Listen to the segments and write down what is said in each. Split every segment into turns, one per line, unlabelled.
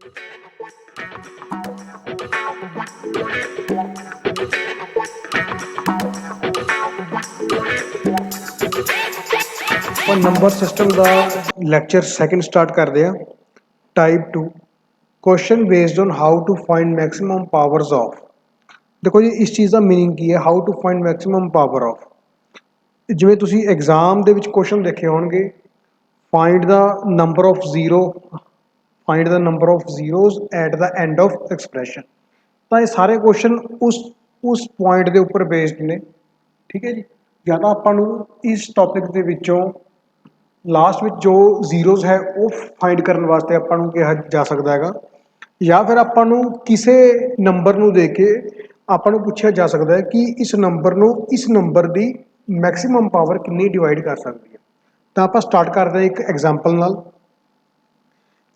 ਆਪਾਂ number system ਦਾ lecture second start ਕਰਦੇ ਹਾਂ। Type 2 question based on how to find maximum powers of. ਦੇਖੋ ਜੀ ਇਸ ਚੀਜ਼ ਦਾ ਮੀਨਿੰਗ ਕੀ ਹੈ, how to find maximum power of. ਜਿਵੇਂ ਤੁਸੀਂ ਐਗਜ਼ਾਮ ਦੇ ਵਿੱਚ ਕੁਐਸਚਨ ਦੇਖੇ ਹੋਣਗੇ, find the number of zero, find the number of zeros at the end of expression. ਤਾਂ ਇਹ ਸਾਰੇ ਕੁਐਸਚਨ ਉਸ ਪੁਆਇੰਟ ਦੇ ਉੱਪਰ ਬੇਸਡ ਨੇ, ਠੀਕ ਹੈ ਜੀ। ਜਾਂ ਤਾਂ ਆਪਾਂ ਨੂੰ ਇਸ ਟੌਪਿਕ ਦੇ ਵਿੱਚੋਂ ਲਾਸਟ ਵਿੱਚ ਜੋ ਜ਼ੀਰੋਜ਼ ਹੈ ਉਹ ਫਾਈਂਡ ਕਰਨ ਵਾਸਤੇ ਆਪਾਂ ਨੂੰ ਕਿਹਾ ਜਾ ਸਕਦਾ ਹੈਗਾ, ਜਾਂ ਫਿਰ ਆਪਾਂ ਨੂੰ ਕਿਸੇ ਨੰਬਰ ਨੂੰ ਦੇ ਕੇ ਆਪਾਂ ਨੂੰ ਪੁੱਛਿਆ ਜਾ ਸਕਦਾ ਹੈ ਕਿ ਇਸ ਨੰਬਰ ਨੂੰ ਇਸ ਨੰਬਰ ਦੀ ਮੈਕਸਿਮਮ ਪਾਵਰ ਕਿੰਨੀ ਡਿਵਾਈਡ ਕਰ ਸਕਦੀ ਹੈ। ਤਾਂ ਆਪਾਂ ਸਟਾਰਟ ਕਰਦੇ ਹਾਂ ਇੱਕ ਐਗਜ਼ਾਮਪਲ ਨਾਲ।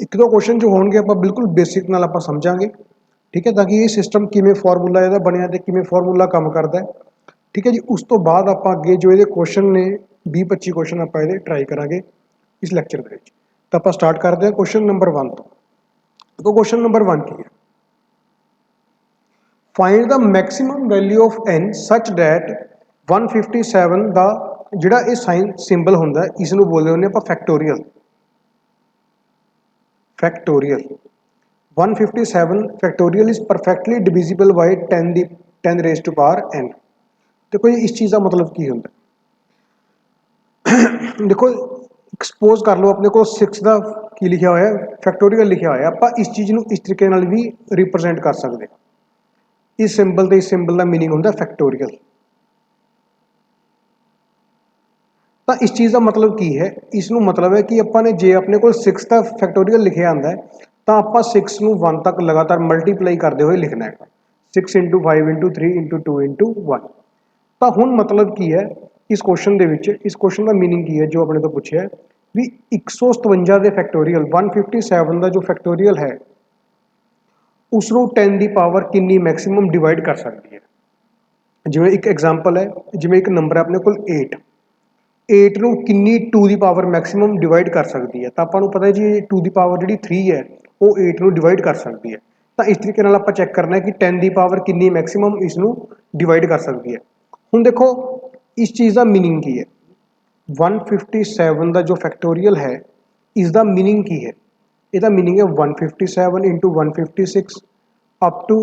ਇੱਕ ਦੋ ਕੁਐਸਚਨ ਜੋ ਹੋਣਗੇ ਆਪਾਂ ਬਿਲਕੁਲ ਬੇਸਿਕ ਨਾਲ ਆਪਾਂ ਸਮਝਾਂਗੇ, ਠੀਕ ਹੈ, ਤਾਂ ਕਿ ਇਹ ਸਿਸਟਮ ਕਿਵੇਂ ਫਾਰਮੂਲਾ ਇਹਦਾ ਬਣਿਆ ਤੇ ਕਿਵੇਂ ਫਾਰਮੂਲਾ ਕੰਮ ਕਰਦਾ ਹੈ, ਠੀਕ ਹੈ ਜੀ। ਉਸ ਤੋਂ ਬਾਅਦ ਆਪਾਂ ਅੱਗੇ ਜੋ ਇਹਦੇ ਕੁਐਸਚਨ ਨੇ 20-25 ਕੁਐਸਚਨ ਆਪਾਂ ਇਹਦੇ ਟਰਾਈ ਕਰਾਂਗੇ ਇਸ ਲੈਕਚਰ ਦੇ ਵਿੱਚ। ਤਾਂ ਆਪਾਂ ਸਟਾਰਟ ਕਰਦੇ ਹਾਂ ਕੁਐਸਚਨ ਨੰਬਰ 1 ਤੋਂ। ਦੇਖੋ ਕੁਐਸਚਨ ਨੰਬਰ 1 ਕੀ ਹੈ, find the maximum value of n ਸੱਚ ਡੈਟ 157 ਦਾ ਜਿਹੜਾ ਇਹ ਸਾਈਨ ਸਿੰਬਲ ਹੁੰਦਾ ਇਸ ਨੂੰ ਬੋਲਦੇ ਹੁੰਦੇ ਆਪਾਂ factorial. Factorial 157 factorial is perfectly divisible by 10 raise to power n। ਦੇਖੋ ਜੀ ਇਸ ਚੀਜ਼ ਦਾ ਮਤਲਬ ਕੀ ਹੁੰਦਾ, ਦੇਖੋ ਐਕਸਪੋਜ਼ ਕਰ ਲਓ ਆਪਣੇ ਕੋਲ 6 ਦਾ ਕੀ ਲਿਖਿਆ ਹੋਇਆ, ਫੈਕਟੋਰੀਅਲ ਲਿਖਿਆ ਹੋਇਆ। ਆਪਾਂ ਇਸ ਚੀਜ਼ ਨੂੰ ਇਸ ਤਰੀਕੇ ਨਾਲ ਵੀ ਰਿਪਰੈਜ਼ੈਂਟ ਕਰ ਸਕਦੇ ਹਾਂ। ਇਸ ਸਿੰਬਲ ਤੇ ਇਸ ਸਿੰਬਲ ਦਾ ਮੀਨਿੰਗ ਹੁੰਦਾ ਫੈਕਟੋਰੀਅਲ। ਤਾਂ ਇਸ ਚੀਜ਼ ਦਾ ਮਤਲਬ ਕੀ ਹੈ, ਇਸ ਨੂੰ ਮਤਲਬ ਹੈ ਕਿ ਆਪਾਂ ਨੇ ਜੇ ਆਪਣੇ ਕੋਲ 6 ਦਾ ਫੈਕਟੋਰੀਅਲ ਲਿਖਿਆ ਆਂਦਾ ਹੈ ਤਾਂ ਆਪਾਂ 6 ਨੂੰ 1 ਤੱਕ ਲਗਾਤਾਰ ਮਲਟੀਪਲਾਈ ਕਰਦੇ ਹੋਏ ਲਿਖਣਾ ਹੈ, 6 into 5 into 3 into 2 into 1। ਤਾਂ ਹੁਣ ਮਤਲਬ ਕੀ ਹੈ ਇਸ ਕੁਐਸਚਨ ਦੇ ਵਿੱਚ, ਇਸ ਕੁਐਸਚਨ ਦਾ ਮੀਨਿੰਗ ਕੀ ਹੈ ਜੋ ਆਪਣੇ ਤੋਂ ਪੁੱਛਿਆ ਵੀ 157 ਦੇ ਫੈਕਟੋਰੀਅਲ 157 ਦਾ ਜੋ ਫੈਕਟੋਰੀਅਲ ਹੈ ਉਸ ਨੂੰ 10 ਦੀ ਪਾਵਰ ਕਿੰਨੀ ਮੈਕਸਿਮਮ ਡਿਵਾਈਡ ਕਰ ਸਕਦੀ ਹੈ। ਜਿਵੇਂ ਇੱਕ ਐਗਜ਼ਾਮਪਲ ਹੈ, ਜਿਵੇਂ ਇੱਕ ਨੰਬਰ ਹੈ ਆਪਣੇ ਕੋਲ 8, 8 ਨੂੰ ਕਿੰਨੀ 2 ਦੀ ਪਾਵਰ ਮੈਕਸਿਮਮ ਡਿਵਾਈਡ ਕਰ ਸਕਦੀ ਹੈ। ਤਾਂ ਆਪਾਂ ਨੂੰ ਪਤਾ ਹੈ ਜੀ 2 ਦੀ ਪਾਵਰ ਜਿਹੜੀ 3 ਹੈ ਉਹ 8 ਨੂੰ ਡਿਵਾਈਡ ਕਰ ਸਕਦੀ ਹੈ। ਤਾਂ ਇਸ ਤਰੀਕੇ ਨਾਲ ਆਪਾਂ ਚੈੱਕ ਕਰਨਾ ਹੈ ਕਿ 10 ਦੀ ਪਾਵਰ ਕਿੰਨੀ ਮੈਕਸਿਮਮ ਇਸ ਨੂੰ ਡਿਵਾਈਡ ਕਰ ਸਕਦੀ ਹੈ। ਹੁਣ ਦੇਖੋ ਇਸ ਚੀਜ਼ ਦਾ ਮੀਨਿੰਗ ਕੀ ਹੈ, 157 ਦਾ ਜੋ ਫੈਕਟੋਰੀਅਲ ਹੈ ਇਸ ਦਾ ਮੀਨਿੰਗ ਕੀ ਹੈ, ਇਹਦਾ ਮੀਨਿੰਗ ਹੈ 157 into 156 ਅਪ ਟੂ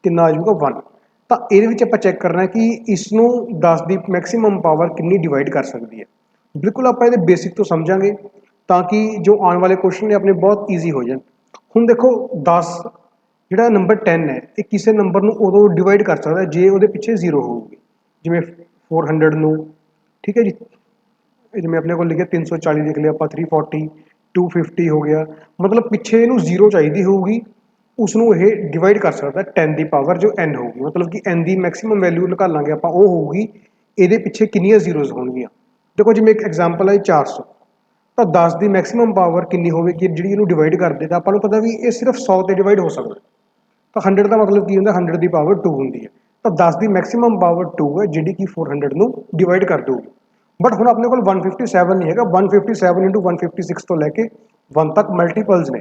ਕਿੰਨਾ ਆ ਜਾਊਗਾ 1। ਤਾਂ ਇਹਦੇ ਵਿੱਚ ਆਪਾਂ ਚੈੱਕ ਕਰਨਾ ਕਿ ਇਸ ਨੂੰ 10 ਦੀ ਮੈਕਸਿਮਮ ਪਾਵਰ ਕਿੰਨੀ ਡਿਵਾਈਡ ਕਰ ਸਕਦੀ ਹੈ। ਬਿਲਕੁਲ ਆਪਾਂ ਇਹਦੇ ਬੇਸਿਕ ਤੋਂ ਸਮਝਾਂਗੇ ਤਾਂ ਕਿ ਜੋ ਆਉਣ ਵਾਲੇ ਕੁਐਸਚਨ ਨੇ ਆਪਣੇ ਬਹੁਤ ਈਜ਼ੀ ਹੋ ਜਾਣ। ਹੁਣ ਦੇਖੋ 10 ਜਿਹੜਾ ਨੰਬਰ 10 ਹੈ ਇਹ ਕਿਸੇ ਨੰਬਰ ਨੂੰ ਉਦੋਂ ਡਿਵਾਈਡ ਕਰ ਸਕਦਾ ਜੇ ਉਹਦੇ ਪਿੱਛੇ 0 ਹੋਊਗੀ, ਜਿਵੇਂ 400 ਨੂੰ, ਠੀਕ ਹੈ ਜੀ। ਜਿਵੇਂ ਆਪਣੇ ਕੋਲ ਲਿਖਿਆ 340 ਲਿਖ ਲਿਆ ਆਪਾਂ, 340, 250 ਹੋ ਗਿਆ, ਮਤਲਬ ਪਿੱਛੇ ਇਹਨੂੰ 0 ਚਾਹੀਦੀ ਹੋਊਗੀ, ਉਸ ਨੂੰ ਇਹ ਡਿਵਾਈਡ ਕਰ ਸਕਦਾ 10 ਦੀ ਪਾਵਰ ਜੋ n ਹੋਊਗੀ। ਮਤਲਬ ਕਿ n ਦੀ ਮੈਕਸਿਮਮ ਵੈਲਿਊ ਨਿਕਾਲਾਂਗੇ ਆਪਾਂ, ਉਹ ਹੋਊਗੀ ਇਹਦੇ ਪਿੱਛੇ ਕਿੰਨੀਆਂ ਜ਼ੀਰੋਜ਼ ਹੋਣਗੀਆਂ। ਦੇਖੋ ਜਿਵੇਂ ਇੱਕ ਐਗਜ਼ਾਮਪਲ ਹੈ 400, ਤਾਂ 10 ਦੀ ਮੈਕਸਿਮਮ ਪਾਵਰ ਕਿੰਨੀ ਹੋਵੇਗੀ ਜਿਹੜੀ ਇਹਨੂੰ ਡਿਵਾਈਡ ਕਰਦੇ, ਤਾਂ ਆਪਾਂ ਨੂੰ ਪਤਾ ਵੀ ਇਹ ਸਿਰਫ 100 ਤੇ ਡਿਵਾਈਡ ਹੋ ਸਕਦਾ। ਤਾਂ 100 ਦਾ ਮਤਲਬ ਕੀ ਹੁੰਦਾ, 100 ਦੀ ਪਾਵਰ 2 ਹੁੰਦੀ ਹੈ। ਤਾਂ 10 ਦੀ ਮੈਕਸਿਮਮ ਪਾਵਰ 2 ਹੈ ਜਿਹੜੀ ਕਿ 400 ਨੂੰ ਡਿਵਾਈਡ ਕਰ ਦਊਗੀ। ਬਟ ਹੁਣ ਆਪਣੇ ਕੋਲ 157 ਨਹੀਂ ਹੈਗਾ, 157 into 156 ਤੋਂ ਲੈ ਕੇ 1 ਤੱਕ ਮਲਟੀਪਲਸ ਨੇ।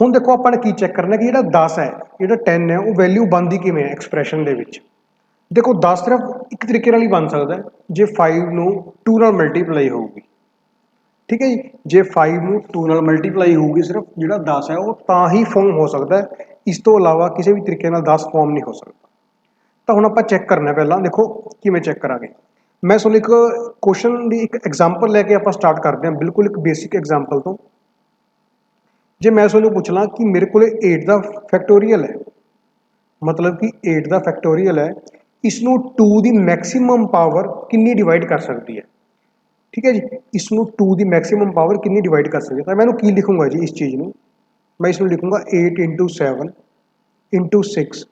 ਹੁਣ ਦੇਖੋ ਆਪਾਂ ਨੇ ਕੀ ਚੈੱਕ ਕਰਨਾ ਕਿ ਜਿਹੜਾ 10 ਹੈ, ਜਿਹੜਾ 10 ਹੈ ਉਹ ਵੈਲਿਊ ਬਣਦੀ ਕਿਵੇਂ ਹੈ ਐਕਸਪ੍ਰੈਸ਼ਨ ਦੇ ਵਿੱਚ। ਦੇਖੋ 10 ਸਿਰਫ ਇੱਕ ਤਰੀਕੇ ਨਾਲ ਹੀ ਬਣ ਸਕਦਾ ਜੇ 5 ਨੂੰ 2 ਨਾਲ ਮਲਟੀਪਲਾਈ ਹੋਊਗੀ, ਠੀਕ ਹੈ ਜੀ। ਜੇ 5 ਨੂੰ 2 ਨਾਲ ਮਲਟੀਪਲਾਈ ਹੋਊਗੀ ਸਿਰਫ ਜਿਹੜਾ 10 ਹੈ ਉਹ ਤਾਂ ਹੀ ਫਾਰਮ ਹੋ ਸਕਦਾ, ਇਸ ਤੋਂ ਇਲਾਵਾ ਕਿਸੇ ਵੀ ਤਰੀਕੇ ਨਾਲ 10 ਫਾਰਮ ਨਹੀਂ ਹੋ ਸਕਦਾ। ਤਾਂ ਹੁਣ ਆਪਾਂ ਚੈੱਕ ਕਰਨਾ, ਪਹਿਲਾਂ ਦੇਖੋ ਕਿਵੇਂ ਚੈੱਕ ਕਰਾਂਗੇ। ਮੈਂ ਤੁਹਾਨੂੰ ਇੱਕ ਕੁਐਸਚਨ ਦੀ ਇੱਕ ਐਗਜ਼ਾਮਪਲ ਲੈ ਕੇ ਆਪਾਂ ਸਟਾਰਟ ਕਰਦੇ ਹਾਂ, ਬਿਲਕੁਲ ਇੱਕ ਬੇਸਿਕ ਐਗਜ਼ਾਮਪਲ ਤੋਂ। ਜੇ ਮੈਂ ਤੁਹਾਨੂੰ ਪੁੱਛ ਲਾਂ ਕਿ ਮੇਰੇ ਕੋਲ 8 ਦਾ ਫੈਕਟੋਰੀਅਲ ਹੈ, ਮਤਲਬ ਕਿ 8 ਦਾ ਫੈਕਟੋਰੀਅਲ ਹੈ, ਇਸ ਨੂੰ 2 ਦੀ ਮੈਕਸਿਮਮ ਪਾਵਰ ਕਿੰਨੀ ਡਿਵਾਈਡ ਕਰ ਸਕਦੀ ਹੈ, ਠੀਕ ਹੈ ਜੀ। ਇਸ ਨੂੰ 2 ਦੀ ਮੈਕਸਿਮਮ ਪਾਵਰ ਕਿੰਨੀ ਡਿਵਾਈਡ ਕਰ ਸਕਦੀ ਹੈ। ਤਾਂ ਮੈਂ ਇਹਨੂੰ ਕੀ ਲਿਖੂੰਗਾ ਜੀ, ਇਸ ਚੀਜ਼ ਨੂੰ ਮੈਂ ਇਸ ਨੂੰ ਲਿਖੂੰਗਾ 8 into 7 into 6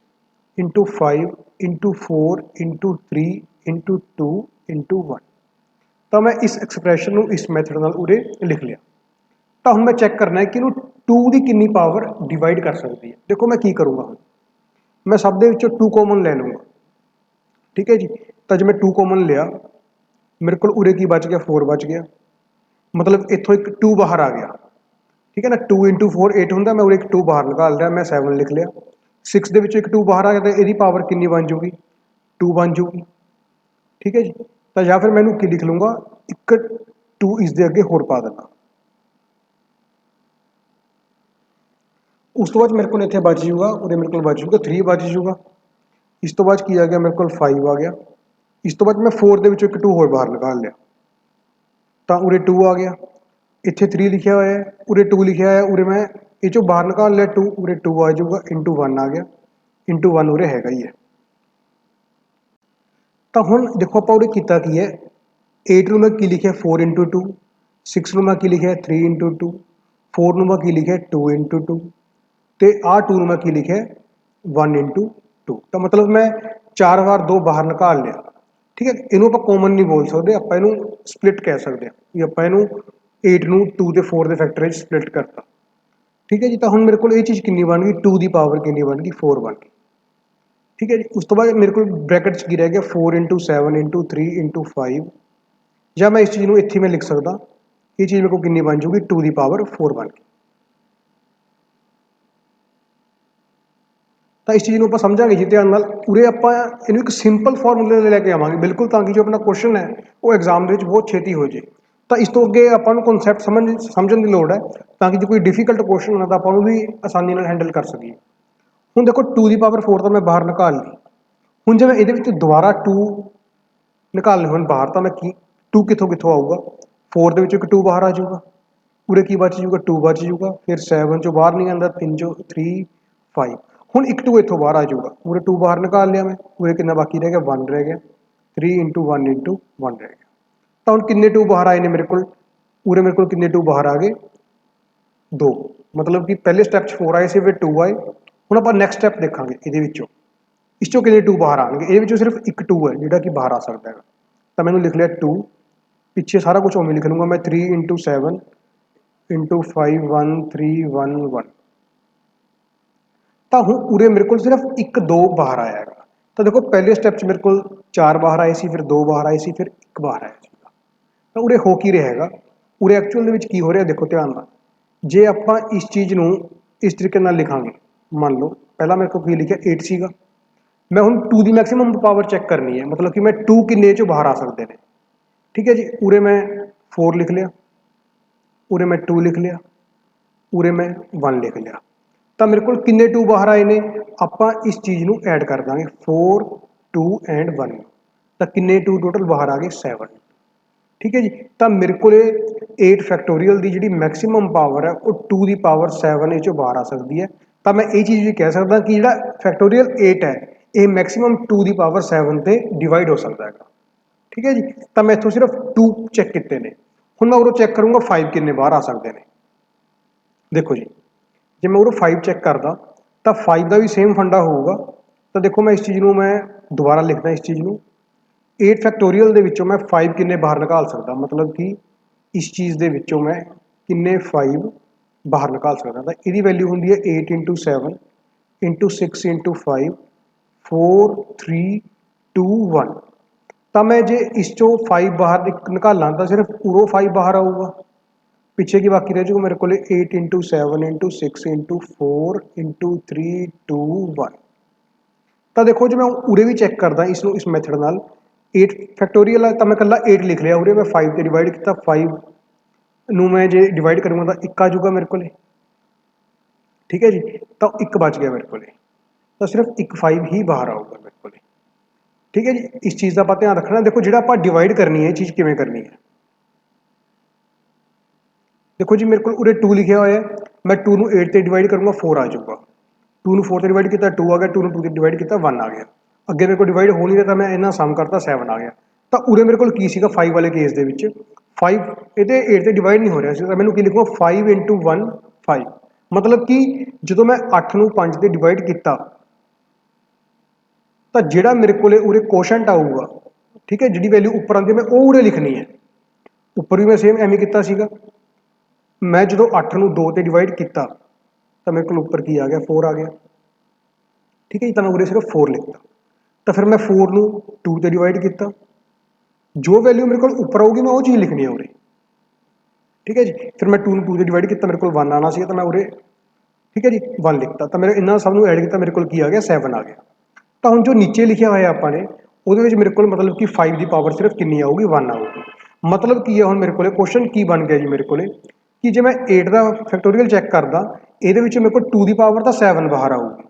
into 5 into 4 into 3 into 2 into 1। ਤਾਂ ਮੈਂ ਇਸ ਐਕਸਪ੍ਰੈਸ਼ਨ ਨੂੰ ਇਸ ਮੈਥਡ ਨਾਲ ਉਰੇ ਲਿਖ ਲਿਆ। ਤਾਂ ਹੁਣ ਮੈਂ ਚੈੱਕ ਕਰਨਾ ਹੈ ਕਿ ਇਹਨੂੰ 2 ਦੀ ਕਿੰਨੀ ਪਾਵਰ ਡਿਵਾਈਡ ਕਰ ਸਕਦੀ ਹੈ। ਦੇਖੋ ਮੈਂ ਕੀ ਕਰੂੰਗਾ, ਹੁਣ ਮੈਂ ਸਭ ਦੇ ਵਿੱਚੋਂ 2 ਕਾਮਨ ਲੈ ਲੂੰਗਾ, ਠੀਕ ਹੈ ਜੀ। ਤਾਂ ਜੇ ਮੈਂ 2 ਕਾਮਨ ਲਿਆ, ਮੇਰੇ ਕੋਲ ਉਰੇ ਕੀ ਬਚ ਗਿਆ, 4 ਬਚ ਗਿਆ, ਮਤਲਬ ਇੱਥੋਂ ਇੱਕ 2 ਬਾਹਰ ਆ ਗਿਆ, ठीक है ना। 2 इंटू 4 8 होंगे, मैं उरे एक 2 बाहर निकाल लिया, मैं 7 लिख लिया। 6 ਦੇ ਵਿੱਚੋਂ ਇੱਕ 2 ਬਾਹਰ ਆ ਗਿਆ, तो ਇਹਦੀ पावर कितनी बन जूगी 2 बन जूगी। ठीक है जी। तो या फिर मैं की लिख लूँगा, एक 2 इसके अगे होर पा देना। उस तो बाद मेरे को इतने बच जूगा, उरे मेरे को बच जूगा 3 बच जूगा। इस तो बाद की आ गया मेरे को 5 आ गया। इस तो बाद मैं 4 ਦੇ ਵਿੱਚੋਂ ਇੱਕ 2 होर बाहर निकाल लिया, तो उरे 2 आ गया। इतने 3 लिखा हुआ है, उरे 2 लिखा है, उरे मैं ये चो बाहर निकाल लिया 2, उरे 2 आ जाऊगा, इंटू 1 आ गया, इंटू 1 उरे हैगा ही है। तो हुण देखो आप उरे किता की है, 8 ਨੂੰ मैं की लिखा 4 इंटू 2, 6 ਨੂੰ मैं की लिखा 3 इंटू 2, 4 ਨੂੰ मैं की लिखा 2 इंटू 2, तो आ 2 ਨੂੰ मैं की लिखा 1 इंटू 2। तो मतलब मैं 4 बार 2 बाहर निकाल लिया। ठीक है, इनू आप कॉमन नहीं बोल सकते, आप इनू स्प्लिट कह सकते हैं भी आप इनू 8 ਨੂੰ 2 ਦੇ 4 ਦੇ फैक्टर स्प्लिट करता। ठीक है जी। तो हुण मेरे को ये चीज़ कितनी बन गई, 2 ਦੀ पावर कितनी बन गई 4 बन गई। ठीक है जी। उस तो बाद मेरे को ब्रैकेट की रह गया 4 इंटू 7 इंटू 3 इंटू 5, या मैं इस चीज़ को इत्थे में लिख सकता, ये चीज़ मेरे को कितनी बन जूगी 2 ਦੀ पावर 4 बन गई। तो इस चीज़ को आप समझांगे जी ध्यान नाल, उरे आपां इहनूं एक सिंपल फॉर्मूले दे लैके आवांगे बिल्कुल, ताकि जो अपना क्वेश्चन है वो एग्जाम दे विच बहुत छेती हो जाए। तो इस तो अगे आपां नूं कॉन्सैप्ट समझण दी लोड़ है, ताकि जो कोई डिफिकल्ट क्वेश्चन होना तो आपां नूं भी आसानी नाल हैंडल कर सकीए। हुण देखो 2 ਦੀ पावर 4 तो मैं बाहर निकाल ली, हुण जे मैं इहदे विच दोबारा 2 निकालने होण बाहर, तो मैं की 2 कित्थों कित्थों आऊगा, 4 ਦੇ ਵਿੱਚੋਂ एक 2 बाहर आ जाऊगा, उरे की बच जूगा 2 बच जूगा, फिर 7 चो बाहर नहीं आंदा, 3 चो 3 5, हुण एक 2 इत्थों बाहर आ जाऊगा, उरे 2 बाहर निकाल लिया मैं, उरे कितना बाकी रह गया 1 रह गया, 3 इंटू 1 इंटू 1 रह गया। तो हुण कितने 2 बाहर आए ने मेरे को, उरे मेरे को कितने 2 बाहर आ गए 2, मतलब कि पहले स्टैप 4 आए से, फिर 2 आए। हुण आपां नैक्सट स्टैप देखांगे इहदे विचों, इस चों कितने 2 बाहर आएंगे, ये विचों सिर्फ एक 2 है जिहड़ा कि बाहर आ सकता है। तो मैंने लिख लिया 2, पिछे सारा कुछ उवें लिख लूँगा मैं, 3 इंटू 7 इंटू 5 1 3 1 1। तो हुण उरे मेरे को सिर्फ एक 2 बाहर आया है। तो देखो पहले स्टैप च मेरे को 4 बाहर आए सी, फिर 2 बाहर आए सी, फिर 1 बाहर आया सी। तो उरे हो की रहेगा, उरे एक्चुअल दे विच की हो रहा देखो ध्यान नाल, जे आपां इस चीज़ नूं इस तरीके नाल लिखांगे, मान लो पहला मेरे को की लिखिया 8 सीगा, मैं हुण 2 ਦੀ मैक्सिमम पावर चैक करनी है, मतलब कि मैं 2 किन्ने चों बाहर आ सकते हैं। ठीक है जी। उरे मैं 4 लिख लिया, उरे मैं 2 लिख लिया, उरे मैं 1 लिख लिया। तो मेरे को किन्ने 2 बाहर आए ने, आपां इस चीज़ नूं ऐड कर देंगे 4 2 एंड 1, तो किन्ने 2 टोटल बाहर आ गए 7। ठीक है जी। तो मेरे को 8 फैक्टोरियल की जी मैक्सिमम पावर है वो 2 ਦੀ पावर 7 ये बाहर आ सकती है। तो मैं ये चीज़ भी कह सकता कि जो फैक्टोरियल 8 है ये मैक्सिमम 2 ਦੀ पावर 7 से डिवाइड हो सकता है। ठीक है जी। तो मैं इतों सिर्फ 2 चैक किए हैं, हुण मैं उरों चैक करूँगा 5 किन्ने बाहर आ सकते हैं। देखो जी, जे मैं उरों 5 चैक करदा तो 5 का भी सेम फंडा होगा। तो देखो मैं इस चीज़ को मैं दोबारा लिखदा, इस चीज़ को 8 फैक्टोरियल दे विचों मैं 5 किन्ने बाहर निकाल सकता, मतलब कि इस चीज़ दे विचों मैं किन्ने 5 बाहर निकाल सकता। तो इसकी वैल्यू होंगी है 8 इंटू 7 इंटू 6 इंटू 5 4 3 2 1। तो मैं जे इस चो 5 बाहर निकालना तो सिर्फ उरो 5 बाहर आऊगा, पिछे की बाकी रह जाऊगा मेरे को 8 इंटू 7 इंटू 6 इंटू 4 इंटू 3 2 1। तो देखो जो मैं उरे भी चैक करदा इस मैथड नाल, 8 फैक्टोरियल है तो मैं कल्ला 8 लिख लिया, उरे मैं 5 से डिवाइड किया, 5 नूं मैं जे डिवाइड करूँगा तो 1 आ जाऊगा मेरे को। ठीक है जी। तो 1 बच गया मेरे को, तो सिर्फ एक 5 ही बाहर आऊगा मेरे को। ठीक है जी। इस चीज़ का आप ध्यान रखना, देखो जो आप डिवाइड करनी है चीज़ किमें करनी है। देखो जी मेरे को उरे 2 लिखा हुआ है, मैं 2 ਨੂੰ 8 से डिवाइड करूँगा 4 आ जाऊगा, 2 ਨੂੰ 4 से डिवाइड किया 2 आ गया, 2 ਨੂੰ 2 से डिवाइड किया 1 आ गया, अगे मेरे को डिवाइड हो नहीं रहा था, मैं इन्ना सम करता 7 आ गया। तो उरे मेरे को की सीगा 5 वाले केस दे विच 5 ये 8 से डिवाइड नहीं हो रहा सी, मैंने की लिखूँगा 5 इंटू 1 5, मतलब कि जो मैं 8 ਨੂੰ 5 से डिवाइड किया तो जोड़ा मेरे को उरे कोशंट आऊगा, ठीक है, जी वैल्यू उपर आती है मैं वो उरे लिखनी है। उपर भी मैं सेम एवं किया सीगा, मैं जो 8 ਨੂੰ 2 से डिवाइड किया तो मेरे को उपर की आ गया 4 आ गया। ठीक है जी। तो मैं उरे सिर्फ 4 लिखता, तो फिर मैं 4 ਨੂੰ 2 से डिवाइड किया, जो वैल्यू मेरे को उपर आऊगी मैं वो चीज़ लिखनी है उरे। ठीक है जी। फिर मैं 2 ਨੂੰ 2 ਦੇ ਡਿਵਾਈਡ ਕੀਤਾ, ਮੇਰੇ ਕੋਲ 1 ਆਣਾ ਸੀ, ਤਾਂ ਮੈਂ ਉਰੇ ਠੀਕ ਹੈ ਜੀ 1 ਲਿਖਤਾ, ਤਾਂ ਮੇਰੇ ਇਹਨਾਂ ਸਭ ਨੂੰ ਐਡ ਕੀਤਾ, ਮੇਰੇ ਕੋਲ ਕੀ ਆ ਗਿਆ 7 ਆ ਗਿਆ। ਤਾਂ ਹੁਣ ਜੋ ਨੀਚੇ ਲਿਖਿਆ ਹੋਇਆ ਆਪਾਂ ਨੇ ਉਹਦੇ ਵਿੱਚ ਮੇਰੇ ਕੋਲ ਮਤਲਬ ਕਿ 5 ਦੀ ਪਾਵਰ ਸਿਰਫ ਕਿੰਨੀ ਆਊਗੀ 1 ਆਊਗੀ। ਮਤਲਬ ਕੀ ਹੈ ਹੁਣ ਮੇਰੇ ਕੋਲੇ ਕੁਐਸਚਨ ਕੀ ਬਣ ਗਿਆ ਜੀ ਮੇਰੇ ਕੋਲੇ ਕਿ ਜੇ ਮੈਂ 8 ਦਾ ਫੈਕਟੋਰੀਅਲ ਚੈੱਕ ਕਰਦਾ ਇਹਦੇ ਵਿੱਚ ਮੇਰੇ ਕੋਲ 2 ਦੀ ਪਾਵਰ ਤਾਂ 7 ਬਾਹਰ ਆਊਗੀ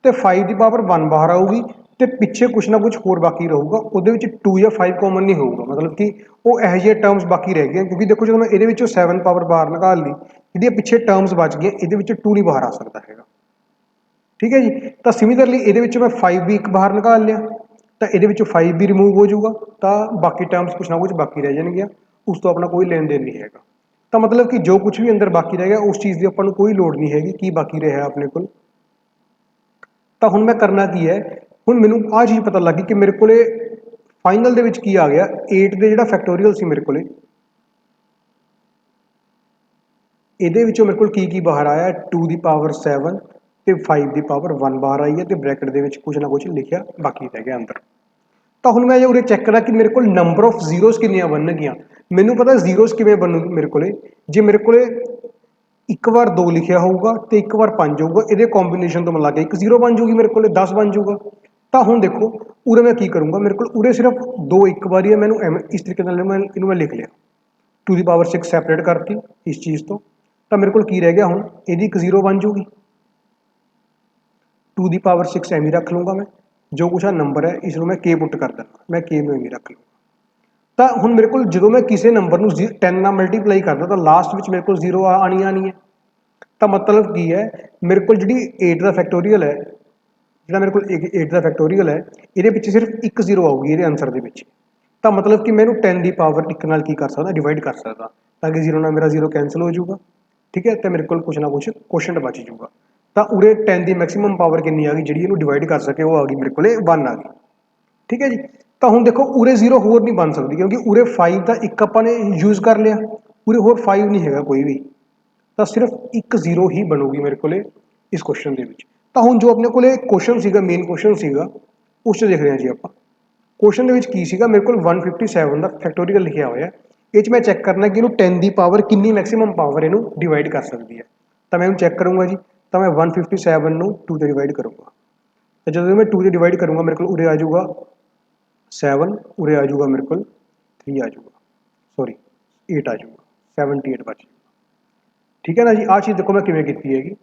ਤੇ 5 ਦੀ ਪਾਵਰ 1 ਬਾਹਰ ਆਊਗੀ ਤੇ ਪਿੱਛੇ ਕੁਛ ਨਾ ਕੁਛ ਹੋਰ ਬਾਕੀ ਰਹੂਗਾ, ਉਹਦੇ ਵਿੱਚ 2 ਜਾਂ 5 ਕਾਮਨ ਨਹੀਂ ਹੋਊਗਾ, ਮਤਲਬ ਕਿ ਉਹ ਇਹੋ ਜਿਹੇ ਟਰਮਸ ਬਾਕੀ ਰਹਿ ਗਏ ਕਿਉਂਕਿ ਦੇਖੋ ਜਦੋਂ ਮੈਂ ਇਹਦੇ ਵਿੱਚੋਂ 7 ਪਾਵਰ ਬਾਹਰ ਨਿਕਾਲ ਲਈ ਜਿਹੜੀਆਂ ਪਿੱਛੇ ਟਰਮਸ ਬਚ ਗਈਆਂ ਇਹਦੇ ਵਿੱਚ 2 ਨਹੀਂ ਬਾਹਰ ਆ ਸਕਦਾ ਹੈਗਾ। ਠੀਕ ਹੈ ਜੀ। ਤਾਂ ਸਿਮਿਲਰਲੀ ਇਹਦੇ ਵਿੱਚੋਂ ਮੈਂ 5 ਵੀ ਇੱਕ ਬਾਹਰ ਨਿਕਾਲ ਲਿਆ ਤਾਂ ਇਹਦੇ ਵਿੱਚੋਂ 5 ਵੀ ਰਿਮੂਵ ਹੋ ਜਾਊਗਾ, ਤਾਂ ਬਾਕੀ ਟਰਮਸ ਕੁਛ ਨਾ ਕੁਛ ਬਾਕੀ ਰਹਿ ਜਾਣਗੀਆਂ, ਉਸ ਤੋਂ ਆਪਣਾ ਕੋਈ ਲੈਣ ਦੇਣ ਨਹੀਂ ਹੈਗਾ। ਤਾਂ ਮਤਲਬ ਕਿ ਜੋ ਕੁਛ ਵੀ ਅੰਦਰ ਬਾਕੀ ਰਹਿ ਗਿਆ ਉਸ ਚੀਜ਼ ਦੀ ਆਪਾਂ ਨੂੰ ਕੋਈ ਲੋੜ ਨਹੀਂ ਹੈਗੀ ਕੀ ਬਾਕੀ ਰਿਹਾ ਆਪਣੇ ਕੋਲ। ਤਾਂ ਹੁਣ ਮੈਂ ਕਰਨਾ ਕੀ ਹੈ, ਹੁਣ ਮੈਨੂੰ ਆਹ ਚੀਜ਼ ਪਤਾ ਲੱਗੀ ਕਿ ਮੇਰੇ ਕੋਲੇ ਫਾਈਨਲ ਦੇ ਵਿੱਚ ਕੀ ਆ ਗਿਆ 8 ਦੇ ਜਿਹੜਾ ਫੈਕਟੋਰੀਅਲ ਸੀ ਮੇਰੇ ਕੋਲੇ ਇਹਦੇ ਵਿੱਚੋਂ ਮੇਰੇ ਕੋਲ ਕੀ ਬਾਹਰ ਆਇਆ 2 ਦੀ ਪਾਵਰ 7 ਤੇ 5 ਦੀ ਪਾਵਰ 1 ਬਾਹਰ ਆਈ ਹੈ ਤੇ ਬ੍ਰੈਕਟ ਦੇ ਵਿੱਚ ਕੁਝ ਨਾ ਕੁਝ ਲਿਖਿਆ ਬਾਕੀ ਰਹਿ ਗਿਆ ਅੰਦਰ। ਤਾਂ ਹੁਣ ਮੈਂ ਜੇ ਉਰੇ ਚੈੱਕ ਕਰਾਂ ਕਿ ਮੇਰੇ ਕੋਲ ਨੰਬਰ ਆਫ ਜ਼ੀਰੋਜ਼ ਕਿੰਨੀਆਂ ਬਣਨਗੀਆਂ, ਮੈਨੂੰ ਪਤਾ ਜ਼ੀਰੋਜ਼ ਕਿਵੇਂ ਬਣੂਗੀ ਮੇਰੇ ਕੋਲੇ, ਜੇ ਮੇਰੇ ਕੋਲੇ ਇੱਕ ਵਾਰ 2 ਲਿਖਿਆ ਹੋਊਗਾ ਤੇ ਇੱਕ ਵਾਰ 5 ਹੋਊਗਾ ਇਹਦੇ ਕੰਬੀਨੇਸ਼ਨ ਤੋਂ ਮਿਲਾ ਕੇ ਇੱਕ 0 ਬਣ ਜੂਗੀ ਮੇਰੇ ਕੋਲੇ 10 ਬਣ ਜੂਗਾ। ਤਾਂ ਹੁਣ ਦੇਖੋ ਉਰੇ ਮੈਂ ਕੀ ਕਰੂੰਗਾ, ਮੇਰੇ ਕੋਲ ਉਰੇ ਸਿਰਫ 2 ਇੱਕ ਵਾਰੀ ਹੈ, ਮੈਨੂੰ ਐਵੇਂ ਇਸ ਤਰੀਕੇ ਨਾਲ ਇਹਨੂੰ ਮੈਂ ਲਿਖ ਲਿਆ 2 ਦੀ ਪਾਵਰ 6 ਸੈਪਰੇਟ ਕਰਤੀ ਇਸ ਚੀਜ਼ ਤੋਂ, ਤਾਂ ਮੇਰੇ ਕੋਲ ਕੀ ਰਹਿ ਗਿਆ ਹੁਣ ਇਹਦੀ ਇੱਕ 0 ਬਣ ਜੂਗੀ 2 ਦੀ ਪਾਵਰ 6 ਐਵੇਂ ਰੱਖ ਲੂੰਗਾ ਮੈਂ, ਜੋ ਕੁਛ ਆ ਨੰਬਰ ਹੈ ਇਸ ਨੂੰ ਮੈਂ k ਪੁੱਟ ਕਰ ਦਿੰਦਾ, ਮੈਂ k ਨੂੰ ਐਵੇਂ ਰੱਖ ਲੂੰਗਾ। ਤਾਂ ਹੁਣ ਮੇਰੇ ਕੋਲ ਜਦੋਂ ਮੈਂ ਕਿਸੇ ਨੰਬਰ ਨੂੰ 10 ਨਾਲ ਮਲਟੀਪਲਾਈ ਕਰਦਾ ਤਾਂ ਲਾਸਟ ਵਿੱਚ ਮੇਰੇ ਕੋਲ 0 ਆਣੀ ਹੈ। ਤਾਂ ਮਤਲਬ ਕੀ ਹੈ ਮੇਰੇ ਕੋਲ ਜਿਹੜੀ 8 ਦਾ ਫੈਕਟੋਰੀਅਲ ਹੈ, ਜਿਹੜਾ ਮੇਰੇ ਕੋਲ 8 ਦਾ ਫੈਕਟੋਰੀਅਲ ਹੈ ਇਹਦੇ ਵਿੱਚ ਸਿਰਫ ਇੱਕ 0 ਆਊਗੀ ਇਹਦੇ ਆਨਸਰ ਦੇ ਵਿੱਚ। ਤਾਂ ਮਤਲਬ ਕਿ ਮੈਂ ਇਹਨੂੰ 10 ਦੀ ਪਾਵਰ 1 ਨਾਲ ਕੀ ਕਰ ਸਕਦਾ ਡਿਵਾਈਡ ਕਰ ਸਕਦਾ, ਤਾਂ ਕਿ 0 ਨਾਲ ਮੇਰਾ 0 ਕੈਂਸਲ ਹੋ ਜਾਊਗਾ। ਠੀਕ ਹੈ, ਤੇ ਮੇਰੇ ਕੋਲ ਕੁਛ ਨਾ ਕੁਛ ਕੁਐਸਚਨ ਬਚ ਜਾਊਗਾ। ਤਾਂ ਉਰੇ 10 ਦੀ ਮੈਕਸਿਮਮ ਪਾਵਰ ਕਿੰਨੀ ਆ ਗਈ ਜਿਹੜੀ ਇਹਨੂੰ ਡਿਵਾਈਡ ਕਰ ਸਕੇ ਉਹ ਆ ਗਈ ਮੇਰੇ ਕੋਲੇ 1 ਆ ਗਈ। ਠੀਕ ਹੈ ਜੀ। ਤਾਂ ਹੁਣ ਦੇਖੋ ਉਰੇ 0 ਹੋਰ ਨਹੀਂ ਬਣ ਸਕਦੀ ਕਿਉਂਕਿ ਉਰੇ 5 ਦਾ ਇੱਕ ਆਪਾਂ ਨੇ ਯੂਜ਼ ਕਰ ਲਿਆ, ਉਰੇ ਹੋਰ 5 ਨਹੀਂ ਹੈਗਾ ਕੋਈ ਵੀ, ਤਾਂ ਸਿਰਫ ਇੱਕ 0 ਹੀ ਬਣੂਗੀ ਮੇਰੇ ਕੋਲੇ ਇਸ ਕੁਐਸਚਨ ਦੇ ਵਿੱਚ। ਤਾਂ ਹੁਣ ਜੋ ਆਪਣੇ ਕੋਲੇ ਕੁਐਸਚਨ ਸੀਗਾ ਮੇਨ ਕੁਐਸਚਨ ਸੀਗਾ ਉਸ 'ਚ ਦੇਖ ਰਹੇ ਹਾਂ ਜੀ ਆਪਾਂ ਕੁਐਸਚਨ ਦੇ ਵਿੱਚ ਕੀ ਸੀਗਾ ਮੇਰੇ ਕੋਲ 157 ਦਾ ਫੈਕਟੋਰੀਅਲ ਲਿਖਿਆ ਹੋਇਆ, ਇਹ 'ਚ ਮੈਂ ਚੈੱਕ ਕਰਨਾ ਕਿ ਇਹਨੂੰ 10 ਦੀ ਪਾਵਰ ਕਿੰਨੀ ਮੈਕਸਿਮਮ ਪਾਵਰ ਇਹਨੂੰ ਡਿਵਾਈਡ ਕਰ ਸਕਦੀ ਹੈ। ਤਾਂ ਮੈਂ ਇਹਨੂੰ ਚੈੱਕ ਕਰੂੰਗਾ ਜੀ, ਤਾਂ ਮੈਂ 157 ਨੂੰ 2 ਤੇ ਡਿਵਾਈਡ ਕਰੂੰਗਾ, ਤਾਂ ਜਦੋਂ ਮੈਂ 2 ਤੇ ਡਿਵਾਈਡ ਕਰੂੰਗਾ ਮੇਰੇ ਕੋਲ ਉਰੇ ਆ ਜਾਊਗਾ 7, ਉਰੇ ਆ ਜਾਊਗਾ ਮੇਰੇ ਕੋਲ 3 ਆ ਜਾਊਗਾ, ਸੌਰੀ 8 ਆ ਜਾਊਗਾ, 78 ਬਚ ਜਾਊਗਾ। ਠੀਕ ਹੈ ਨਾ ਜੀ। ਆਹ ਚੀਜ਼ ਦੇਖੋ ਮੈਂ ਕਿਵੇਂ ਕੀਤੀ ਹੈਗੀ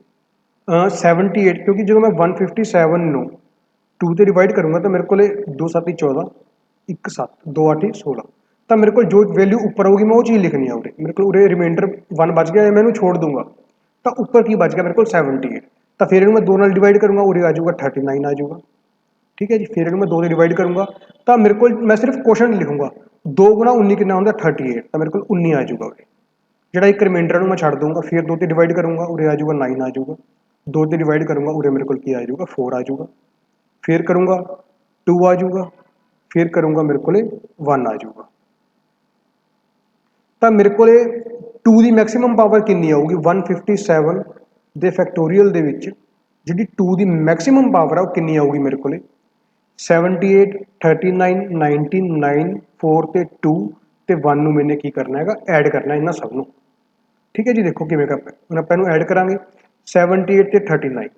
78 ਕਿਉਂਕਿ ਜਦੋਂ ਮੈਂ 157 ਨੂੰ 2 ਤੇ ਡਿਵਾਈਡ ਕਰੂੰਗਾ ਤਾਂ ਮੇਰੇ ਕੋਲੇ 2 7 14 1 7 2 8 16, ਤਾਂ ਮੇਰੇ ਕੋਲ ਜੋ ਵੈਲਿਊ ਉੱਪਰ ਆਊਗੀ ਮੈਂ ਉਹ ਚੀਜ਼ ਲਿਖਣੀ ਆ ਉਰੇ, ਮੇਰੇ ਕੋਲ ਉਰੇ ਰਿਮਾਈਂਡਰ 1 ਬਚ ਗਿਆ ਮੈਂ ਇਹਨੂੰ ਛੋੜ ਦੂੰਗਾ, ਤਾਂ ਉੱਪਰ ਕੀ ਬਚ ਗਿਆ ਮੇਰੇ ਕੋਲ 78, ਤਾਂ ਫਿਰ ਇਹਨੂੰ ਮੈਂ 2 ਨਾਲ ਡਿਵਾਈਡ ਕਰੂੰਗਾ ਉਰੇ ਆ ਜਾਊਗਾ 39 ਆ ਜਾਊਗਾ। ਠੀਕ ਹੈ ਜੀ। ਫਿਰ ਇਹਨੂੰ ਮੈਂ 2 ਦੇ ਡਿਵਾਈਡ ਕਰੂੰਗਾ ਤਾਂ ਮੇਰੇ ਕੋਲ ਮੈਂ ਸਿਰਫ ਕੁਐਸਚਨ ਲਿਖੂੰਗਾ 2 ਗੁਣਾ 19 ਕਿੰਨਾ ਹੁੰਦਾ 38, ਤਾਂ ਮੇਰੇ ਕੋਲ 19 ਆ ਜਾਊਗਾ ਉਰੇ, ਜਿਹੜਾ ਇੱਕ ਰਿਮਾਈਂਡਰ ਨੂੰ ਮੈਂ ਛੱਡ ਦੂੰਗਾ ਫਿਰ 2 ਤੇ ਡਿਵਾਈਡ ਕਰੂੰਗਾ ਉਰੇ ਆ ਜਾਊਗਾ 9 ਆ ਜਾਊਗਾ, 2 ਤੇ ਡਿਵਾਈਡ ਕਰੂੰਗਾ ਉਰੇ ਮੇਰੇ ਕੋਲ ਕੀ ਆ ਜਾਊਗਾ 4 ਆ ਜਾਊਗਾ, ਫਿਰ ਕਰੂੰਗਾ 2 ਆ ਜਾਊਗਾ, ਫਿਰ ਕਰੂੰਗਾ ਮੇਰੇ ਕੋਲੇ 1 ਆ ਜਾਊਗਾ। ਤਾਂ ਮੇਰੇ ਕੋਲੇ 2 ਦੀ ਮੈਕਸਿਮਮ ਪਾਵਰ ਕਿੰਨੀ ਆਊਗੀ 157 ਦੇ ਫੈਕਟੋਰੀਅਲ ਦੇ ਵਿੱਚ ਜਿਹੜੀ 2 ਦੀ ਮੈਕਸਿਮਮ ਪਾਵਰ ਆ ਉਹ ਕਿੰਨੀ ਆਊਗੀ ਮੇਰੇ ਕੋਲੇ 78 39 19 9 4 ਤੇ 2 ਤੇ 1 ਨੂੰ ਮੈਨੇ ਕੀ ਕਰਨਾ ਹੈਗਾ ਐਡ ਕਰਨਾ ਇਹਨਾਂ ਸਭ ਨੂੰ। ਠੀਕ ਹੈ ਜੀ। ਦੇਖੋ ਕਿਵੇਂ ਕਰਨਾ, ਹੁਣ ਆਪਾਂ ਇਹਨੂੰ ਐਡ ਕਰਾਂਗੇ 78 ਤੇ 39,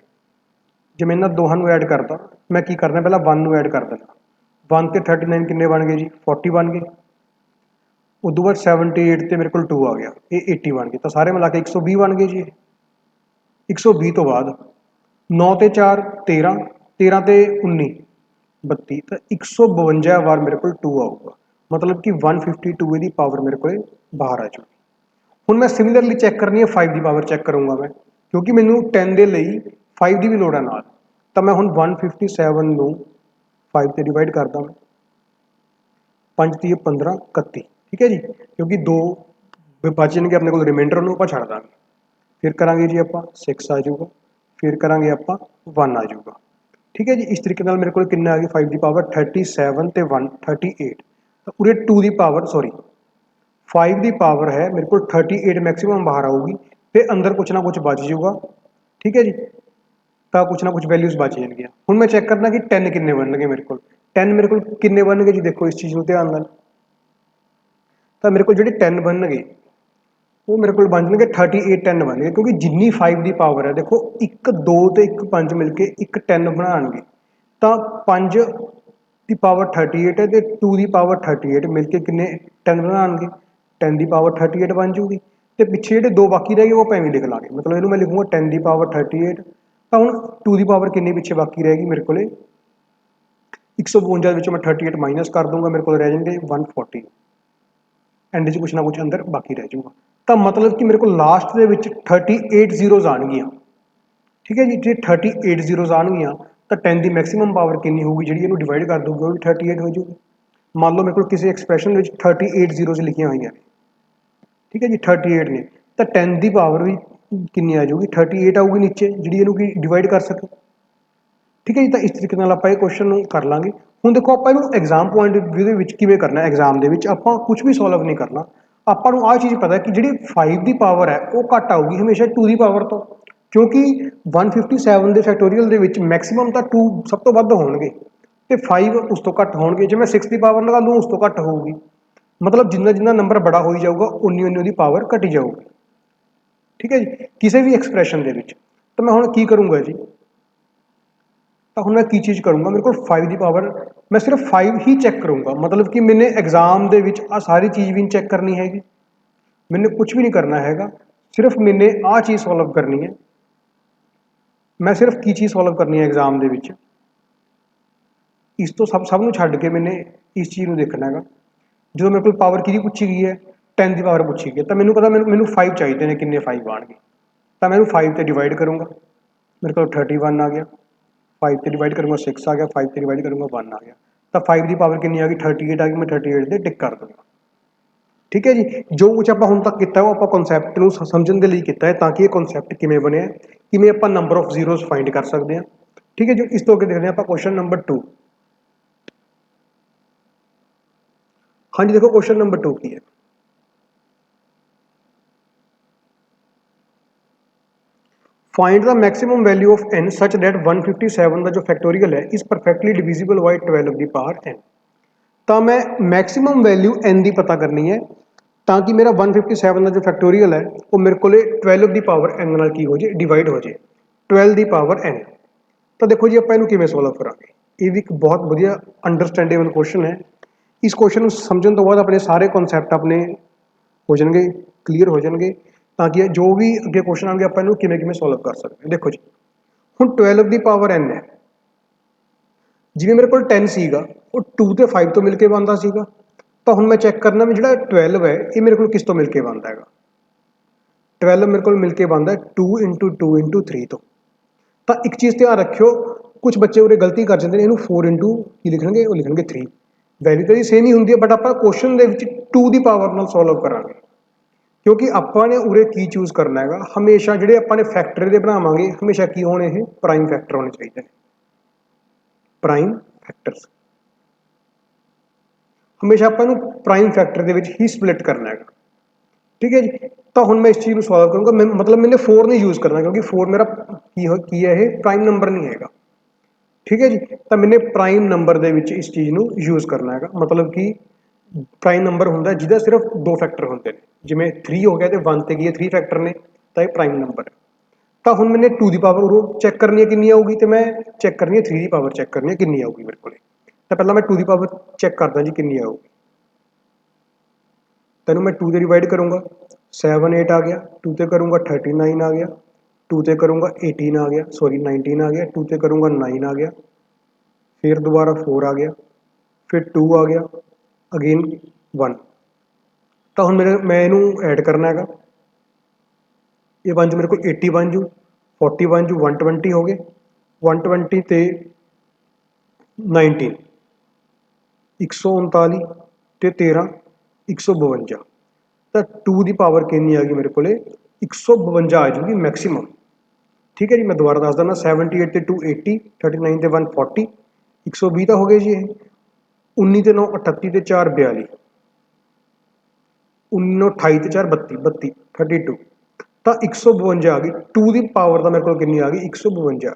ਜੇ ਮੈਂ ਇਹਨਾਂ ਦੋਹਾਂ ਨੂੰ ਐਡ ਕਰਦਾ ਮੈਂ ਕੀ ਕਰਨਾ ਪਹਿਲਾਂ 1 ਨੂੰ ਐਡ ਕਰ ਦੇਣਾ, 1 ਤੇ 39 ਕਿੰਨੇ ਬਣ ਗਏ ਜੀ 40 ਬਣ ਗਏ, ਉਦੋਂ ਬਾਅਦ 78 ਤੇ ਮੇਰੇ ਕੋਲ 2 ਆ ਗਿਆ ਇਹ 80 ਬਣ ਗਏ, ਤਾਂ ਸਾਰੇ ਮਿਲਾ ਕੇ 120 ਬਣ ਗਏ ਜੀ। 120 ਤੋਂ ਬਾਅਦ 9 ਤੇ 4 13, 13 ਤੇ 19 32, ਤਾਂ 152 ਵਾਰ ਮੇਰੇ ਕੋਲ 2 ਆਊਗਾ, ਮਤਲਬ ਕਿ 152 ਇਹਦੀ ਪਾਵਰ ਮੇਰੇ ਕੋਲ ਬਾਹਰ ਆ ਜਾਊਗੀ। ਹੁਣ ਮੈਂ ਸਿਮਿਲਰਲੀ ਚੈੱਕ ਕਰਨੀ ਹੈ 5 ਦੀ ਪਾਵਰ ਚੈੱਕ ਕਰੂੰਗਾ ਮੈਂ, ਕਿਉਂਕਿ ਮੈਨੂੰ 10 ਦੇ ਲਈ 5 ਦੀ ਵੀ ਲੋੜ ਹੈ ਨਾਲ, ਤਾਂ ਮੈਂ ਹੁਣ 157 ਨੂੰ 5 ਤੇ ਡਿਵਾਈਡ ਕਰਦਾ, 5 3 15 31, ਠੀਕ ਹੈ ਜੀ। ਕਿਉਂਕਿ 2 ਬਚ ਜਾਣਗੇ ਆਪਣੇ ਕੋਲ ਰਿਮਾਈਂਡਰ ਨੂੰ ਆਪਾਂ ਛੱਡ ਦਾਂਗੇ, ਫਿਰ ਕਰਾਂਗੇ ਜੀ ਆਪਾਂ 6 ਆ ਜਾਊਗਾ, ਫਿਰ ਕਰਾਂਗੇ ਆਪਾਂ 1 ਆ ਜਾਊਗਾ। ਠੀਕ ਹੈ ਜੀ। ਇਸ ਤਰੀਕੇ ਨਾਲ ਮੇਰੇ ਕੋਲ ਕਿੰਨਾ ਆ ਗਈ 5 ਦੀ ਪਾਵਰ 37 ਤੇ 1 38, ਤਾਂ ਪੂਰੇ 2 ਦੀ ਪਾਵਰ ਸੌਰੀ 5 ਦੀ ਪਾਵਰ ਹੈ ਮੇਰੇ ਕੋਲ 38 ਮੈਕਸਿਮਮ ਬਾਹਰ ਆਊਗੀ ਤੇ ਅੰਦਰ ਕੁਛ ਨਾ ਕੁਛ ਬਚ ਜਾਊਗਾ। ਠੀਕ ਹੈ ਜੀ। ਤਾਂ ਕੁਛ ਨਾ ਕੁਛ ਵੈਲਿਊਜ਼ ਬਚ ਜਾਣਗੀਆਂ। ਹੁਣ ਮੈਂ ਚੈੱਕ ਕਰਨਾ ਕਿ 10 ਕਿੰਨੇ ਬਣਨਗੇ ਮੇਰੇ ਕੋਲ, 10 ਮੇਰੇ ਕੋਲ ਕਿੰਨੇ ਬਣਨਗੇ ਜੀ, ਦੇਖੋ ਇਸ ਚੀਜ਼ ਨੂੰ ਧਿਆਨ ਨਾਲ, ਤਾਂ ਮੇਰੇ ਕੋਲ ਜਿਹੜੇ 10 ਬਣਨਗੇ वो मेरे को बन जाएंगे 38 10 बन गए, क्योंकि जिन्नी 5 की पावर है देखो 1 2 ਤੇ 1 5 ਮਿਲ ਕੇ 1 10 ਬਣਾਉਣਗੇ, ਤਾਂ 5 ਦੀ ਪਾਵਰ 38 ਹੈ ਤੇ 2 ਦੀ ਪਾਵਰ 38 ਮਿਲ ਕੇ ਕਿੰਨੇ 10 ਬਣਾਉਣਗੇ, 10 ਦੀ ਪਾਵਰ 38 ਬਣ ਜੂਗੀ। ਤੇ ਪਿੱਛੇ ਜਿਹੜੇ ਦੋ ਬਾਕੀ ਰਹਿ ਗਏ ਉਹ ਆਪਾਂ ਐਵੇਂ ਲਿਖ ਲਾਂਗੇ, ਮਤਲਬ ਇਹਨੂੰ ਮੈਂ ਲਿਖੂੰਗਾ 10 ਦੀ ਪਾਵਰ 38, ਤਾਂ ਹੁਣ 2 ਦੀ ਪਾਵਰ ਕਿੰਨੀ ਪਿੱਛੇ ਬਾਕੀ ਰਹੇਗੀ ਮੇਰੇ ਕੋਲੇ 152 ਦੇ ਵਿੱਚੋਂ ਮੈਂ 38 ਮਾਈਨਸ ਕਰ ਦੂੰਗਾ, ਮੇਰੇ ਕੋਲ ਰਹਿ ਜਾਣਗੇ 140, ਐਂਡ 'ਚ ਕੁਛ ਨਾ ਕੁਛ ਅੰਦਰ ਬਾਕੀ ਰਹਿ ਜਾਊਗਾ। ਤਾਂ ਮਤਲਬ ਕਿ ਮੇਰੇ ਕੋਲ ਲਾਸਟ ਦੇ ਵਿੱਚ 38 ਜ਼ੀਰੋਜ਼ ਆਉਣਗੀਆਂ, ਠੀਕ ਹੈ ਜੀ। ਜੇ 38 ਜ਼ੀਰੋਜ਼ ਆਉਣਗੀਆਂ ਤਾਂ 10 ਦੀ ਮੈਕਸਿਮਮ ਪਾਵਰ ਕਿੰਨੀ ਹੋਊਗੀ ਜਿਹੜੀ ਇਹਨੂੰ ਡਿਵਾਈਡ ਕਰ ਦੂਗੀ, ਉਹ ਵੀ 38 ਹੋ ਜਾਊਗੀ। ਮੰਨ ਲਓ ਮੇਰੇ ਕੋਲ ਕਿਸੇ ਐਕਸਪ੍ਰੈਸ਼ਨ ਵਿੱਚ 38 ਜ਼ੀਰੋਜ਼ ਲਿਖੀਆਂ ਹੋਈਆਂ ਨੇ, ਠੀਕ ਹੈ ਜੀ 38 ਨੇ, ਤਾਂ 10 ਦੀ ਪਾਵਰ ਵੀ ਕਿੰਨੀ ਆ ਜਾਊਗੀ 38 ਆਊਗੀ ਨੀਚੇ, ਜਿਹੜੀ ਇਹਨੂੰ ਕੀ ਡਿਵਾਈਡ ਕਰ ਸਕੇ, ਠੀਕ ਹੈ ਜੀ। ਤਾਂ ਇਸ ਤਰੀਕੇ ਨਾਲ ਆਪਾਂ ਇਹ ਕੁਐਸਚਨ ਨੂੰ ਕਰ ਲਾਂਗੇ। ਹੁਣ ਦੇਖੋ ਆਪਾਂ ਇਹਨੂੰ ਐਗਜ਼ਾਮ ਪੁਆਇੰਟ ਆਫ ਵਿਊ ਦੇ ਵਿੱਚ ਕਿਵੇਂ ਕਰਨਾ, ਐਗਜ਼ਾਮ ਦੇ ਵਿੱਚ ਆਪਾਂ ਕੁਝ ਵੀ ਸੋਲਵ ਨਹੀਂ ਕਰਨਾ, ਆਪਾਂ ਨੂੰ ਆਹ ਚੀਜ਼ ਪਤਾ ਕਿ ਜਿਹੜੀ 5 ਦੀ ਪਾਵਰ ਹੈ ਉਹ ਘੱਟ ਆਊਗੀ ਹਮੇਸ਼ਾ 2 ਦੀ ਪਾਵਰ ਤੋਂ, ਕਿਉਂਕਿ 157 ਦੇ ਫੈਕਟੋਰੀਅਲ ਦੇ ਵਿੱਚ ਮੈਕਸਿਮਮ ਤਾਂ 2 ਸਭ ਤੋਂ ਵੱਧ ਹੋਣਗੇ ਤੇ 5 ਉਸ ਤੋਂ ਘੱਟ ਹੋਣਗੇ। ਜੇ ਮੈਂ 6 ਦੀ ਪਾਵਰ ਲਗਾ ਲੂੰ ਉਸ ਤੋਂ ਘੱਟ ਹੋਊਗੀ, ਮਤਲਬ ਜਿੰਨਾ ਜਿੰਨਾ ਨੰਬਰ ਬੜਾ ਹੋਈ ਜਾਊਗਾ ਉਨੀ ਉਨੀ ਉਹਦੀ ਪਾਵਰ ਘਟੀ ਜਾਊਗੀ, ਠੀਕ ਹੈ ਜੀ, ਕਿਸੇ ਵੀ ਐਕਸਪ੍ਰੈਸ਼ਨ ਦੇ ਵਿੱਚ। ਤਾਂ ਮੈਂ ਹੁਣ ਕੀ ਕਰੂੰਗਾ ਜੀ, ਤਾਂ ਹੁਣ ਮੈਂ ਕੀ ਚੀਜ਼ ਕਰੂੰਗਾ, ਮੇਰੇ ਕੋਲ 5 ਦੀ ਪਾਵਰ ਮੈਂ ਸਿਰਫ 5 ਹੀ ਚੈੱਕ ਕਰੂੰਗਾ, ਮਤਲਬ ਕਿ ਮੈਨੇ ਐਗਜ਼ਾਮ ਦੇ ਵਿੱਚ ਆਹ ਸਾਰੀ ਚੀਜ਼ ਵੀ ਨਹੀਂ ਚੈੱਕ ਕਰਨੀ ਹੈਗੀ, मैंने कुछ भी नहीं करना हैगा, सिर्फ मैंने आ चीज़ सॉल्व करनी है। मैं सिर्फ की चीज़ सॉल्व करनी है एग्जाम दे विच, इस तो सब नूं छड्ड के मैंने इस चीज़ को देखना है। जो मेरे को पावर की पूछी गई है 10 की पावर पूछी गई है, तो मैंने पता मैंने 5 चाहिए ने, किन्ने 5 आएंगे, तो मैं 5 से डिवाइड करूँगा, मेरे को 31 आ गया, 5 से डिवाइड करूँगा 6 आ गया, 5 से डिवाइड करूँगा 1 आ गया, तो 5 की पावर कितनी आ गई 38 आ गई, मैं 38 से टिक कर दूँगा, ठीक है जी। जो कुछ आप हुण तक किया वो आप कॉन्सैप्ट को समझने के लिए किया है, ताकि ये कॉन्सैप्ट किमें बने, किमें आप नंबर ऑफ जीरोज फाइंड कर सकते हैं, ठीक है जी। इस तो अगे देखते हैं आप क्वेश्चन नंबर 2। हाँ जी देखो क्वेश्चन नंबर 2 की है, find the maximum value of n such that 157 का जो फैक्टोरियल है इज परफेक्टली डिविजिबल बाय 12 की पावर n। तो मैं मैक्सिमम वैल्यू n की पता करनी है, ताकि मेरा 157 का जो फैक्टोरियल है वो मेरे को 12 की पावर n नाल की हो जाए, डिवाइड हो जाए 12 की पावर n। तो देखो जी आप इनू किवें सॉल्व करांगे, ये भी एक बहुत बढ़िया अंडरस्टैंडेबल क्वेश्चन है। इस क्वेश्चन को समझने तो बाद अपने सारे कॉन्सैप्ट अपने हो जाएंगे, क्लीयर हो जाएंगे, ताकि जो भी अगे क्वेश्चन आएंगे आप इनू किवें किवें सॉल्व कर सकते हैं। देखो जी हुण 12 की पावर n है, जिवें मेरे को 10 सीगा वो 2 ते 5 तो मिलके बनता सीगा, तो हुण मैं चैक करना भी जिहड़ा 12 है ये मेरे को किस तो मिलके बनता है, 12 मेरे को मिलके बनता है 2 इंटू 2 इंटू 3 तो। तो एक चीज़ ध्यान रखियो, कुछ बच्चे उरे गलती कर जाते हैं, इनू 4 इंटू की लिखेंगे वो लिखेंगे 3, वैल्यू तो सेम ही होंगी है, बट आप क्वेश्चन के 2 की पावर नाल सॉल्व करांगे, क्योंकि आपने उरे की चूज करना है, हमेशा जिहड़े आपने फैक्टर दे बनावांगे हमेशा की होने ये प्राइम फैक्टर होने चाहिए, प्राइम फैक्टर्स हमेशा आपको प्राइम फैक्टर के ही स्प्लिट करना है, ठीक है जी। तो हुण मैं इस चीज़ को सॉल्व करूँगा, मैं मतलब मैंने 4 नहीं यूज़ करना, क्योंकि 4 मेरा की है ये प्राइम नंबर नहीं है, ठीक है जी। तो मैंने प्राइम नंबर के इस चीज़ को यूज़ करना है, मतलब कि प्राइम नंबर होंगे जिहदा सिर्फ 2 फैक्टर होंगे, जिवें 3 हो गया तो 1 ते की 3 फैक्टर ने, तो यह प्राइम नंबर है। तो हुण मैंने 2 की पावर उरों चैक करनी है कितनी आऊगी, तो मैं चैक करनी है 3 की पावर चैक करनी है कितनी आऊगी मेरे को। तो पहला मैं 2 की पावर चैक करदा जी कितनी आऊगी, तेनों मैं 2 से डिवाइड करूँगा 7 8 आ गया, 2 से करूँगा 39 आ गया, 2 से करूँगा 18 आ गया, सॉरी 19 आ गया, 2 से करूँगा 9 आ गया, फिर दोबारा 4 आ गया, फिर 2 आ गया, अगेन 1। तो हुण मेरे मैं इनू ऐड करना है, ये बन जू मेरे को 80 बन जू, 40 बन जू, 120 हो गए, 120 ते 19 139 ते 13 152, तो 2 की पावर कितनी आ गई मेरे को 152 आ जाऊगी मैक्सीमम, ठीक है जी। मैं दोबारा दस देना 78 ते 2 80, 39 ते 140, 120 तो हो गए जी, 19 ते 9 38 ते 4 42, 19 28 ते 4 32 32 32, तो 152 आ गई, 2 की पावर तो मेरे को कितनी आ गई 152,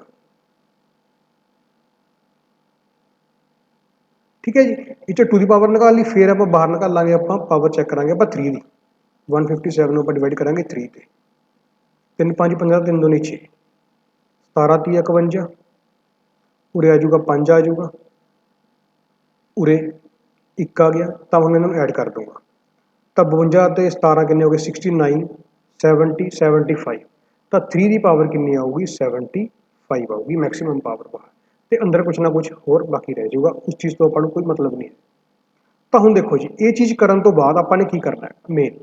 ठीक है जी। इस 2 की पावर निकाल ली, फिर आप बाहर निकाल लांगे, आप पावर चेक करांगे आप 3 की, 157 ਆਪਾਂ डिवाइड करांगे 3 ਤੇ 3 5 15 3 2 6 17 30 51 ਉਰੇ ਆ ਜਾਊਗਾ 5 ਆ ਜਾਊਗਾ ਉਰੇ 1 ਆ ਗਿਆ ਤਾਂ ਹੁਣ ਇਹਨਾਂ ਨੂੰ ਐਡ ਕਰ ਦੂੰਗਾ ਤਾਂ 52 ਤੇ 17 ਕਿੰਨੇ ਹੋ ਗਏ 69 70 75 ਤਾਂ 3 ਦੀ ਪਾਵਰ ਕਿੰਨੀ ਆਊਗੀ 75 ਆਊਗੀ ਮੈਕਸਿਮਮ ਪਾਵਰ ਬਾਹਰ ਤੇ ਅੰਦਰ ਕੁਛ ਨਾ ਕੁਛ ਹੋਰ ਬਾਕੀ ਰਹਿ ਜਾਊਗਾ ਉਸ ਚੀਜ਼ ਤੋਂ ਆਪਾਂ ਨੂੰ ਕੋਈ ਮਤਲਬ ਨਹੀਂ ਹੈ ਤਾਂ ਹੁਣ ਦੇਖੋ ਜੀ ਇਹ ਚੀਜ਼ ਕਰਨ ਤੋਂ ਬਾਅਦ ਆਪਾਂ ਨੇ ਕੀ ਕਰਨਾ ਹੈ ਮੇਨ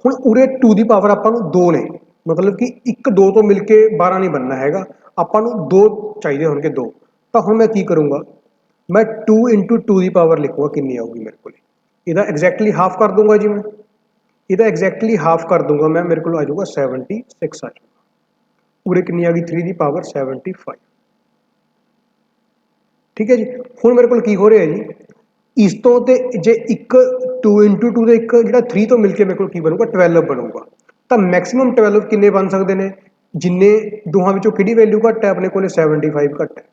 ਹੁਣ ਉਰੇ 2 ਦੀ ਪਾਵਰ ਆਪਾਂ ਨੂੰ 2 ਨੇ मतलब कि 1 2 ਤੋਂ ਮਿਲ ਕੇ 12 ਨਹੀਂ बनना ਹੈਗਾ ਆਪਾਂ ਨੂੰ 2 ਚਾਹੀਦੇ ਹੋਣਗੇ 2 ਤਾਂ ਹੁਣ ਮੈਂ ਕੀ ਕਰੂੰਗਾ मैं 2 × 2 ਦੀ ਪਾਵਰ ਲਿਖੂਗਾ ਕਿੰਨੀ ਆਊਗੀ ਮੇਰੇ ਕੋਲ ਇਹਦਾ ਐਗਜ਼ੈਕਟਲੀ ਹਾਫ ਕਰ ਦੂੰਗਾ ਜੀ ਮੈਂ ਇਹਦਾ ਐਗਜ਼ੈਕਟਲੀ ਹਾਫ ਕਰ ਦੂੰਗਾ ਮੈਂ ਮੇਰੇ ਕੋਲ ਆ ਜਾਊਗਾ 76 ਆ ਜਾਊਗਾ ਪੂਰੇ ਕਿੰਨੀ ਆ ਗਈ 3 ਦੀ ਪਾਵਰ 75 ਠੀਕ ਹੈ ਜੀ ਹੁਣ ਮੇਰੇ ਕੋਲ ਕੀ ਹੋ ਰਿਹਾ ਜੀ ਇਸ ਤੋਂ ਤੇ ਜੇ 1 2 × 2 ਦਾ ਇੱਕ ਜਿਹੜਾ 3 ਤੋਂ ਮਿਲ ਕੇ ਮੇਰੇ ਕੋਲ ਕੀ ਬਣੂਗਾ 12 ਬਣੂਗਾ ਤਾਂ ਮੈਕਸਿਮਮ 12 ਕਿੰਨੇ ਬਣ ਸਕਦੇ ਨੇ ਜਿੰਨੇ ਦੋਹਾਂ ਵਿੱਚੋਂ ਕਿਹੜੀ ਵੈਲਿਊ ਘੱਟ ਹੈ ਆਪਣੇ ਕੋਲੇ 75 ਘੱਟ ਹੈ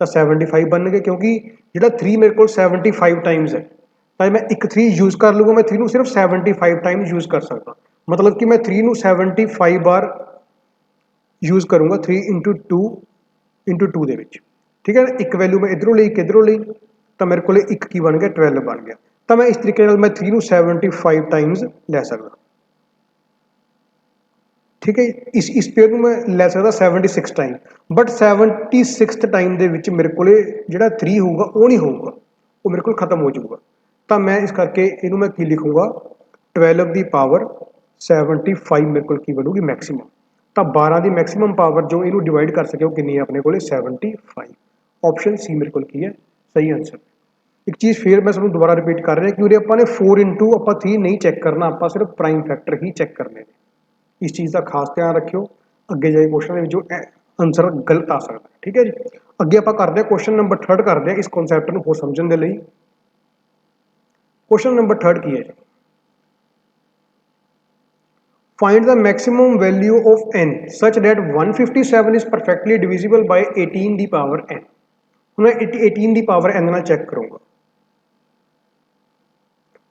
ਤਾਂ 75 ਬਣਨਗੇ ਕਿਉਂਕਿ ਜਿਹੜਾ 3 ਮੇਰੇ ਕੋਲ 75 ਟਾਈਮਸ ਹੈ ਤਾਂ ਮੈਂ ਇੱਕ 3 ਯੂਜ਼ ਕਰ ਲੂੰਗਾ ਮੈਂ 3 ਨੂੰ ਸਿਰਫ 75 ਟਾਈਮਸ ਯੂਜ਼ ਕਰ ਸਕਦਾ ਮਤਲਬ ਕਿ ਮੈਂ 3 ਨੂੰ 75 ਬਾਰ ਯੂਜ਼ ਕਰੂੰਗਾ 3 × 2 ਦੇ ਵਿੱਚ ਠੀਕ ਹੈ ਇੱਕ ਵੈਲਿਊ ਮੈਂ ਇਧਰੋਂ ਲਈ ਇੱਕ ਇਧਰੋਂ ਲਈ ਤਾਂ ਮੇਰੇ ਕੋਲੇ ਇੱਕ ਕੀ ਬਣ ਗਿਆ 12 ਬਣ ਗਿਆ ਤਾਂ ਮੈਂ ਇਸ ਤਰੀਕੇ ਨਾਲ ਮੈਂ 3 ਨੂੰ 75 ਟਾਈਮਸ ਲੈ ਸਕਦਾ ठीक है इस पेयर ਨੂੰ मैं ਲੈ ਸਕਦਾ 76 टाइम बट 76th टाइम ਦੇ ਵਿੱਚ ਮੇਰੇ ਕੋਲੇ ਜਿਹੜਾ 3 ਹੋਊਗਾ ਉਹ ਨਹੀਂ ਹੋਊਗਾ ਉਹ ਮੇਰੇ ਕੋਲ ਖਤਮ ਹੋ ਜਾਊਗਾ ਤਾਂ ਮੈਂ ਇਸ ਕਰਕੇ ਇਹਨੂੰ ਮੈਂ ਕੀ ਲਿਖੂੰਗਾ 12 ਦੀ ਪਾਵਰ 75 ਮੇਰੇ ਕੋਲ ਕੀ ਬਣੂਗੀ ਮੈਕਸਿਮਮ ਤਾਂ 12 ਦੀ ਮੈਕਸਿਮਮ ਪਾਵਰ ਜੋ ਇਹਨੂੰ ਡਿਵਾਈਡ ਕਰ ਸਕੇ ਉਹ ਕਿੰਨੀ ਹੈ ਆਪਣੇ ਕੋਲੇ 75 ਆਪਸ਼ਨ ਸੀ ਮੇਰੇ ਕੋਲ ਕੀ ਹੈ ਸਹੀ ਆਨਸਰ ਇੱਕ ਚੀਜ਼ ਫਿਰ ਮੈਂ ਤੁਹਾਨੂੰ ਦੁਬਾਰਾ ਰਿਪੀਟ ਕਰ ਰਿਹਾ ਕਿ ਉਰੇ ਆਪਾਂ ਨੇ 4 × ਆਪਾਂ 3 ਨਹੀਂ ਚੈੱਕ ਕਰਨਾ ਆਪਾਂ ਸਿਰਫ ਪ੍ਰਾਈਮ ਫੈਕਟਰ ਹੀ ਚੈੱਕ ਕਰਨੇ ਨੇ इस चीज़ का खास ध्यान रखियो अगे जाए क्वेश्चन जो आंसर गलत आ सकता है ठीक है जी अगे आप करते हैं क्वेश्चन नंबर 3 करते हैं इस कॉन्सैप्ट को होर समझने के लिए क्वेश्चन नंबर 3 की है find the maximum value of n such that 157 is perfectly divisible by 18 the power n मैं 18 दी पावर n ਨਾਲ चेक करूंगा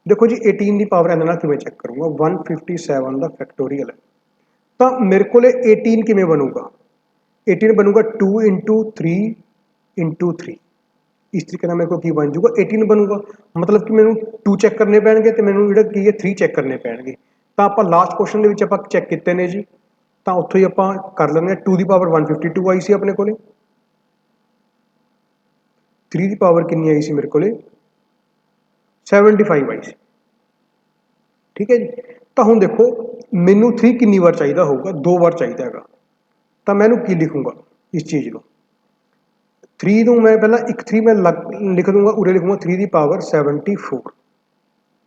देखो जी 18 दी पावर n ਨਾਲ ਕਿਵੇਂ ਚੈੱਕ ਕਰੂੰਗਾ 157 ਦਾ ਫੈਕਟੋਰੀਅਲ ਹੈ ਤਾਂ ਮੇਰੇ ਕੋਲੇ 18 ਕਿਵੇਂ ਬਣੂਗਾ 18 ਬਣੂਗਾ 2 × 3 × 3 ਇਸ ਤਰੀਕੇ ਨਾਲ ਮੇਰੇ ਕੋਲ ਕੀ ਬਣ ਜਾਊਗਾ 18 ਬਣੂਗਾ ਮਤਲਬ ਕਿ ਮੈਨੂੰ 2 ਚੈੱਕ ਕਰਨੇ ਪੈਣਗੇ ਤੇ ਮੈਨੂੰ ਜਿਹੜਾ ਕੀ ਹੈ 3 ਚੈੱਕ ਕਰਨੇ ਪੈਣਗੇ ਤਾਂ ਆਪਾਂ ਲਾਸਟ ਕੁਐਸਚਨ ਦੇ ਵਿੱਚ ਆਪਾਂ ਚੈੱਕ ਕੀਤੇ ਨੇ ਜੀ ਤਾਂ ਉੱਥੋਂ ਹੀ ਆਪਾਂ ਕਰ ਲੈਂਦੇ ਹਾਂ 2 ਦੀ ਪਾਵਰ 152 ਆਈ ਸੀ ਆਪਣੇ ਕੋਲੇ 3 ਦੀ ਪਾਵਰ ਕਿੰਨੀ ਆਈ ਸੀ ਮੇਰੇ ਕੋਲੇ 75 ਆਈ ਸੀ ठीक है जी तो हुण देखो मैनू 3 कितनी बार चाहिए होगा 2 बार चाहिए है तो मैं की लिखूंगा इस चीज़ को 3 नूं मैं पहला एक 3 मैं लिख दूंगा उरे लिखूंगा 3 की पावर 74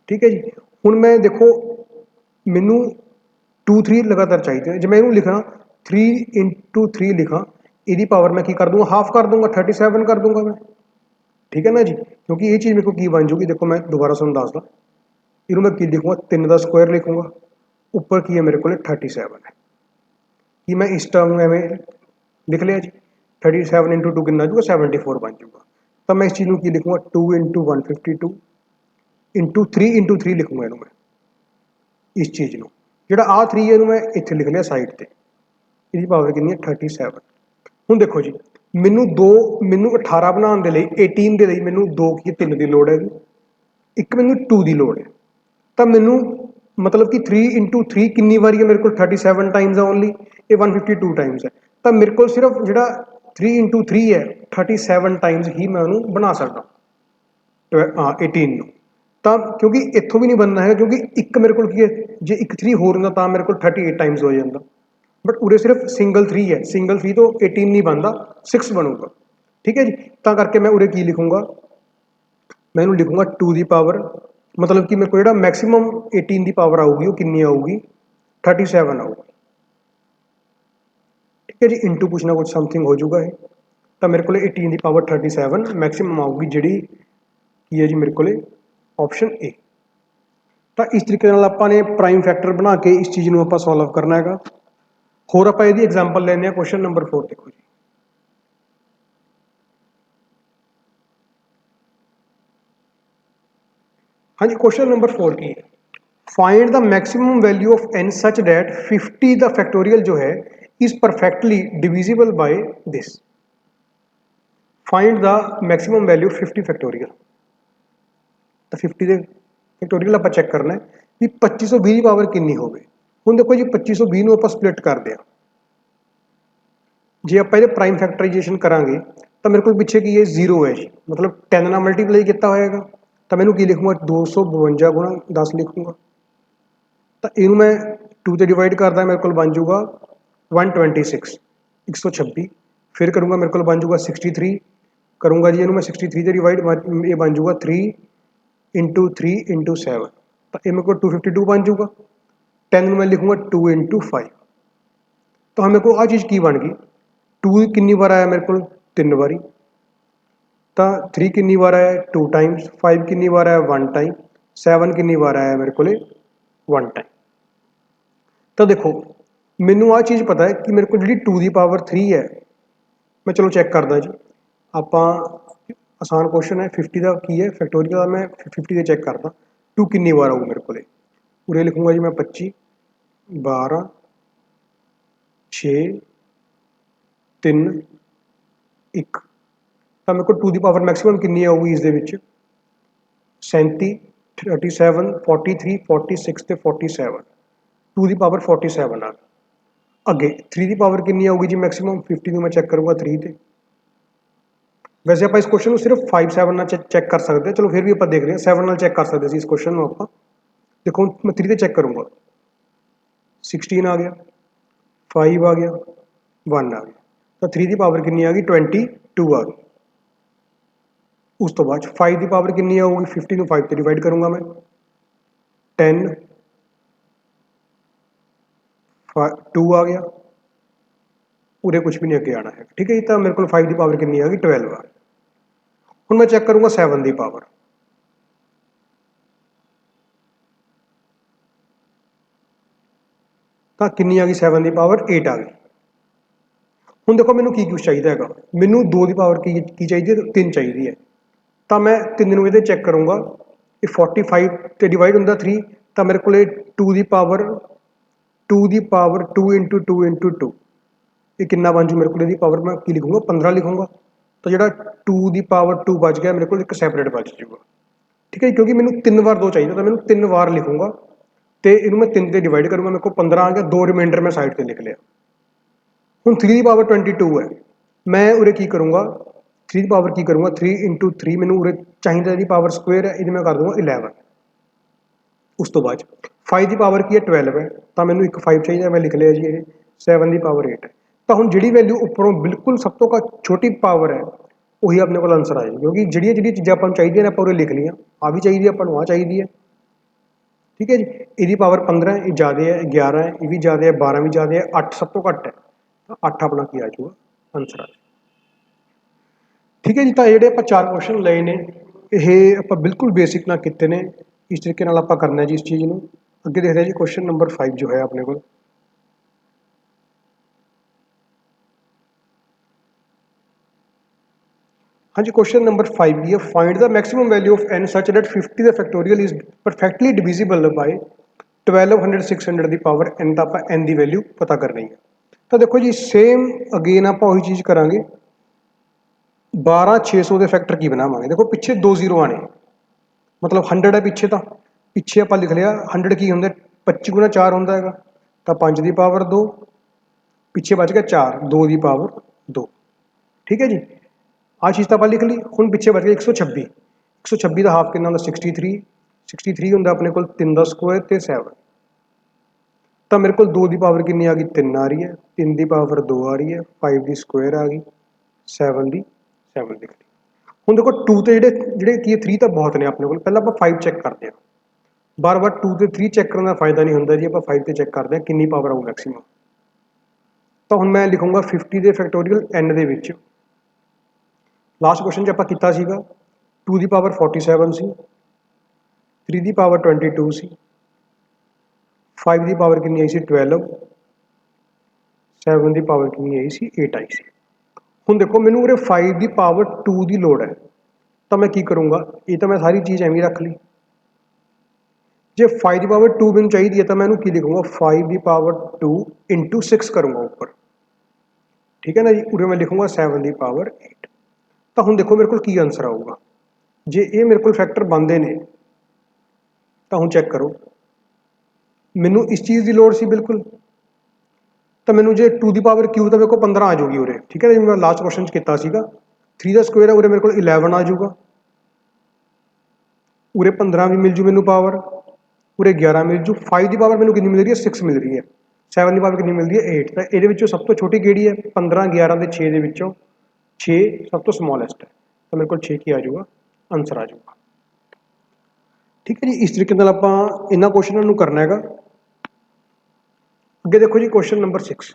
ठीक है जी हुण मैं देखो मैनू 2 3 लगातार चाहिए जो मैं इनू लिखा 3 × 3 लिखा यदी पावर मैं की कर दूंगा हाफ कर दूंगा 37 कर दूंगा मैं ठीक है ना जी क्योंकि ये चीज़ मेरे को की बन जूगी देखो मैं दोबारा तुहानूं दसदा इनू मैं की लिखूंगा 3 का स्क्वायर लिखूंगा उपर की है मेरे को 37 है कि मैं इस टर्म एवं लिख लिया जी 37 × 2 कितना जूगा 74 बन जूगा तो मैं इस चीज़ को लिखूंगा 2 × 152 × 3 × 3 लिखूंगा इनू मैं इस चीज़ को जोड़ा आ 3 है मैं इतने लिख लिया साइड पर इसकी पावर कितनी है 37 हूँ देखो जी मैनू 18 बनाने के लिए 18 के लिए मैनू 2 की 3 की लड़ हैगी एक मैनू 2 की लड़ है तो मैनू मतलब कि 3 × 3 कितनी बारी है मेरे को 37 टाइम्स है ओनली ये 152 टाइम्स है तो मेरे को सिर्फ जो 3 × 3 है 37 टाइम्स ही मैं उन्होंने बना सकता 18 तो क्योंकि इतों भी नहीं बनना है क्योंकि एक मेरे को है जो एक 3 हो रहा तो मेरे को 38 टाइम्स हो जाता बट उरे सिर्फ सिंगल 3 है सिंगल 3 तो 18 नहीं बनता 6 बनूगा ठीक है जी तो करके मैं उरे की लिखूंगा मैं इन्हू लिखूंगा 2 की पावर मतलब कि मेरे को जो मैक्सिमम 18 की पावर आऊगी वो कितनी आऊगी 37 आऊगी ठीक है जी इंटू कुछ ना कुछ समथिंग हो जाऊगा है तो मेरे को 18 की पावर 37 मैक्सिमम आऊगी जी की है जी मेरे को ऑप्शन ए तो इस तरीके आपने प्राइम फैक्टर बना के इस चीज़ को आप सॉल्व करना है होर आप यदि एग्जाम्पल लेने क्वेश्चन नंबर 4 देखो जी हाँ जी क्वेश्चन नंबर 4 की है find the maximum value of n such that 50 the factorial जो है is perfectly divisible by this. Find the maximum value 50 factorial. तो 50 ਦੇ ਫੈਕਟੋਰੀਅਲ ਆਪਾਂ ਚੈੱਕ ਕਰਨਾ ਹੈ ਵੀ 2520 ਦੀ ਪਾਵਰ ਕਿੰਨੀ ਹੋਵੇ। ਹੁਣ ਦੇਖੋ ਜੀ 2520 ਨੂੰ ਆਪਾਂ ਸਪਲਿਟ ਕਰਦੇ ਆ, ਜੇ ਆਪਾਂ ਇਹਦੇ ਪ੍ਰਾਈਮ ਫੈਕਟਰਾਈਜੇਸ਼ਨ ਕਰਾਂਗੇ ਤਾਂ ਮੇਰੇ ਕੋਲ ਪਿੱਛੇ ਕੀ ਹੈ 0 ਹੈ ਜੀ, ਮਤਲਬ 10 ਨਾਲ ਮਲਟੀਪਲਾਈ ਕੀਤਾ ਹੋਏਗਾ ਤਾਂ ਮੈਨੂੰ ਕੀ ਲਿਖੂੰਗਾ 252 ਗੁਣਾ 10 ਲਿਖੂੰਗਾ। ਤਾਂ ਇਹਨੂੰ ਮੈਂ 2 ਤੇ ਡਿਵਾਈਡ ਕਰਦਾ, ਮੇਰੇ ਕੋਲ ਬਣ ਜਾਊਗਾ 126 126। ਫਿਰ ਕਰੂੰਗਾ ਮੇਰੇ ਕੋਲ ਬਣ ਜਾਊਗਾ 63 ਕਰੂੰਗਾ ਜੀ, ਇਹਨੂੰ ਮੈਂ 63 ਤੇ ਡਿਵਾਈਡ ਇਹ ਬਣ ਜਾਊਗਾ 3 इंटू 3 इंटू 7 तो ये मेरे को 252 बन जाऊगा। 10 में लिखूंगा 2 इंटू 5 तो हमें को आ चीज़ की बन गई 2 कितनी बार आया मेरे को 3 बारी, तो 3 कितनी बार आया 2 टाइम्स, 5 कितनी बार आया 1 टाइम, 7 कितनी बार आया मेरे को 1 टाइम। तो देखो मैनू आ चीज़ पता है कि मेरे को जी 2 की पावर 3 है, मैं चलो चेक करदा जी आप आसान क्वेश्चन है 50 का की है फैक्टोरियल का, मैं 50 से चेक करता 2 कितनी बार आऊँ मेरे को पूरे लिखूंगा जी मैं 25 12 6 3 1 तो मेरे को 2 की पावर मैक्सिमम कितनी आऊगी इस 37 37 43 46 ਤੇ 47 2 की पावर 47 आ अगे 3 की पावर कितनी आऊगी जी मैक्सिमम 50 में मैं चेक करूँगा 3 ते। वैसे आप इस क्वेश्चन को सिर्फ 5 7 ਨਾਲ चेक कर सकते हैं, चलो फिर भी आप देख रहे हैं 7 ਨਾਲ चेक कर सकते इस क्वेश्चन में। आप देखो मैं 3 से चेक करूँगा 16 आ गया, 5 आ गया, 1 आ गया, तो 3 की पावर कितनी आ गई 22 आ गई। उस तो बाद 5 की पावर कितनी आऊगी 50 को 5 से डिवाइड करूँगा मैं 10 2 आ गया, पूरे कुछ भी नहीं अगे आना है, ठीक है। तो मेरे को 5 की पावर कितनी आ गई 12 आ। ਹੁਣ मैं चेक करूँगा 7 की पावर, तो कितनी आ गई 7 की पावर 8 आ गई। ਹੁਣ देखो मैनू की कुछ चाहिए है, मैनू 2 की पावर की चाहिए 3 चाहिए है, तो मैं 3 ਨੂੰ ਇਹਦੇ चेक करूँगा ये 45 से डिवाइड होंगे 3, तो मेरे को 2 की पावर 2 इंटू 2 इंटू 2 ये कितना बन जू मेरे को पावर मैं की लिखूँगा 15 लिखूँगा। तो जो 2 की पावर 2 बच गया मेरे को एक सैपरेट बच जूगा, ठीक है, क्योंकि मैंने 3 बार 2 चाहिए तो मैं 3 बार लिखूँगा तो इनू मैं 3 से डिवाइड करूँगा, मेरे को 15 आ गया, 2 रिमाइंडर मैं साइड पर लिख लिया। हूँ 3 की पावर 22 है, मैं उरे की करूँगा 3 की पावर की करूँगा 3 इंटू 3 मैंने उरे चाहिए जी पावर स्क्वेयर है, ये मैं कर दूँगा 11। उस तो बाद 5 की पावर की है 12 है, तो मैंने एक 5 चाहिए मैं लिख लिया जी ये 7 की पावर 8 है। तो हम जी वैल्यू उपरों बिल्कुल सब तो का छोटी पावर है वही अपने को आंसर आएगी, क्योंकि जी चीज़ा अपन चाहिए आप उरे लिख लिया, आ भी चाहिए अपन आ चाहिए है, ठीक है जी। यदी पावर 15 है, ये ज़्यादा है, 11 है, ये भी ज़्यादा है, 12 भी ज़्यादा है, 8 सब तो घट है, तो 8 अपना की आ जाऊगा आंसर आ जाए, ठीक है जी। तो ये आप 4 क्वेश्चन लए ने ये आप बिल्कुल बेसिक ना किते ने, इस तरीके नाल आप करना है जी इस चीज़ में। अगे देखते हैं जी क्वेश्चन नंबर 5 जो है अपने को। हाँ जी, क्वेश्चन नंबर 5 भी है find the maximum value of n such that 50 the factorial is perfectly divisible by 1200 600 की पावर n का आप n की वैल्यू पता करनी है। तो देखो जी सेम अगेन आप वही चीज़ करांगे 12600 के फैक्टर की बनावांगे। देखो पिछे 2 0 आने मतलब 100 है पिछे, तो पिछे आप लिख लिया 100 की होंगे 25 गुना 4 होंगे है, तो 5 की पावर 2 पिछे बच गया 4 2 की पावर 2, ठीक है जी। आ चीज़ तो आप लिख ली। हूँ पिछे बच गया 126 का हाफ कितना होंगे 63 होंगे अपने को 3 का स्क्वायर तो 7, तो मेरे को 2 की पावर कितनी आ गई 3 आ रही है, 3 की पावर 2 आ रही है, 5 की स्क्वायर आ गई, 7 की 7 लिख ली। हूँ देखो 2 तो जोड़े की 3 तो बहुत ने अपने को, पहले आप 5 चेक करते हैं, बार बार 2 तो 3 चेक करने का फायदा नहीं होंगे जी, आप 5 से चेक करते हैं कितनी पावर आऊ मैक्सीमम। तो हूँ मैं लिखूँगा 50 के फैक्टोरियल n के विच लास्ट क्वेश्चन जो आप किया 2 की पावर 47 सी, 3 की पावर 22 सी, 5 की पावर कितनी आई सी 12, 7 की पावर कितनी आई सी 8 आई सी। हूँ देखो मैनू उरे 5 की पावर 2 की लोड़ है, तो मैं की करूँगा ये तो मैं सारी चीज़ एवं रख ली, जे 5 की पावर 2 मैंने चाहिए तो मैं की लिखूंगा 5 की पावर 2 इंटू 6 करूँगा ऊपर, ठीक है ना जी। उरे मैं लिखूंगा 7 की पावर 8। तो हम देखो मेरे को की आंसर आऊगा, जे ये मेरे को फैक्टर बनते ने तो हम चेक करो, मैनू इस चीज़ की लोड़ सी बिल्कुल, तो मैंने जो 2 की पावर क्यू तो मेरे को 15 आ जाऊगी उरे, ठीक है ना। मैं लास्ट क्वेश्चन किया सीगा 3 का स्क्वेयर है, उरे मेरे को 11 आ जाऊगा, उरे 15 भी मिल जू मैनू पावर, उरे 11 मिल जू। 5 की पावर मैंने कितनी मिल रही है, 6 मिल रही है। 7 की पावर कितनी मिल रही है, 8। तो ये सब तो छोटी केड़ी है, 15 11 के 6 के 6 सब तो स्मॉलेस्ट है, तो मेरे को 6 की आ जाऊगा, आंसर आ जाऊगा, ठीक है जी। इस तरीके आप इन्होंने क्वेश्चनों करना है। अगे देखो जी question number 6,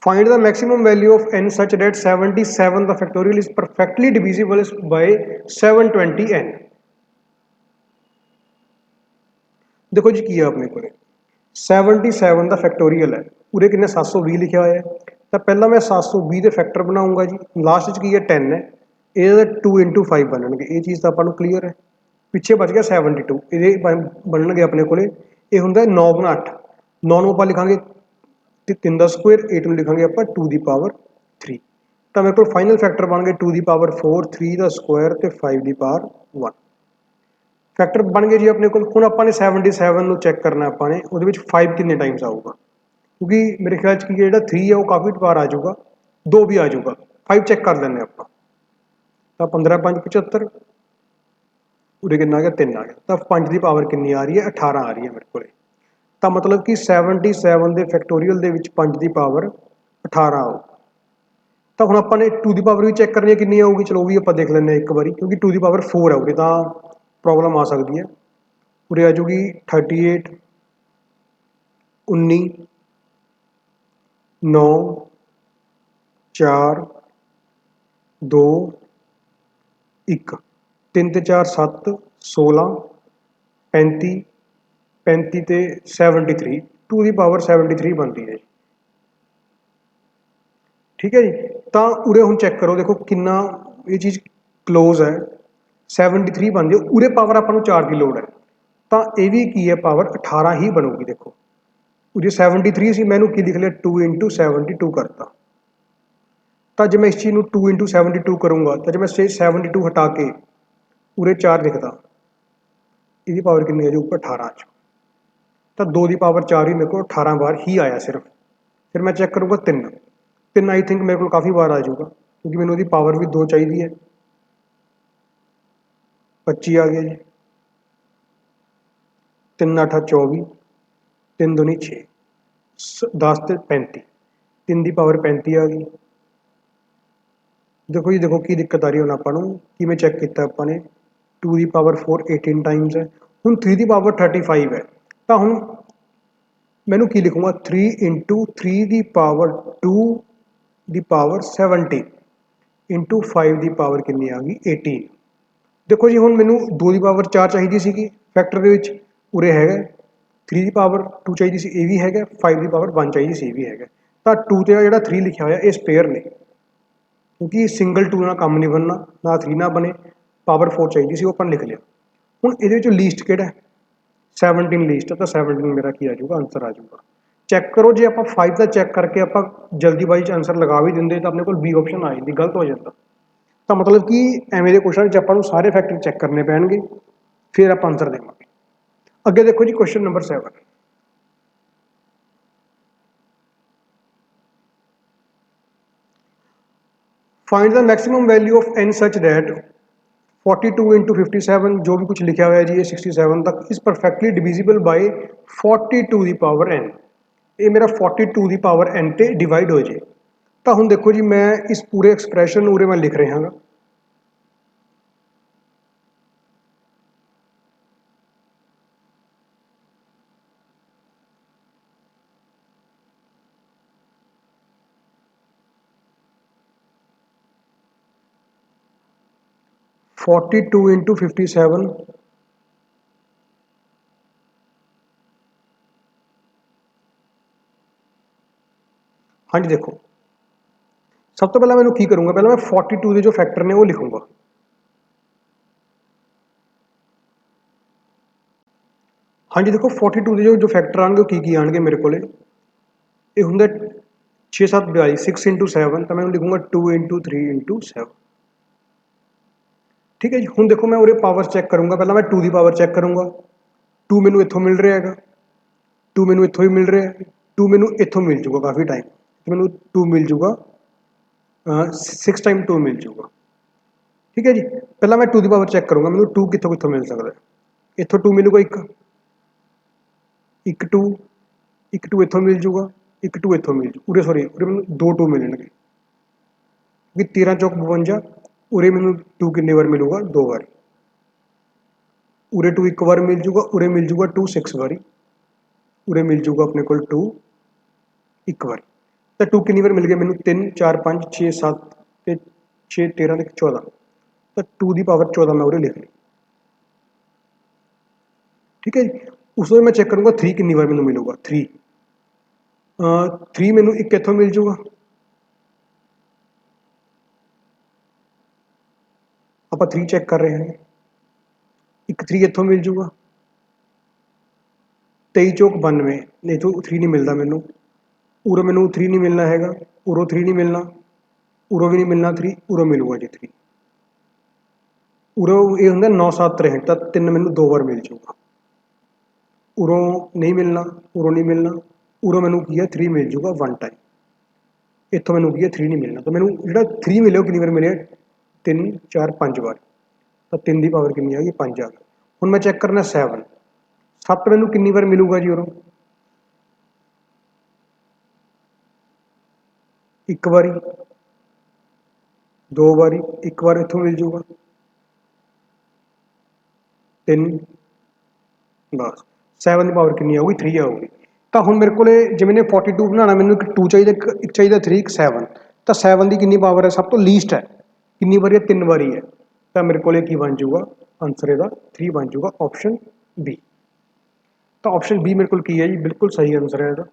find the maximum value of n such that 77 the factorial is perfectly divisible by 720n। देखो जी की है अपने को 77 का फैक्टोरीयल है, उरे किन्ने 720 लिखा हुआ है, तो पहला मैं 720 के फैक्टर बनाऊंगा जी, लास्ट च की है 10 है, ये 2 इंटू 5 बनने, ये चीज़ तो अपन क्लीयर है। पिछे बच गया 72, ये बनने अपने को ये होंगे 9 गुणा 8, 9 ਨੂੰ ਆਪਾਂ ਲਿਖਾਂਗੇ 3 ਦਾ ਸਕੁਆਇਰ, 8 ਨੂੰ ਲਿਖਾਂਗੇ ਆਪਾਂ 2 ਦੀ ਪਾਵਰ 3। ਤਾਂ ਮੇਰੇ ਕੋਲ ਫਾਈਨਲ ਫੈਕਟਰ ਬਣ ਗਏ 2 ਦੀ ਪਾਵਰ 4, 3 ਦਾ ਸਕੁਆਇਰ ਤੇ 5 ਦੀ ਪਾਵਰ 1। फैक्टर बन गए जी अपने को। हुण आपां ने 77 ਨੂੰ चेक करना, आपां ने ਉਹਦੇ ਵਿੱਚ 5 कितने टाइम्स आऊगा, क्योंकि मेरे ख्याल की जो 3 है वो काफ़ी बार आ जाऊगा, 2 भी आ जाऊगा, 5 चेक कर लें आप। तो 15 5 75, उरे कितना आ गया 3 आ गया, तो 5 की पावर कितनी आ रही है, 18 आ रही है मेरे को। तो मतलब कि 77 के फैक्टोरीयल के 5 की पावर 18 आओ। तो हम आपने 2 की पावर भी चेक करनी है कितनी आऊगी, चलो वो भी आप देख लें एक बार, क्योंकि 2 की पावर 4 है, उरे तो प्रॉब्लम आ सकती है। उरे आ जाऊगी 38, 19, 9, 4, 2, 1, 3 ते 4 7, 16, 35, 35 ते 73, 2 की पावर 73 बनती है, ठीक है जी। तो उरे हम चेक करो, देखो कितना ये चीज़ क्लोज है, 73 बन जाए, उरे पावर अपन 4 की लोड़ है, तो ये भी की है पावर 18 ही बनूगी। देखो उरे 73 सी, मैंने की लिख लिया 2 इंटू 72 करता, तो जब मैं इस चीज़ में 2 इंटू 72 करूँगा, तो जब मैं 72 हटा के उरे 4 लिखता, इसकी पावर कितनी आ जाए ऊपर 18 आ, तो 2 की पावर 4 ही मेरे को 18 बार ही आया सिर्फ। फिर मैं चेक करूँगा 3, 3 आई थिंक मेरे को काफ़ी बार आ जाऊगा, क्योंकि मैंने उसकी पावर भी 2 चाहिए है, 25 आ गया जी, 3 8 24, 3 दूनी 6, 10 ते 35, 3 की पावर 35 आ गई। देखो जी, देखो की दिक्कत आ रही है, ਆਪਾਂ ਨੂੰ कि मैं चेक किया ਆਪਾਂ ने 2 की पावर 4 18 टाइम्स है, हूँ 3 की पावर 35 है, तो हूँ मैनू की लिखूँगा 3 इंटू 3 की पावर 2 की पावर 70 इंटू 5 की पावर कितनी आ गई 18। देखो जी, हुण मैनू 2 की पावर 4 चाहिए सी फैक्टर के विच, उरे है 3 की पावर 2 चाहिए सी, ये भी है, 5 की पावर 1 चाहिए सी, ये भी है। तो 2 तो जो 3 लिखा हुआ ये स्पेयर ने, क्योंकि सिंगल 2 ना काम नहीं बनना, ना 3 ना बने, पावर 4 चाहिए सी, वो अपन लिख लिया। हुण ये लीस्ट किहड़ा 17 लीस्ट है, तो 17 मेरा की आ जाऊगा, आंसर आ जाऊगा। चेक करो जे आप 5 का चेक करके आप जल्दीबाजी आंसर लगा भी देंगे, तो अपने को बी ऑप्शन आ जाती, गलत हो जाता। तो मतलब कि एवें के क्वेश्चन अपन सारे फैक्टर चेक करने पैणगे, फिर आप आंसर देंगे। अगे देखो जी question number 7, find the maximum value of n such that 42 into 57, जो भी कुछ लिखा हुआ है जी ये 67 तक, इज परफेक्टली डिविजिबल बाय 42 की पावर एन। ये मेरा 42 की पावर एन ते डिवाइड हो जाए। तो हम देखो जी, मैं इस पूरे एक्सप्रैशन उरे मैं लिख रहा हाँ, 42 इंटू 57, हाँ जी देखो सब तो पहला मैं की करूँगा, पहले मैं 42 के जो फैक्टर ने वो लिखूंगा। हाँ जी देखो 42 के जो फैक्टर आएंगे वो की आएंगे मेरे को ये होंगे 6 7 42 6 इंटू 7 तो मैं लिखूंगा 2 इंटू 3 इंटू 7। ठीक है जी, हूँ देखो मैं उरे पावर चैक करूँगा, पहला मैं 2 की पावर चैक करूँगा। 2 मैनू इतों मिल रहा है, 2 मैनू इतों ही मिल रहा है, 2 मैनू इतों मिल जूगा काफ़ी टाइम, तो मैनू 2 मिल जूगा 6 टाइम 2 मिल जूगा। ठीक है जी, पहला मैं 2 की पावर चैक करूँगा, मैनू 2 कितों कितों मिल सकता है। इतों 2 मिलूगा एक 2 एक 2 इतों मिल जूगा, एक 2 इतों मिल जू उरे सॉरी उरे मैनू 2 2 मिलणगे क्योंकि 13 चौक 52 उरे मैनू 2 कितने बार मिलूगा 2 बार। उरे 2 एक बार मिल जूगा, उरे मिल जूगा 2 6 बारी, उरे मिल जूगा अपने को 2 एक बार। तो 2 कितनी बार मिल गया मैनू 3 4 5 6 7 ते 6 13 ते 14, तो 2 की पावर 14 मैं उरे लिख ली। ठीक है जी, उस मैं चेक करूँगा 3 कितनी बार मैनू मिलूगा 3 3 मैनू एक इतों मिल जूगा, आप 3 चेक कर रहे हैं, एक 3 इतों मिल जूगा, 23 चौक 92 नहीं तो 3 नहीं मिलता मैनू, उरो मैनू 3 नहीं मिलना है, उरो 3 नहीं मिलना, उरो भी नहीं मिलना 3, उरो मिलूगा जी 3, उरो ये होंगे 9 7 63 तो 3 मैनू 2 बार मिल जूगा, उरों नहीं मिलना, उरों नहीं मिलना, उरों मैनू की है 3 मिल जूगा 1 टाइम, इतों मैनू की है 3 नहीं मिलना, तो मैनू जो 3 मिले कितनी बार मिले 3 4 5 बार, तो 3 की पावर कितनी आ गई 5 आ गई। हुण मैं चेक करना 7 7 मैनू कितनी बार मिलूगा जी उरों एक बारी, 2 बारी, एक बार इतों मिल जूगा 3 बस 7 की पावर कितनी आऊगी 3 आऊगी। तो हुण मेरे को जे मैंने 42 बनाना मैनू एक 2 चाहिए, एक चाहिए 3 एक 7, तो 7 की कितनी पावर है सब तो लीस्ट है कितनी बारी है 3 बारी है, तो मेरे को की बन जूगा आंसर ਇਹਦਾ 3 बन जूगा ऑप्शन बी। तो ऑप्शन बी मेरे को की है जी बिल्कुल सही आंसर है ਇਹਦਾ।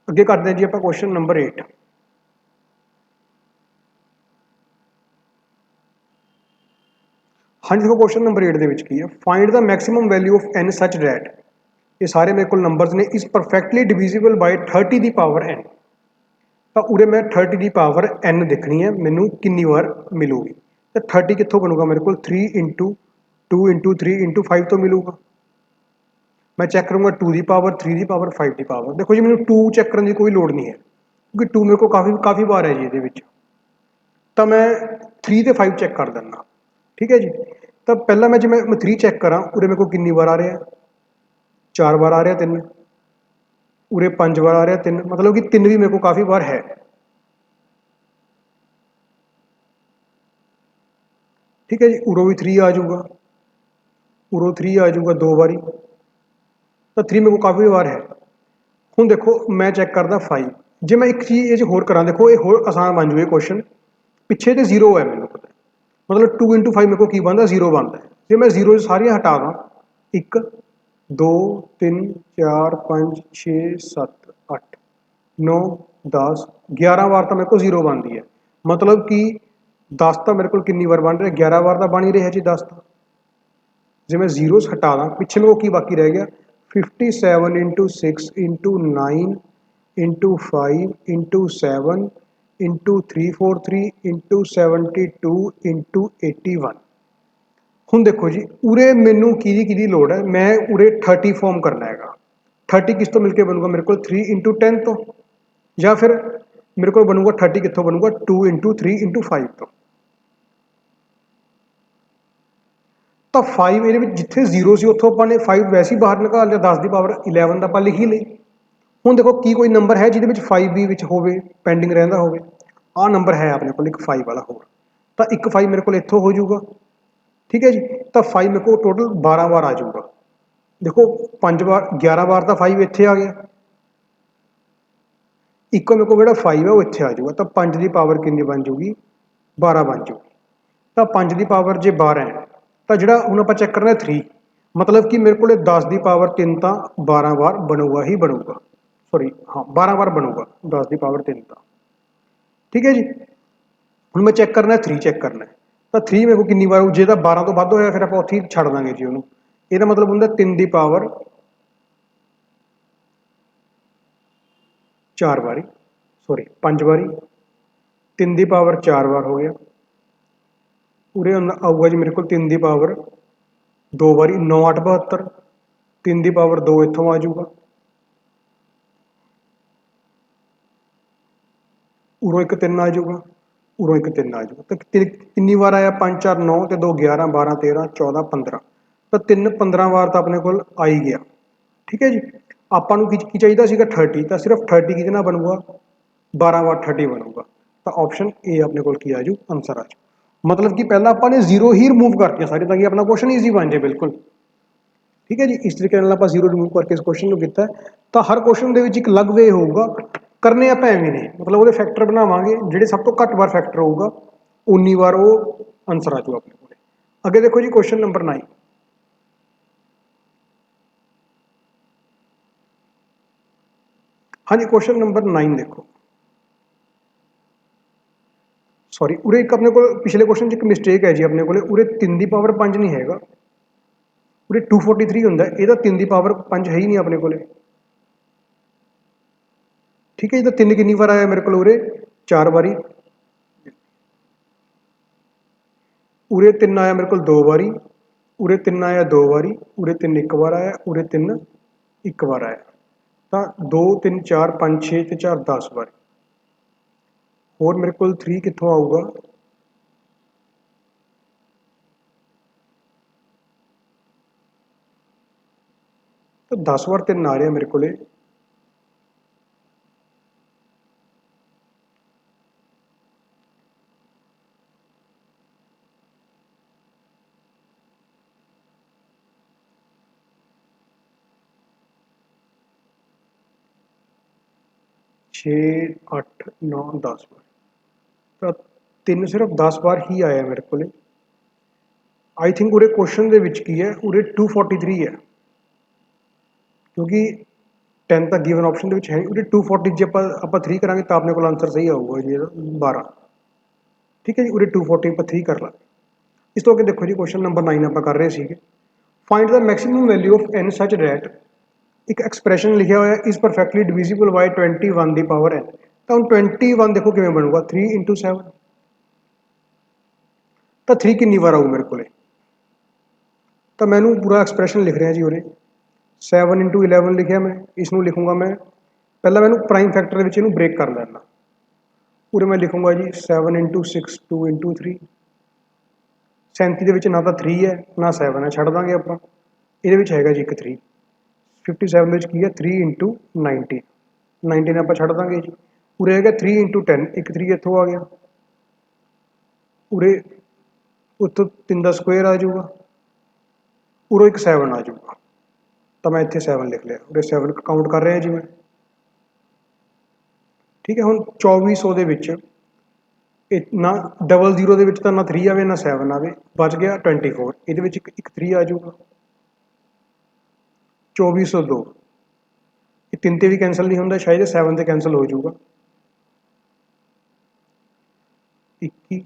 ਅੱਗੇ ਕਰਦੇ ਹਾਂ ਜੀ ਆਪਾਂ क्वेश्चन नंबर 8। हाँ जी देखो क्वेश्चन नंबर 8 ਦੇ ਵਿੱਚ ਕੀ ਹੈ, find the maximum value of n such that ये सारे मेरे को नंबर्स ने इज परफेक्टली डिविजिबल बाय 30 की पावर n, तो उरे मैं 30 की पावर n देखनी है मैनू कितनी बार मिलूगी, तो 30 कितों बनूगा मेरे को 3 इंटू 2 इंटू 3 इंटू 5 तो मिलूगा। मैं चैक करूँगा 2 की पावर 3 की पावर 5 की पावर, देखो जी मैंने 2 चैक करने की कोई लोड़ नहीं है क्योंकि 2 मेरे को काफ़ी काफ़ी बार है जी ये, तो मैं 3 तो 5 चैक कर देना। ठीक है जी, तो पहला मैं जो मैं 3 चैक करा उरे मेरे को कितनी बार आ रहा है 4 बार आ रहा 3, उरे 5 बार आ रहा 3, मतलब कि 3 भी मेरे को काफ़ी बार है। ठीक है जी, उरो भी 3 आ जाऊगा, उरो 3 आ जाऊगा 2 बारी, तो 3 मेरे को काफ़ी बार है। हूँ देखो मैं चैक करता 5, जे मैं एक चीज़ ये होर करा देखो ये होर आसान बन जूए क्वेश्चन, पिछे तो 0 है मैंने पता, मतलब 2 इंटू 5 मेरे को की बनता 0 बनता है, जो मैं 0 सारियां हटा दा 1 2 3 4 5 6 7 8 9 10 11 बार तो मेरे को 0 बनती है, मतलब कि 10 तो मेरे को कितनी बार बन रहा है 11 बार तो बन ही रहा है जी 10 तो, जो मैं 0 हटा दा पिछे मेरे को की बाकी रह गया 57 into 6 into 9 into 5 into 7 into 343 into 72 into 81। हूँ देखो जी उरे मैनू कि लोड़ है, मैं उरे 30 फॉर्म करना है, 30 किस तो मिलकर बनूगा मेरे को 3 इंटू 10 तो, या फिर मेरे को बनूगा 30 कितों बनूगा 2 इंटू 3 इंटू 5 तो 5 ये जिथे 0 से उतों अपने 5 वैसे ही बाहर निकाल लिया, 10 की पावर 11 तो आप लिख ही ली। हूँ देखो की कोई नंबर है जिद 5 भी हो पेंडिंग रहा हो, आ नंबर है अपने को एक 5 वाला होर, तो एक 5 मेरे को इतों हो जाऊगा। ठीक है जी, तो 5 मेरे को टोटल 12 बार आ जाऊगा, देखो 5 बार 11 बार तो 5 इतने आ गया, एक मेरे को जो 5 है वो इतने आ जाऊगा, तो 5 की पावर कितनी बन जूगी 12 बन जूगी, तो 5 की पावर जो 12 है तो जो हूँ आप चेक करना 3, मतलब कि मेरे को 10 की पावर 3 तो 12 बार बनूगा ही बनूगा, सॉरी हाँ 12 बार बनूगा 10 की पावर 3 तो। ठीक है जी, ਹੁਣ ਮੈਂ ਚੈੱਕ ਕਰਨਾ 3 ਚੈੱਕ ਕਰਨਾ ਤਾਂ 3 ਮੇਰੇ ਕੋਲ ਕਿੰਨੀ ਵਾਰ ਜੇ ਤਾਂ 12 ਤੋਂ ਵੱਧ ਹੋਇਆ ਫਿਰ ਆਪਾਂ ਉੱਥੇ ਹੀ ਛੱਡ ਦਾਂਗੇ ਜੀ ਉਹਨੂੰ। ਇਹਦਾ ਮਤਲਬ ਹੁੰਦਾ 3 ਦੀ ਪਾਵਰ 4 ਵਾਰੀ, ਸੌਰੀ 5 ਵਾਰੀ, 3 ਦੀ ਪਾਵਰ 4 ਵਾਰ ਹੋ ਗਿਆ। ਉਰੇ ਆਊਗਾ ਜੀ ਮੇਰੇ ਕੋਲ 3 ਦੀ ਪਾਵਰ 2 ਵਾਰੀ, 9 8 72, 3 ਦੀ ਪਾਵਰ 2 ਇੱਥੋਂ ਆ ਜਾਊਗਾ, ਉਰੋਂ ਇੱਕ 3 ਆ ਜਾਊਗਾ, ਉਰੋਂ ਇੱਕ 3 ਆ ਜਾਊਗਾ। ਤਾਂ ਕਿੰਨੀ ਵਾਰ ਆਇਆ 5 4 9 ਤੇ 2 11 12 13 14 15, ਤਾਂ 3 15 ਵਾਰ ਤਾਂ ਆਪਣੇ ਕੋਲ ਆ ਹੀ ਗਿਆ। ਠੀਕ ਹੈ ਜੀ। ਆਪਾਂ ਨੂੰ ਕੀ ਚਾਹੀਦਾ ਸੀਗਾ 30, ਤਾਂ ਸਿਰਫ 30 ਕਿਹਦੇ ਨਾਲ ਬਣੂਗਾ 12 ਵਾਰ 30 ਬਣੂਗਾ। ਤਾਂ ਆਪਸ਼ਨ ਏ ਆਪਣੇ ਕੋਲ ਕੀ ਆ ਜੂ ਆਨਸਰ ਆ ਜੂ। ਮਤਲਬ ਕਿ ਪਹਿਲਾਂ ਆਪਾਂ ਨੇ 0 ਹੀ ਰਿਮੂਵ ਕਰਤੀਆਂ ਸਾਰੀ, ਤਾਂ ਕਿ ਆਪਣਾ ਕੁਐਸਚਨ ਈਜ਼ੀ ਬਣ ਜਾਏ ਬਿਲਕੁਲ। ਠੀਕ ਹੈ ਜੀ। ਇਸ ਤਰੀਕੇ ਨਾਲ ਆਪਾਂ 0 ਰਿਮੂਵ ਕਰਕੇ ਇਸ ਕੁਐਸਚਨ ਨੂੰ ਕੀਤਾ। ਤਾਂ ਹਰ ਕੁਐਸਚਨ ਦੇ ਵਿੱਚ ਇੱਕ ਅਲੱਗ ਵੇ ਹੋਊਗਾ, ਕਰਨੇ ਆਪਾਂ ਐਵੇਂ ਨੇ, ਮਤਲਬ ਉਹਦੇ ਫੈਕਟਰ ਬਣਾਵਾਂਗੇ, ਜਿਹੜੇ ਸਭ ਤੋਂ ਘੱਟ ਵਾਰ ਫੈਕਟਰ ਹੋਊਗਾ ਉਨੀ ਵਾਰ ਉਹ ਆਨਸਰ ਆ ਜੂ ਆਪਣੇ ਕੋਲ। ਅੱਗੇ ਦੇਖੋ ਜੀ ਕੁਐਸਚਨ ਨੰਬਰ 9। ਹਾਂਜੀ ਕੁਐਸਚਨ ਨੰਬਰ 9 ਦੇਖੋ, ਸੌਰੀ ਉਰੇ ਇੱਕ ਆਪਣੇ ਕੋਲ ਪਿਛਲੇ ਕੁਐਸਚਨ 'ਚ ਇੱਕ ਮਿਸਟੇਕ ਹੈ ਜੀ ਆਪਣੇ ਕੋਲੇ, ਉਰੇ 3 ਦੀ ਪਾਵਰ 5 ਨਹੀਂ ਹੈਗਾ, ਉਰੇ 243 ਹੁੰਦਾ, ਇਹਦਾ 3 ਦੀ ਪਾਵਰ 5 ਹੈ ਹੀ ਨਹੀਂ ਆਪਣੇ ਕੋਲੇ। ਠੀਕ ਹੈ ਜੀ। ਤਾਂ 3 ਕਿੰਨੀ ਵਾਰ ਆਇਆ ਮੇਰੇ ਕੋਲ ਉਰੇ 4 ਵਾਰੀ, ਉਰੇ 3 ਆਇਆ ਮੇਰੇ ਕੋਲ 2 ਵਾਰੀ, ਉਰੇ 3 ਆਇਆ 2 ਵਾਰੀ, ਉਰੇ 3 ਇੱਕ ਵਾਰ ਆਇਆ, ਉਰੇ 3 ਇੱਕ ਵਾਰ ਆਇਆ। ਤਾਂ 2 3 4 5 6 ਤੇ 4 10 ਵਾਰੀ। ਹੋਰ ਮੇਰੇ ਕੋਲ 3 ਕਿੱਥੋਂ ਆਊਗਾ, ਤਾਂ 10 ਵਾਰ 3 ਆ ਰਿਹਾ ਮੇਰੇ ਕੋਲੇ। ਛੇ 8 9 10 ਵਾਰ, ਤਾਂ 3 ਸਿਰਫ 10 ਵਾਰ ਹੀ ਆਇਆ ਮੇਰੇ ਕੋਲੇ। ਆਈ ਥਿੰਕ ਉਰੇ ਕੁਐਸਚਨ ਦੇ ਵਿੱਚ ਕੀ ਹੈ, ਉਰੇ 243 ਹੈ, ਕਿਉਂਕਿ 10 ਤਾਂ ਗਿਵਨ ਆਪਸ਼ਨ ਦੇ ਵਿੱਚ ਹੈ, ਉਰੇ 240 ਜੇ ਆਪਾਂ 3 ਕਰਾਂਗੇ ਤਾਂ ਆਪਣੇ ਕੋਲ ਆਨਸਰ ਸਹੀ ਆਊਗਾ ਜੀ 12। ਠੀਕ ਹੈ ਜੀ। ਉਰੇ 240 ਆਪਾਂ 3 ਕਰ ਲਾਂਗੇ। ਇਸ ਤੋਂ ਅੱਗੇ ਦੇਖੋ ਜੀ ਕੁਐਸਚਨ ਨੰਬਰ 9 ਆਪਾਂ ਕਰ ਰਹੇ ਸੀਗੇ। Find the maximum value of n ਸੱਚ ਡੈਟ, ਇੱਕ ਐਕਸਪ੍ਰੈਸ਼ਨ ਲਿਖਿਆ ਹੋਇਆ ਇਸ ਪਰਫੈਕਟਲੀ ਡਿਵੀਜ਼ੀਬਲ ਬਾਈ 21 ਦੀ ਪਾਵਰ n। ਤਾਂ ਹੁਣ 21 ਦੇਖੋ ਕਿਵੇਂ ਬਣੂਗਾ 3 into 7, ਤਾਂ 3 ਕਿੰਨੀ ਵਾਰ ਆਊ ਮੇਰੇ ਕੋਲੇ। ਤਾਂ ਮੈਨੂੰ ਪੂਰਾ ਐਕਸਪ੍ਰੈਸ਼ਨ ਲਿਖ ਰਿਹਾ ਜੀ ਉਰੇ 7 into 11 ਲਿਖਿਆ ਮੈਂ, ਇਸ ਨੂੰ ਲਿਖੂੰਗਾ ਮੈਂ ਪਹਿਲਾਂ, ਮੈਨੂੰ ਪ੍ਰਾਈਮ ਫੈਕਟਰ ਦੇ ਵਿੱਚ ਇਹਨੂੰ ਬ੍ਰੇਕ ਕਰ ਲੈਣਾ। ਉਰੇ ਮੈਂ ਲਿਖੂੰਗਾ ਜੀ 7 into 6 2 into 3। 37 ਦੇ ਵਿੱਚ ਨਾ ਤਾਂ 3 ਹੈ ਨਾ 7 ਹੈ, ਛੱਡ ਦਾਂਗੇ ਆਪਾਂ, ਇਹਦੇ ਵਿੱਚ ਹੈਗਾ ਜੀ ਇੱਕ 3। 57 ਦੇ ਵਿੱਚ ਕੀ ਹੈ 3 into 19, 19 ਆਪਾਂ ਛੱਡ ਦਾਂਗੇ ਜੀ। ਉਰੇ ਹੈਗਾ 3 into 10, ਇੱਕ 3 ਇੱਥੋਂ ਆ ਗਿਆ, ਉਰੇ ਉੱਥੋਂ 3 ਦਾ ਸਕੁਅਰ ਆ ਜਾਊਗਾ, ਉਰੋਂ ਇੱਕ 7 ਆ ਜਾਊਗਾ। ਤਾਂ ਮੈਂ ਇੱਥੇ 7 ਲਿਖ ਲਿਆ, ਉਰੇ 7 ਕਾਊਂਟ ਕਰ ਰਿਹਾ ਜੀ ਮੈਂ। ਠੀਕ ਹੈ। ਹੁਣ 2400 ਦੇ ਵਿੱਚ ਨਾ 00 ਦੇ ਵਿੱਚ ਤਾਂ ਨਾ 3 ਆਵੇ ਨਾ 7 ਆਵੇ, ਬਚ ਗਿਆ 24, ਇਹਦੇ ਵਿੱਚ ਇੱਕ 3 ਆ ਜਾਊਗਾ। 2402 ਇਹ 3 ਤੇ ਵੀ ਕੈਂਸਲ ਨਹੀਂ ਹੁੰਦਾ, ਸ਼ਾਇਦ 7 ਤੇ ਕੈਂਸਲ ਹੋ ਜਾਊਗਾ। 21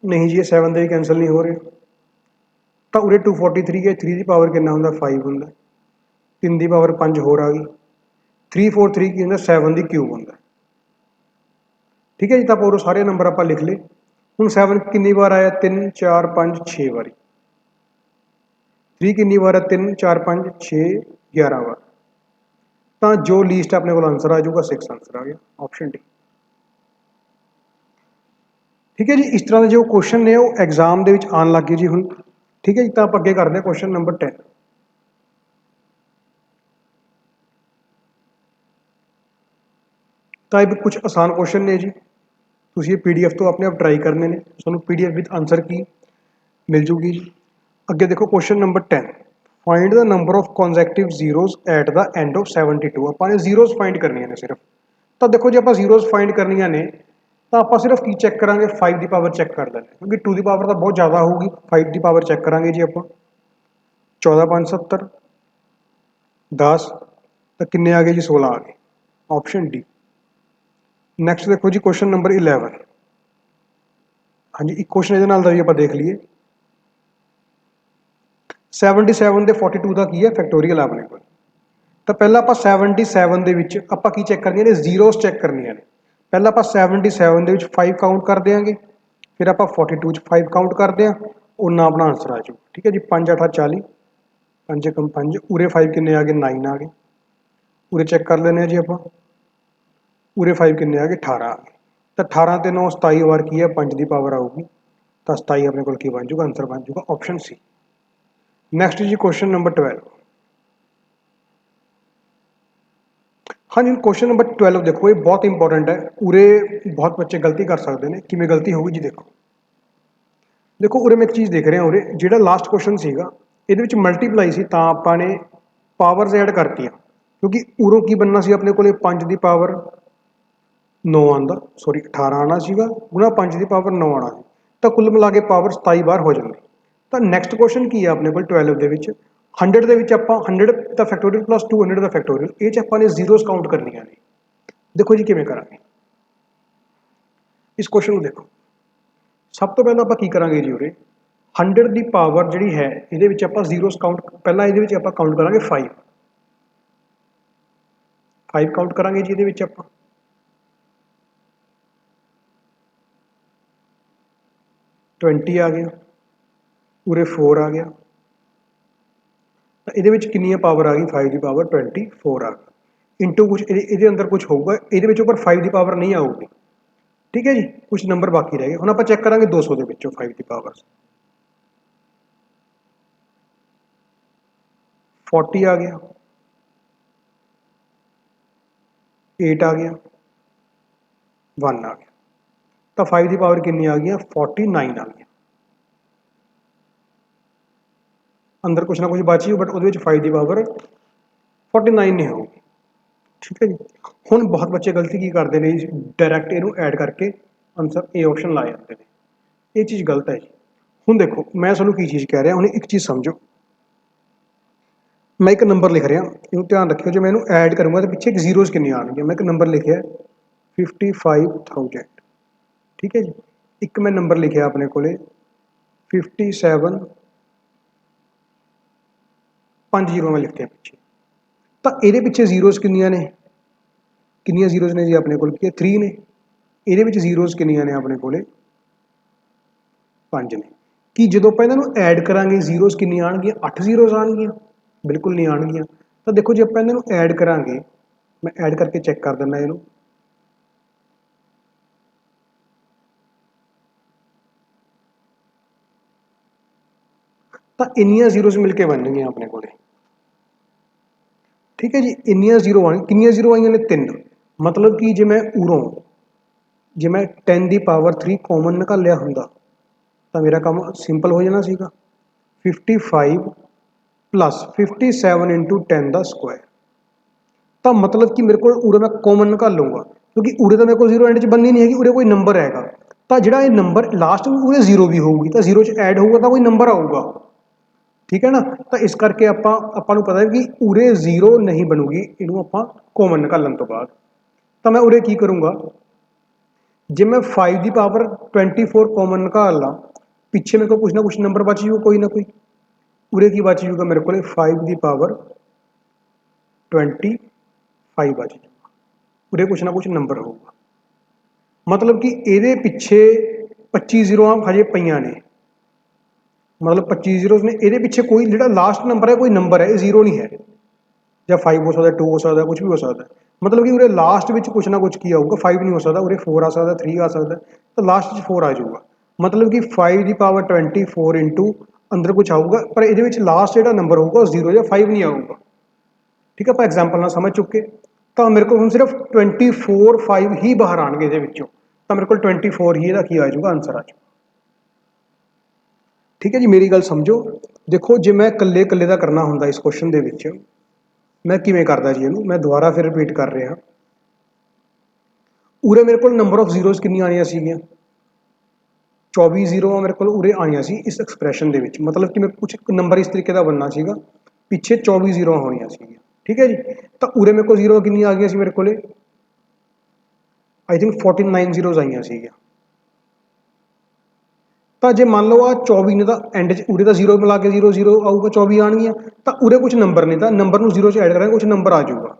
ਨਹੀਂ ਜੀ, ਇਹ 7 ਦੇ ਵੀ ਕੈਂਸਲ ਨਹੀਂ ਹੋ ਰਹੇ। ਤਾਂ ਉਰੇ 243 ਹੈ, 3 ਦੀ ਪਾਵਰ ਕਿੰਨਾ ਹੁੰਦਾ 5 ਹੁੰਦਾ, 3 ਦੀ ਪਾਵਰ 5 ਹੋਰ ਆ ਗਈ, 343 ਕੀ ਹੁੰਦਾ 7 ਦੀ ਕਿਊਬ ਹੁੰਦਾ। ਠੀਕ ਹੈ ਜੀ। ਤਾਂ ਆਪਾਂ ਉਹ ਸਾਰੇ ਨੰਬਰ ਆਪਾਂ ਲਿਖ ਲਏ। ਹੁਣ 7 ਕਿੰਨੀ ਵਾਰ ਆਇਆ 3 4 5 6 ਵਾਰੀ, 3 ਕਿੰਨੀ ਵਾਰ ਹੈ 3 4 5 6 11 ਵਾਰ। ਤਾਂ ਜੋ ਲੀਸਟ ਆਪਣੇ ਕੋਲ ਆਨਸਰ ਆ ਜਾਊਗਾ 6 ਆਨਸਰ ਆ ਗਿਆ, ਆਪਸ਼ਨ ਡੀ। ਠੀਕ ਹੈ ਜੀ। ਇਸ ਤਰ੍ਹਾਂ ਦੇ ਜੋ ਕੁਐਸਚਨ ਨੇ ਉਹ ਐਗਜ਼ਾਮ ਦੇ ਵਿੱਚ ਆਉਣ ਲੱਗ ਗਏ ਜੀ ਹੁਣ। ਠੀਕ ਹੈ ਜੀ। ਤਾਂ ਆਪਾਂ ਅੱਗੇ ਕਰਦੇ ਹਾਂ ਕੁਐਸਚਨ ਨੰਬਰ 10। ਤਾਂ ਇਹ ਕੁਝ ਆਸਾਨ ਕੁਐਸਚਨ ਨੇ ਜੀ, ਤੁਸੀਂ ਇਹ PDF ਤੋਂ ਆਪਣੇ ਆਪ ਟਰਾਈ ਕਰਨੇ ਨੇ, ਤੁਹਾਨੂੰ PDF ਵਿਦ ਆਨਸਰ ਕੀ ਮਿਲ ਜੂਗੀ ਜੀ। ਅੱਗੇ ਦੇਖੋ question number 10, find the number of consecutive zeros at the end of 72। ਆਪਾਂ ਨੇ ਜ਼ੀਰੋਜ਼ ਫਾਈਂਡ ਕਰਨੀਆਂ ਨੇ ਸਿਰਫ। ਤਾਂ ਦੇਖੋ ਜੇ ਆਪਾਂ ਜ਼ੀਰੋਜ਼ ਫਾਈਂਡ ਕਰਨੀਆਂ ਨੇ ਤਾਂ ਆਪਾਂ ਸਿਰਫ ਕੀ ਚੈੱਕ ਕਰਾਂਗੇ 5 ਦੀ ਪਾਵਰ ਚੈੱਕ ਕਰ ਲੈਂਦੇ, ਕਿਉਂਕਿ 2 ਦੀ ਪਾਵਰ ਤਾਂ ਬਹੁਤ ਜ਼ਿਆਦਾ ਹੋਊਗੀ। 5 ਦੀ ਪਾਵਰ ਚੈੱਕ ਕਰਾਂਗੇ ਜੀ ਆਪਾਂ, 14 5 70 10, ਤਾਂ ਕਿੰਨੇ ਆ ਗਏ ਜੀ 16 ਆ ਗਏ। Option D. नैक्सट देखो जी क्वेश्चन नंबर 11। हाँ जी, एक क्वेश्चन ਇਹਦੇ ਨਾਲ ਦਾ ਵੀ ਆਪਾਂ ਦੇਖ ਲਈਏ। 77 ਦੇ 42 ਦਾ ਕੀ ਹੈ ਫੈਕਟੋਰੀਅਲ ਆਪਣੇ ਕੋਲ। ਤਾਂ ਪਹਿਲਾਂ ਆਪਾਂ 77 ਦੇ ਵਿੱਚ ਆਪਾਂ ਕੀ ਚੈੱਕ ਕਰਨੀਆਂ ਨੇ, ਜ਼ੀਰੋਸ ਚੈੱਕ ਕਰਨੀਆਂ ਨੇ। ਪਹਿਲਾਂ ਆਪਾਂ 77 ਦੇ ਵਿੱਚ 5 ਕਾਊਂਟ ਕਰ ਦਿਆਂਗੇ, ਫਿਰ ਆਪਾਂ 42 ਚ 5 ਕਾਊਂਟ ਕਰਦੇ ਹਾਂ, ਉਹਨਾਂ ਆਪਣਾ ਆਂਸਰ ਆ ਜਾਊ। ਠੀਕ ਹੈ ਜੀ, 5 8 40, 5 एकम 5, ਉਰੇ 5 ਕਿੰਨੇ ਆ ਗਏ 9 ਆ ਗਏ। ਉਰੇ ਚੈੱਕ ਕਰ ਲੈਂਦੇ ਹਾਂ ਜੀ ਆਪਾਂ, ਉਰੇ 5 ਕਿੰਨੇ ਆ ਗਏ 18 ਆ ਗਏ। ਤਾਂ 18 ਤੇ 9 27 ਵਾਰ ਕੀ ਹੈ 5 ਦੀ ਪਾਵਰ ਆਊਗੀ, ਤਾਂ 27 ਆਪਣੇ ਕੋਲ ਕੀ ਬਣ ਜਾਊਗਾ, ਆਂਸਰ ਬਣ ਜਾਊਗਾ ऑप्शन सी। ਨੈਕਸਟ ਜੀ क्वेश्चन नंबर 12। हाँ जी, क्वेश्चन नंबर 12 देखो, ये बहुत इंपॉर्टेंट है। उरे बहुत बच्चे गलती कर सकते हैं, किमें गलती होगी जी देखो। देखो उरे मैं एक चीज़ देख रहा उरे ਜਿਹੜਾ ਲਾਸਟ ਕੁਐਸਚਨ ਸੀਗਾ ਇਹਦੇ ਵਿੱਚ ਮਲਟੀਪਲਾਈ ਸੀ, ਤਾਂ ਆਪਾਂ ਨੇ ਪਾਵਰਸ ਐਡ ਕਰਤੀਆਂ, ਕਿਉਂਕਿ ਉਰੋਂ ਕੀ बनना ਸੀ ਆਪਣੇ ਕੋਲੇ 5 ਦੀ ਪਾਵਰ 9 ਆਉਂਦਾ, ਸੌਰੀ 18 ਆਣਾ ਸੀਗਾ, ਗੁਣਾ 5 ਦੀ ਪਾਵਰ 9 ਆਣਾ ਸੀ, ਤਾਂ ਕੁੱਲ ਮਿਲਾ ਕੇ ਪਾਵਰ 27 ਬਾਰ ਹੋ ਜਾਂਦੀ। ਤਾਂ ਨੈਕਸਟ ਕੁਐਸਚਨ ਕੀ ਹੈ ਆਪਣੇ ਕੋਲ 12 ਦੇ ਵਿੱਚ, 100 ਦੇ ਵਿੱਚ ਆਪਾਂ 100 ਦਾ ਫੈਕਟੋਰੀਅਲ ਪਲੱਸ 200 ਦਾ ਫੈਕਟੋਰੀਅਲ, ਇਹ 'ਚ ਆਪਾਂ ਨੇ ਜ਼ੀਰੋਸ ਕਾਊਂਟ ਕਰਨੀਆਂ ਨੇ। ਦੇਖੋ ਜੀ ਕਿਵੇਂ ਕਰਾਂਗੇ ਇਸ ਕੁਐਸਚਨ ਨੂੰ। ਦੇਖੋ ਸਭ ਤੋਂ ਪਹਿਲਾਂ ਆਪਾਂ ਕੀ ਕਰਾਂਗੇ ਜੀ, ਉਰੇ 100 ਦੀ ਪਾਵਰ ਜਿਹੜੀ ਹੈ ਇਹਦੇ ਵਿੱਚ ਆਪਾਂ ਜ਼ੀਰੋਸ ਕਾਊਂਟ, ਪਹਿਲਾਂ ਇਹਦੇ ਵਿੱਚ ਆਪਾਂ ਕਾਊਂਟ ਕਰਾਂਗੇ 5 ਕਾਊਂਟ ਕਰਾਂਗੇ ਜੀ ਇਹਦੇ ਵਿੱਚ ਆਪਾਂ। ट्वेंटी आ गया, उरे 4 आ गया, तो ये कितनी पावर आ गई 5 की पावर 24 आ गई। इंटू कुछ ये अंदर कुछ होगा, ये ऊपर 5 की पावर नहीं आऊगी। ठीक है जी, कुछ नंबर बाकी रह गए। हम आप चेक करा 200 के 5 की पावर 40 आ गया, 8 आ गया, 1 आ गया, तो 5 की पावर कितनी आ गई 49 आ गई। अंदर कुछ ना कुछ बच गई, बट वो 5 की पावर 49 नहीं होगी। ठीक है जी, हुण बहुत बच्चे गलती की करते हैं जी, डायरैक्ट इनू ऐड करके आंसर ए ऑप्शन ला जाते हैं, ये चीज़ गलत है जी। हुण देखो मैं तुहानूं की चीज़ कह रहा, हुण एक चीज़ समझो, मैं एक नंबर लिख रहा, इनू ध्यान रखियो, जो मैं इनू ऐड करूँगा तो पिछे एक जीरोज कितनी आएंगे। मैं एक नंबर लिखा 55,000। ठीक है जी, एक मैं नंबर लिखा अपने को 57, 5 जीरो मैं लिखते हैं पिछे, तो ये पिछे जीरोज कितनियाँ ने, कितनियाँ जीरोज ने जी अपने को 3 ने, ये जीरोज कितनियाँ ने अपने को 5 ने। कि जो आप इन्हों ऐड करा जीरोज कितनियाँ आएगियाँ 8 जीरोज आएगियाँ, बिल्कुल नहीं आएगियाँ। तो देखो जो आप इन्हों ऐड करा, मैं ऐड करके चेक कर देना इनू, तो इन्नियाँ जीरोज मिलके बन गई अपने को। ठीक है जी, इन्नियाँ जीरो आ, कितनियाँ जीरो आई ने 3, मतलब कि जे मैं उरों जे मैं 10 की पावर 3 कॉमन निकालिया होंदा तो मेरा काम सिंपल हो जाना सीगा। 55 प्लस 57 इंटू 10 का स्क्वायर, तो मतलब कि मेरे को उरे मैं कॉमन निकाल लूँगा, क्योंकि उरे तो मेरे को जीरो एंड च बननी नहीं है, उरे कोई नंबर हैगा, तो जो नंबर लास्ट में उरे जीरो भी होगी, तो जीरो च ऐड होगा तो कोई नंबर आऊगा। ठीक है ना, तो इस करके आपां नूं पता है कि उरे जीरो नहीं बनूगी, इनू आपां कॉमन निकालन तो बाद। तो मैं उरे की करूँगा, जे मैं 5 की पावर 24 कॉमन निकाल ला, पिछे मेरे को कुछ ना कुछ नंबर बच जूगा, कोई ना कोई। उरे की बच जूगा मेरे को 5 की पावर 25 बच जूगा, उरे कुछ ना कुछ नंबर होगा। मतलब कि ये पिछे 25 जीरो हजे पईयां ने, मतलब 25 जीरोज ने, ये पिछे कोई जो लास्ट नंबर है कोई नंबर है, ये जीरो नहीं है, या 5 हो सकता है, 2 हो सकता है, कुछ भी हो सकता है। मतलब कि उरे लास्ट में कुछ ना कुछ किया होगा, 5 नहीं हो सकता, उरे 4 आ सकता है, 3 आ सकता है, तो लास्ट 4 आ जाऊगा। मतलब कि 5 की पावर 24 इंटू अंदर कुछ आऊगा, पर ये लास्ट जो नंबर होगा जीरो या 5 नहीं आऊगा। ठीक है, आप एग्जाम्पल ना समझ चुके, तो मेरे को हम सिर्फ 24 5 ही बाहर आएंगे ये, तो मेरे को 24 ही की आ जाऊगा, आंसर आ जाऊगा। ठीक है जी, मेरी गल समझो। देखो जो मैं कल्ले कल्ले का करना होंगे इस क्वेश्चन के, मैं किमें करता जी इनू, मैं दोबारा फिर रिपीट कर रहा। उरे मेरे को नंबर ऑफ जीरोज कितनी आनियाँ सीगियां, 24 जीरो मेरे को उरे आनियाँ सी इस एक्सप्रैशन के, मतलब कि मेरे कुछ नंबर इस तरीके का बनना सीगा, पिछे 24 जीरो होनियाँ सीगियां। ठीक है जी, तो उरे मेरे को जीरो कितनी आ गई मेरे को आई थिंक 49 ਜ਼ੀਰੋਜ਼ ਆਈਆਂ ਸੀਗੀਆਂ। ਤਾਂ ਜੇ ਮੰਨ ਲਓ ਆ 24 ਨੇ ਤਾਂ ਐਂਡ 'ਚ ਉਰੇ ਤਾਂ ਜ਼ੀਰੋ ਮਿਲਾ ਕੇ 0 0 ਆਊਗਾ, 24 ਆਉਣਗੀਆਂ, ਤਾਂ ਉਰੇ ਕੁਝ ਨੰਬਰ ਨੇ ਤਾਂ ਨੰਬਰ ਨੂੰ 0 'ਚ ਐਡ ਕਰਾਂਗੇ, ਕੁਝ ਨੰਬਰ ਆ ਜਾਊਗਾ।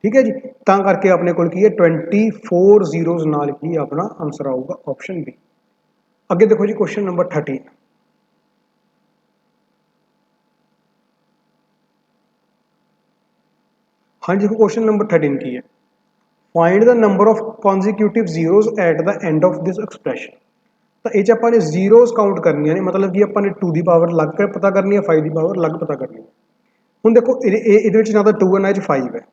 ਠੀਕ ਹੈ ਜੀ, ਤਾਂ ਕਰਕੇ ਆਪਣੇ ਕੋਲ ਕੀ ਹੈ 24 ਜ਼ੀਰੋਜ਼ ਨਾਲ ਹੀ ਆਪਣਾ ਆਨਸਰ ਆਊਗਾ ਆਪਸ਼ਨ ਬੀ। ਅੱਗੇ ਦੇਖੋ ਜੀ ਕੁਐਸਚਨ ਨੰਬਰ 13। हाँ जी, क्वेश्चन नंबर 13 की है, find the number of consecutive zeros at the end of this expression. तो ये ਆਪਾਂ ਨੇ ਜ਼ੀਰੋਜ਼ ਕਾਊਂਟ ਕਰਨੀਆਂ ਨੇ, ਮਤਲਬ ਕਿ ਆਪਾਂ ਨੇ 2 ਦੀ ਪਾਵਰ ਲੱਗ ਕੇ ਪਤਾ ਕਰਨੀ ਹੈ, 5 ਦੀ ਪਾਵਰ ਲੱਗ ਪਤਾ ਕਰਨੀ ਹੈ। ਹੁਣ ਦੇਖੋ ਇਹਦੇ ਵਿੱਚ ਨਾ ਤਾਂ 2 ਹੈ ਨਾ 'ਚ 5 ਹੈ,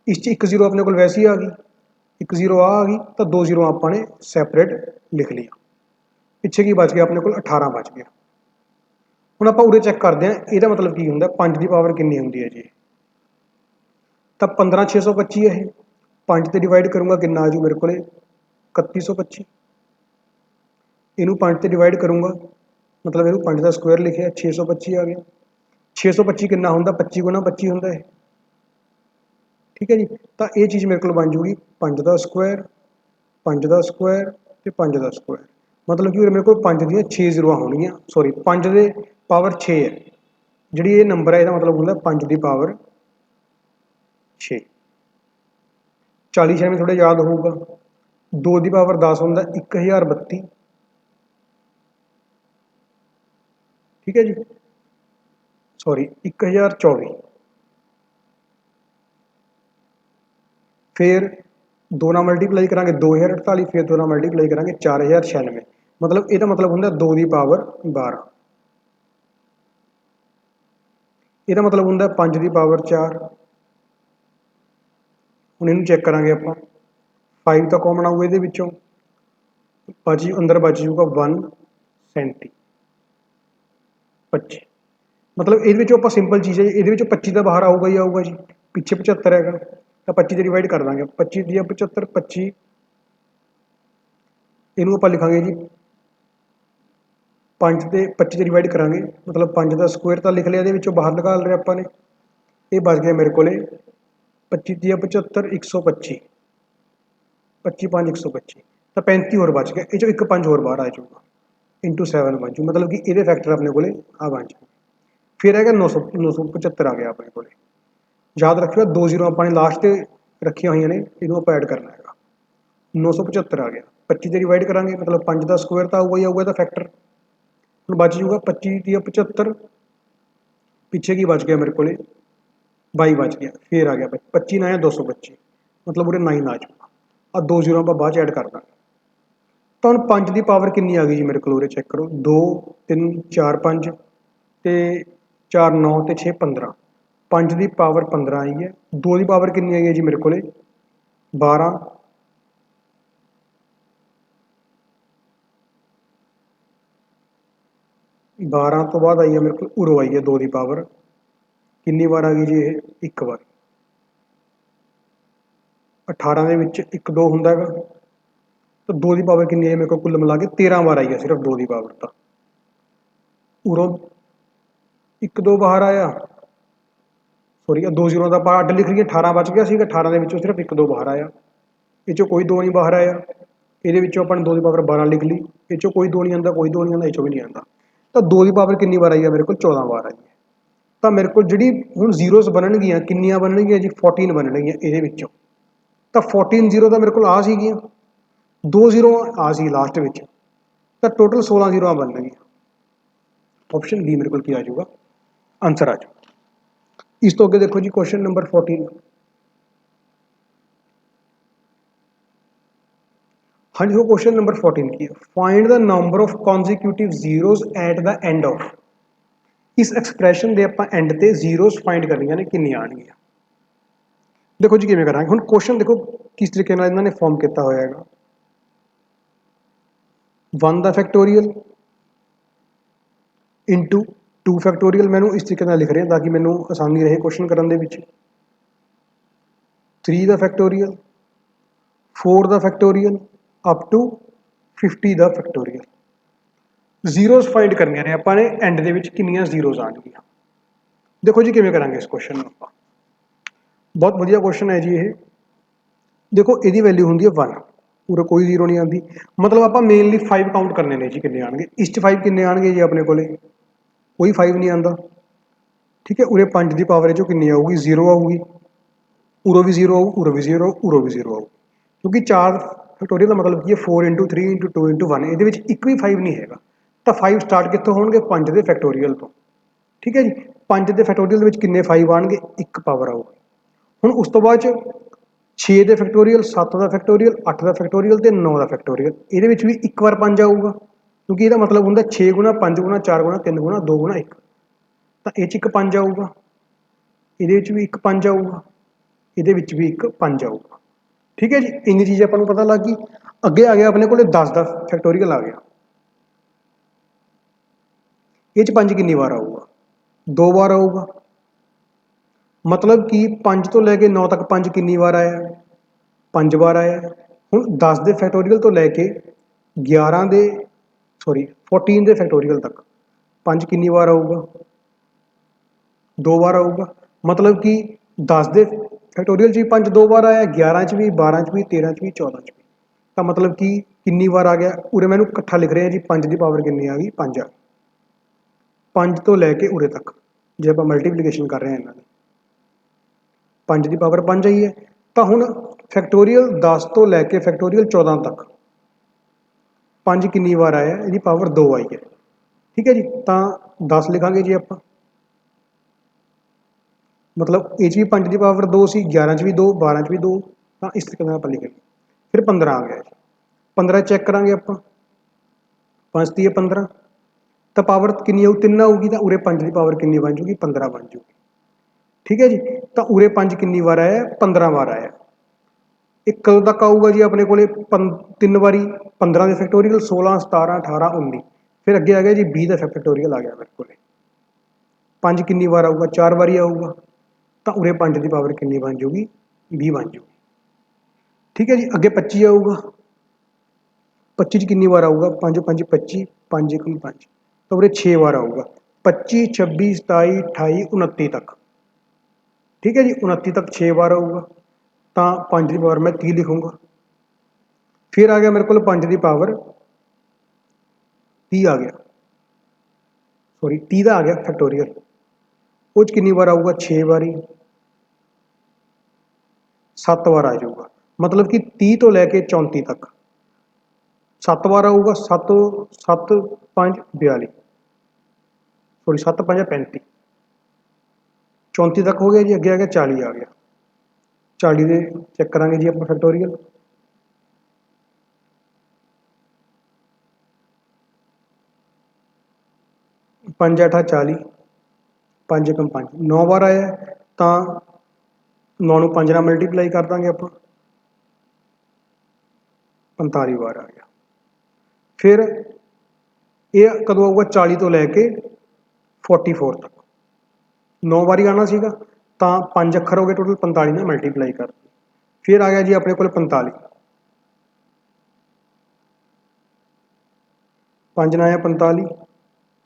ਇਸ 'ਚ 1 ਜ਼ੀਰੋ ਆਪਣੇ ਕੋਲ ਵੈਸੇ ਹੀ ਆ ਗਈ, 1 ਜ਼ੀਰੋ ਆ ਗਈ, ਤਾਂ 2 ਜ਼ੀਰੋ ਆਪਾਂ ਨੇ ਸੈਪਰੇਟ ਲਿਖ ਲਿਆ। ਪਿੱਛੇ ਕੀ ਬਚ ਗਿਆ ਆਪਣੇ ਕੋਲ 18 ਬਚ ਗਿਆ। ਹੁਣ ਆਪਾਂ ਉਰੇ ਚੈੱਕ ਕਰਦੇ ਹਾਂ, ਇਹਦਾ ਮਤਲਬ ਕੀ ਹੁੰਦਾ 5 ਦੀ ਪਾਵਰ ਕਿੰਨੀ ਹੁੰਦੀ ਹੈ ਜੀ, ਤਾਂ 15625 ਹੈ ਇਹ। 5 ਤੇ ਡਿਵਾਈਡ ਕਰੂੰਗਾ ਕਿੰਨਾ ਆ ਜੂ ਮੇਰੇ ਕੋਲੇ 3125। ਇਹਨੂੰ 5 ਤੇ ਡਿਵਾਈਡ ਕਰੂੰਗਾ, ਮਤਲਬ ਇਹਨੂੰ 5 ਦਾ ਸਕੁਆਇਰ ਲਿਖਿਆ 625 ਆ ਗਿਆ। 625 ਕਿੰਨਾ ਹੁੰਦਾ 25 ਗੁਣਾ 25 ਹੁੰਦਾ ਹੈ। ਠੀਕ ਹੈ ਜੀ, ਤਾਂ ਇਹ ਚੀਜ਼ ਮੇਰੇ ਕੋਲ ਬਣ ਜੂਗੀ 5 ਦਾ ਸਕੁਆਇਰ, 5 ਦਾ ਸਕੁਆਇਰ ਤੇ 5 ਦਾ ਸਕੁਆਇਰ। ਮਤਲਬ ਕਿ ਮੇਰੇ ਕੋਲ 5 ਦੀਆਂ 6 ਜ਼ੀਰੋਆਂ ਹੋਣਗੀਆਂ, ਸੌਰੀ 5 ਦੇ ਪਾਵਰ 6 ਹੈ। ਜਿਹੜੀ ਇਹ ਨੰਬਰ ਹੈ ਇਹਦਾ ਮਤਲਬ ਹੁੰਦਾ 5 ਦੀ ਪਾਵਰ 6। 40 ਸ਼ਾਇਦ ਥੋੜਾ ਯਾਦ ਹੋਊਗਾ, 2 ਦੀ ਪਾਵਰ 10 ਹੁੰਦਾ 1032। ਠੀਕ ਹੈ ਜੀ, ਸੌਰੀ 1024। फिर 2 ਨਾਲ ਮਲਟੀਪਲਾਈ ਕਰਾਂਗੇ 2048, फिर 2 ਨਾਲ ਮਲਟੀਪਲਾਈ ਕਰਾਂਗੇ 4096। ਮਤਲਬ ਇਹਦਾ ਮਤਲਬ ਹੁੰਦਾ 2 ਦੀ ਪਾਵਰ 12। ਇਹਦਾ ਮਤਲਬ ਹੁੰਦਾ 5 ਦੀ ਪਾਵਰ 4। ਹੁਣ ਇਹਨੂੰ ਚੈੱਕ ਕਰਾਂਗੇ ਆਪਾਂ, 5 ਤਾਂ ਕਾਮਨ ਆਊਗਾ ਇਹਦੇ ਵਿੱਚੋਂ, ਅੰਦਰ ਬਚ ਜੂਗਾ 137 25। ਮਤਲਬ ਇਹਦੇ ਵਿੱਚੋਂ ਆਪਾਂ ਸਿੰਪਲ ਚੀਜ਼ ਹੈ, ਇਹਦੇ ਵਿੱਚੋਂ 25 ਤਾਂ ਬਾਹਰ ਆਊਗਾ ਹੀ ਆਊਗਾ ਜੀ, ਪਿੱਛੇ 75 ਹੈਗਾ, ਤਾਂ 25 ਦੇ ਡਿਵਾਈਡ ਕਰ ਦਾਂਗੇ, 25 ਦੀ 75 25। ਇਹਨੂੰ ਆਪਾਂ ਲਿਖਾਂਗੇ ਜੀ 5 ਤੇ 25 ਦੇ ਡਿਵਾਈਡ ਕਰਾਂਗੇ, ਮਤਲਬ 5 ਦਾ ਸਕੁਆਇਰ ਤਾਂ ਲਿਖ ਲਿਆ, ਇਹਦੇ ਵਿੱਚੋਂ ਬਾਹਰ ਨਿਕਾਲ ਰਹੇ ਆਪਾਂ ਨੇ। ਇਹ ਬਚ ਗਿਆ ਮੇਰੇ ਕੋਲੇ 25 ਦੀ 75 125, 25 5 125, ਤਾਂ 35 ਹੋਰ ਬਚ ਗਿਆ। ਇਹ ਚੋਂ ਇੱਕ 5 ਹੋਰ ਬਾਹਰ ਆ ਜਾਊਗਾ, ਇੰਟੂ 7 ਬਣ ਜੂ, ਮਤਲਬ ਕਿ ਇਹਦੇ ਫੈਕਟਰ ਆਪਣੇ ਕੋਲੇ ਆ ਬਣ ਜਾਊ। ਫਿਰ ਹੈਗਾ 975 ਆ ਗਿਆ ਆਪਣੇ ਕੋਲੇ। ਯਾਦ ਰੱਖਿਓ 2 ਜ਼ੀਰੋ ਆਪਾਂ ਨੇ ਲਾਸਟ ਤੇ ਰੱਖੀਆਂ ਹੋਈਆਂ ਨੇ, ਇਹਨੂੰ ਆਪਾਂ ਐਡ ਕਰਨਾ ਹੈਗਾ। 975 ਆ ਗਿਆ, 25 ਦੇ ਡਿਵਾਈਡ ਕਰਾਂਗੇ, ਮਤਲਬ 5 ਦਾ ਸਕੁਆਇਰ ਤਾਂ ਆਊਗਾ ਹੀ ਆਊਗਾ, ਇਹਦਾ ਫੈਕਟਰ। ਹੁਣ ਬਚ ਜੂਗਾ 25 ਦੀ 75, ਪਿੱਛੇ ਕੀ ਬਚ ਗਿਆ ਮੇਰੇ ਕੋਲੇ 22 ਬਚ ਗਿਆ। ਫਿਰ ਆ ਗਿਆ 25 ਨਾ ਆਇਆ 225, ਮਤਲਬ ਉਰੇ 9 ਆ ਜਾਊਗਾ। ਆ 2 ਜ਼ੀਰੋ ਆਪਾਂ ਬਾਅਦ 'ਚ ਐਡ ਕਰ ਦਾਂਗੇ। ਤਾਂ ਹੁਣ 5 ਦੀ ਪਾਵਰ ਕਿੰਨੀ ਆ ਗਈ ਜੀ ਮੇਰੇ ਕੋਲ, ਉਰੇ ਚੈੱਕ ਕਰੋ 2 3 4 5 ਤੇ 4 9 ਤੇ 6 15। 5 ਦੀ ਪਾਵਰ 15 ਆਈ ਹੈ। 2 ਦੀ ਪਾਵਰ ਕਿੰਨੀ ਆਈ ਹੈ ਜੀ ਮੇਰੇ ਕੋਲੇ 12। 12 ਤੋਂ ਬਾਅਦ ਆਈ ਹੈ ਮੇਰੇ ਕੋਲ ਉਰੋਂ ਆਈ ਹੈ 2 ਦੀ ਪਾਵਰ, ਕਿੰਨੀ ਵਾਰ ਆ ਗਈ ਜੀ ਇਹ, ਇੱਕ ਵਾਰ। 18 ਦੇ ਵਿੱਚ 1 2 ਹੁੰਦਾ ਹੈਗਾ, ਤਾਂ 2 ਦੀ ਪਾਵਰ ਕਿੰਨੀ ਹੈ ਮੇਰੇ ਕੋਲ ਕੁੱਲ ਮਿਲਾ ਕੇ 13 ਵਾਰ ਆਈ ਹੈ ਸਿਰਫ 2 ਦੀ ਪਾਵਰ। ਤਾਂ ਉਰੋਂ 1 2 ਬਾਹਰ ਆਇਆ, ਸੌਰੀ 2 ਜ਼ੀਰੋ ਦਾ ਆਪਾਂ ਅੱਡ ਲਿਖ ਲਈਏ, 18 ਬਚ ਗਿਆ ਸੀਗਾ, 18 ਦੇ ਵਿੱਚੋਂ ਸਿਰਫ 1 2 ਬਾਹਰ ਆਇਆ, ਇਹ 'ਚੋਂ ਕੋਈ 2 ਨਹੀਂ ਬਾਹਰ ਆਇਆ। ਇਹਦੇ ਵਿੱਚੋਂ ਆਪਾਂ ਨੇ 2 ਦੀ ਪਾਵਰ 12 ਲਿਖ ਲਈ, ਇਹ 'ਚੋਂ ਕੋਈ 2 ਨਹੀਂ ਆਉਂਦਾ, ਕੋਈ 2 ਨਹੀਂ ਆਉਂਦਾ, ਇਹ 'ਚੋਂ ਵੀ ਨਹੀਂ ਆਉਂਦਾ। ਤਾਂ 2 ਦੀ ਪਾਵਰ ਕਿੰਨੀ ਵਾਰ ਆਈ ਹੈ ਮੇਰੇ ਕੋਲ 14 ਵਾਰ ਆਈ ਹੈ। ਤਾਂ ਮੇਰੇ ਕੋਲ ਜਿਹੜੀ ਹੁਣ ਜ਼ੀਰੋਜ਼ ਬਣਨਗੀਆਂ ਕਿੰਨੀਆਂ ਬਣਨਗੀਆਂ ਜੀ 14 ਬਣਨਗੀਆਂ ਇਹਦੇ ਵਿੱਚੋਂ। ਤਾਂ 14 ਜ਼ੀਰੋ ਤਾਂ ਮੇਰੇ ਕੋਲ ਆ ਸੀਗੀਆਂ, 2 ਜ਼ੀਰੋ ਆ ਸੀ ਲਾਸਟ ਵਿੱਚ, ਤਾਂ ਟੋਟਲ 16 ਜ਼ੀਰੋਆਂ ਬਣਨਗੀਆਂ। ਆਪਸ਼ਨ ਬੀ ਮੇਰੇ ਕੋਲ ਕੀ ਆ ਜਾਊਗਾ, ਆਂਸਰ ਆ ਜਾਊਗਾ। ਇਸ ਤੋਂ ਅੱਗੇ ਦੇਖੋ ਜੀ ਕੁਐਸਚਨ ਨੰਬਰ 14। हाँ जी, वो क्वेश्चन नंबर 14 की है, find the number of consecutive zeros at the end of. इस एक्सप्रैशन ਦੇ ਆਪਾਂ ਐਂਡ ਤੇ ਜ਼ੀਰੋਜ਼ ਫਾਈਂਡ ਕਰਨੀਆਂ ਨੇ, ਕਿੰਨੀਆਂ ਆਣਗੀਆਂ। ਦੇਖੋ ਜੀ ਕਿਵੇਂ ਕਰਾਂਗੇ, ਹੁਣ ਕੁਐਸਚਨ ਦੇਖੋ ਕਿਸ ਤਰੀਕੇ ਨਾਲ ਇਹਨਾਂ ਨੇ ਫਾਰਮ ਕੀਤਾ ਹੋਇਆ ਹੈਗਾ। 1 ਦਾ ਫੈਕਟੋਰੀਅਲ ਇਨਟੂ 2 ਫੈਕਟੋਰੀਅਲ, ਮੈਨੂੰ ਇਸ ਤਰੀਕੇ ਨਾਲ ਲਿਖ ਰਿਹਾ ਤਾਂ ਕਿ ਮੈਨੂੰ ਆਸਾਨੀ ਰਹੇ ਕੁਐਸਚਨ ਕਰਨ ਦੇ ਵਿੱਚ। 3 ਦਾ ਫੈਕਟੋਰੀਅਲ, 4 ਦਾ ਫੈਕਟੋਰੀਅਲ ਅਪ ਟੂ 50 ਦਾ ਫੈਕਟੋਰੀਅਲ। ਜ਼ੀਰੋਜ਼ ਫਾਈਂਡ ਕਰਨੀਆਂ ਨੇ ਆਪਾਂ ਨੇ ਐਂਡ ਦੇ ਵਿੱਚ ਕਿੰਨੀਆਂ ਜ਼ੀਰੋਜ਼ ਆਣਗੀਆਂ। ਦੇਖੋ ਜੀ ਕਿਵੇਂ ਕਰਾਂਗੇ ਇਸ ਕੁਐਸਚਨ ਨੂੰ ਆਪਾਂ, ਬਹੁਤ ਵਧੀਆ ਕੁਐਸਚਨ ਹੈ ਜੀ ਇਹ। देखो ਇਹਦੀ वैल्यू ਹੁੰਦੀ है 1 पूरा कोई जीरो नहीं आती मतलब आप मेनली 5 काउंट करने ने जी किन्ने आएंगे इस 5 किन्ने आएंगे जी अपने को कोई 5 नहीं आता ठीक है उरे 5 की पावर जो किन्नी आऊगी 0 आऊगी उरो भी 0 आऊ उरो भी 0 उरो भी 0 आऊ क्योंकि 4 फैक्टोरियल का मतलब की 4 इंटू 3 इंटू 2 इंटू 1 ये एक भी 5 नहीं है तो 5 स्टार्ट कितों होंगे 5 के फैक्टोरियल तो ठीक है जी 5 के फैक्टोरियल किन्ने 5 आएंगे एक पावर आऊगी हुण उस तो बाद 6 के फैक्टोरियल 7 का फैक्टोरियल 8 का फैक्टोरियल तो 9 का फैक्टोरियल ये भी एक बार 5 आऊगा क्योंकि यदा मतलब होंगे 6 गुणा 5 गुणा 4 गुणा 3 गुणा 2 गुणा 1 तो ये एक 5 आऊगा ये भी एक 5 आऊगा ये भी एक 5 आऊगा ठीक है जी इन्नी चीज़ अपन पता लग गई अगे आ गया अपने को 10 का फैक्टोरियल आ गया ये 5 कितनी बार आऊगा 2 बार आऊगा मतलब कि 5 तो लैके 9 तक 5 कितनी बार आया 5 बार आया हूँ 10 के फैक्टोरियल तो लैके 11 के सॉरी 14 के फैक्टोरियल तक 5 कितनी बार आऊगा 2 बार आऊगा मतलब कि 10 के फैक्टोरियल च भी 5 2 बार आया 11 च भी 12 च भी 13 च भी 14 च भी तो मतलब कि कितनी बार आ गया उरे मैंने इकट्ठा लिख रहे हैं जी 5 की पावर कितनी आ गई 5 आ गई 5 तो लैके उरे तक जो आप मल्टीप्लीकेशन कर रहे हैं इन्होंने 5 की पावर 5 आई है तो हुण फैक्टोरियल 10 तो लैके फैक्टोरियल 14 तक 5 कितनी बार आया ये पावर 2 आई है ठीक है जी तो 10 लिखांगे जी आप मतलब ये भी 5 की पावर 2 सी 11 च भी 2 12 च भी 2 तो इस तरीके आप लिखे फिर 15 आ गया जी 15 चैक करा आप 5 दी 15 तो पावर कितनी आऊ 3 आऊगी तो उरे 5 की पावर कितनी बन जूगी 15 बन जूगी ठीक है जी तो उरे 5 कितनी बार आया 15 बार आया एक कदों तक आऊगा जी अपने को 3 बारी 15 के फैक्टोरियल 16 17 18 19 फिर अगे आ गया जी 20 का फैक्टोरियल आ गया मेरे को 5 कितनी बार आऊगा 4 बारी आऊगा तो उरे 5 की पावर कितनी बन जूगी 20 बन जूगी ठीक है जी अगे 25 आऊगा 25 कितनी बार आऊगा 5 5 25 5 1 5 तो उरे 6 बार आऊगा 25 26 27 28 29 तक ठीक है जी 29 तक 6 बार आऊगा तो 5 की पावर मैं 30 लिखूंगा फिर आ गया मेरे को 5 की पावर 30 आ गया सॉरी 30 का आ गया फैक्टोरियल वो कितनी बार आऊगा 6 बारी 7 बार आ जाऊगा मतलब कि 30 तो लैके 34 तक 7 बार आऊगा 7 7 5 42 सॉरी 7 5 35 34 तक हो गया जी अगे आ गया 40 आ गया 40 के चेक करा जी आप फैक्टोरियल 5 8 40 5 एकम 5 9 बार आया तो 9 ਨੂੰ 5 ਨਾਲ मल्टीप्लाई कर देंगे आप 45 बार आ गया फिर ये कदों आऊगा 40 तो लैके 44 तक 9 बारी आना सीगा तो 5 अखर हो गए टोटल 45 ने मल्टीप्लाई कर फिर आ गया जी अपने को 45 5 ना आया 45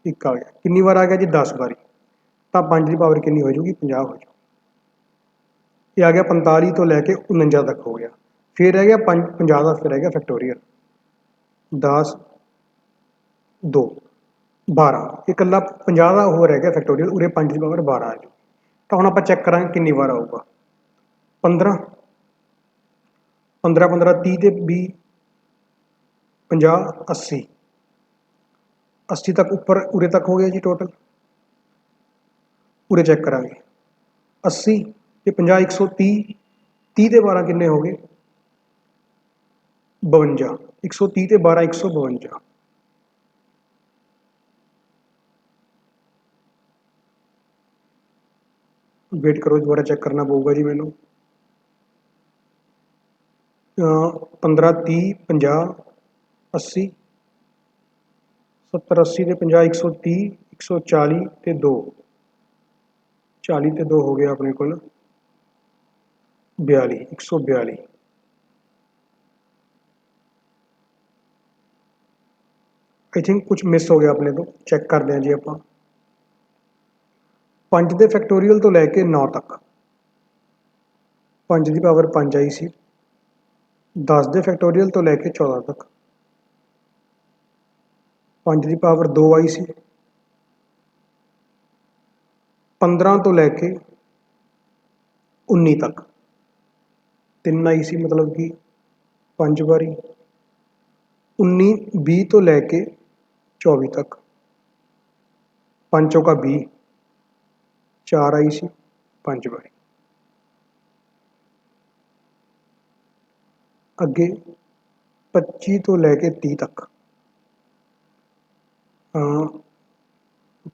एक आ गया कितनी बार आ गया जी 10 बारी तो 5 की पावर कितनी हो जाएगी 50 हो जाएगी ये आ गया 45 तो लैके 49 तक हो गया फिर रह गया 50 का फिर रह गया फैक्टोरियल 10 2 12 ये कला 50 का हो रह गया फैक्टोरियल उरे 5 की पावर 12 आ जाएगी तो हम आप चेक करा कितनी बार आऊगा 15 15 15 30 ਤੇ 20 50 80 80 तक ऊपर उरे तक हो गया जी टोटल उरे चेक करा 80 ਤੇ 50 130 30 ਤੇ 12 किन्ने हो गए 52 130 ਤੇ 12 152 वेट करो दोबारा चेक करना पड़ेगा जी मैनू 15 30 50 80 70 80 ਤੇ 50 130 140 ਤੇ 2 40 ਤੇ 2 हो गया अपने को 42 142 आई थिंक कुछ मिस हो गया अपने तो चेक करते हैं जी आप 5 के फैक्टोरियल तो लैके 9 तक 5 की पावर 5 आई सी 10 ਦੇ ਫੈਕਟੋਰੀਅਲ ਤੋਂ ਲੈ ਕੇ 14 ਤੱਕ 5 ਦੀ ਪਾਵਰ 2 ਆਈ ਸੀ, 15 ਤੋਂ ਲੈ ਕੇ 19 ਤੱਕ 3 ਆਈ ਸੀ, मतलब कि 5 ਵਾਰੀ। 19 20 ਤੋਂ ਲੈ ਕੇ 24 तक 5 चौका 20, 4 आई सी 5 वारी। अगे 25 तो लैके 30 तक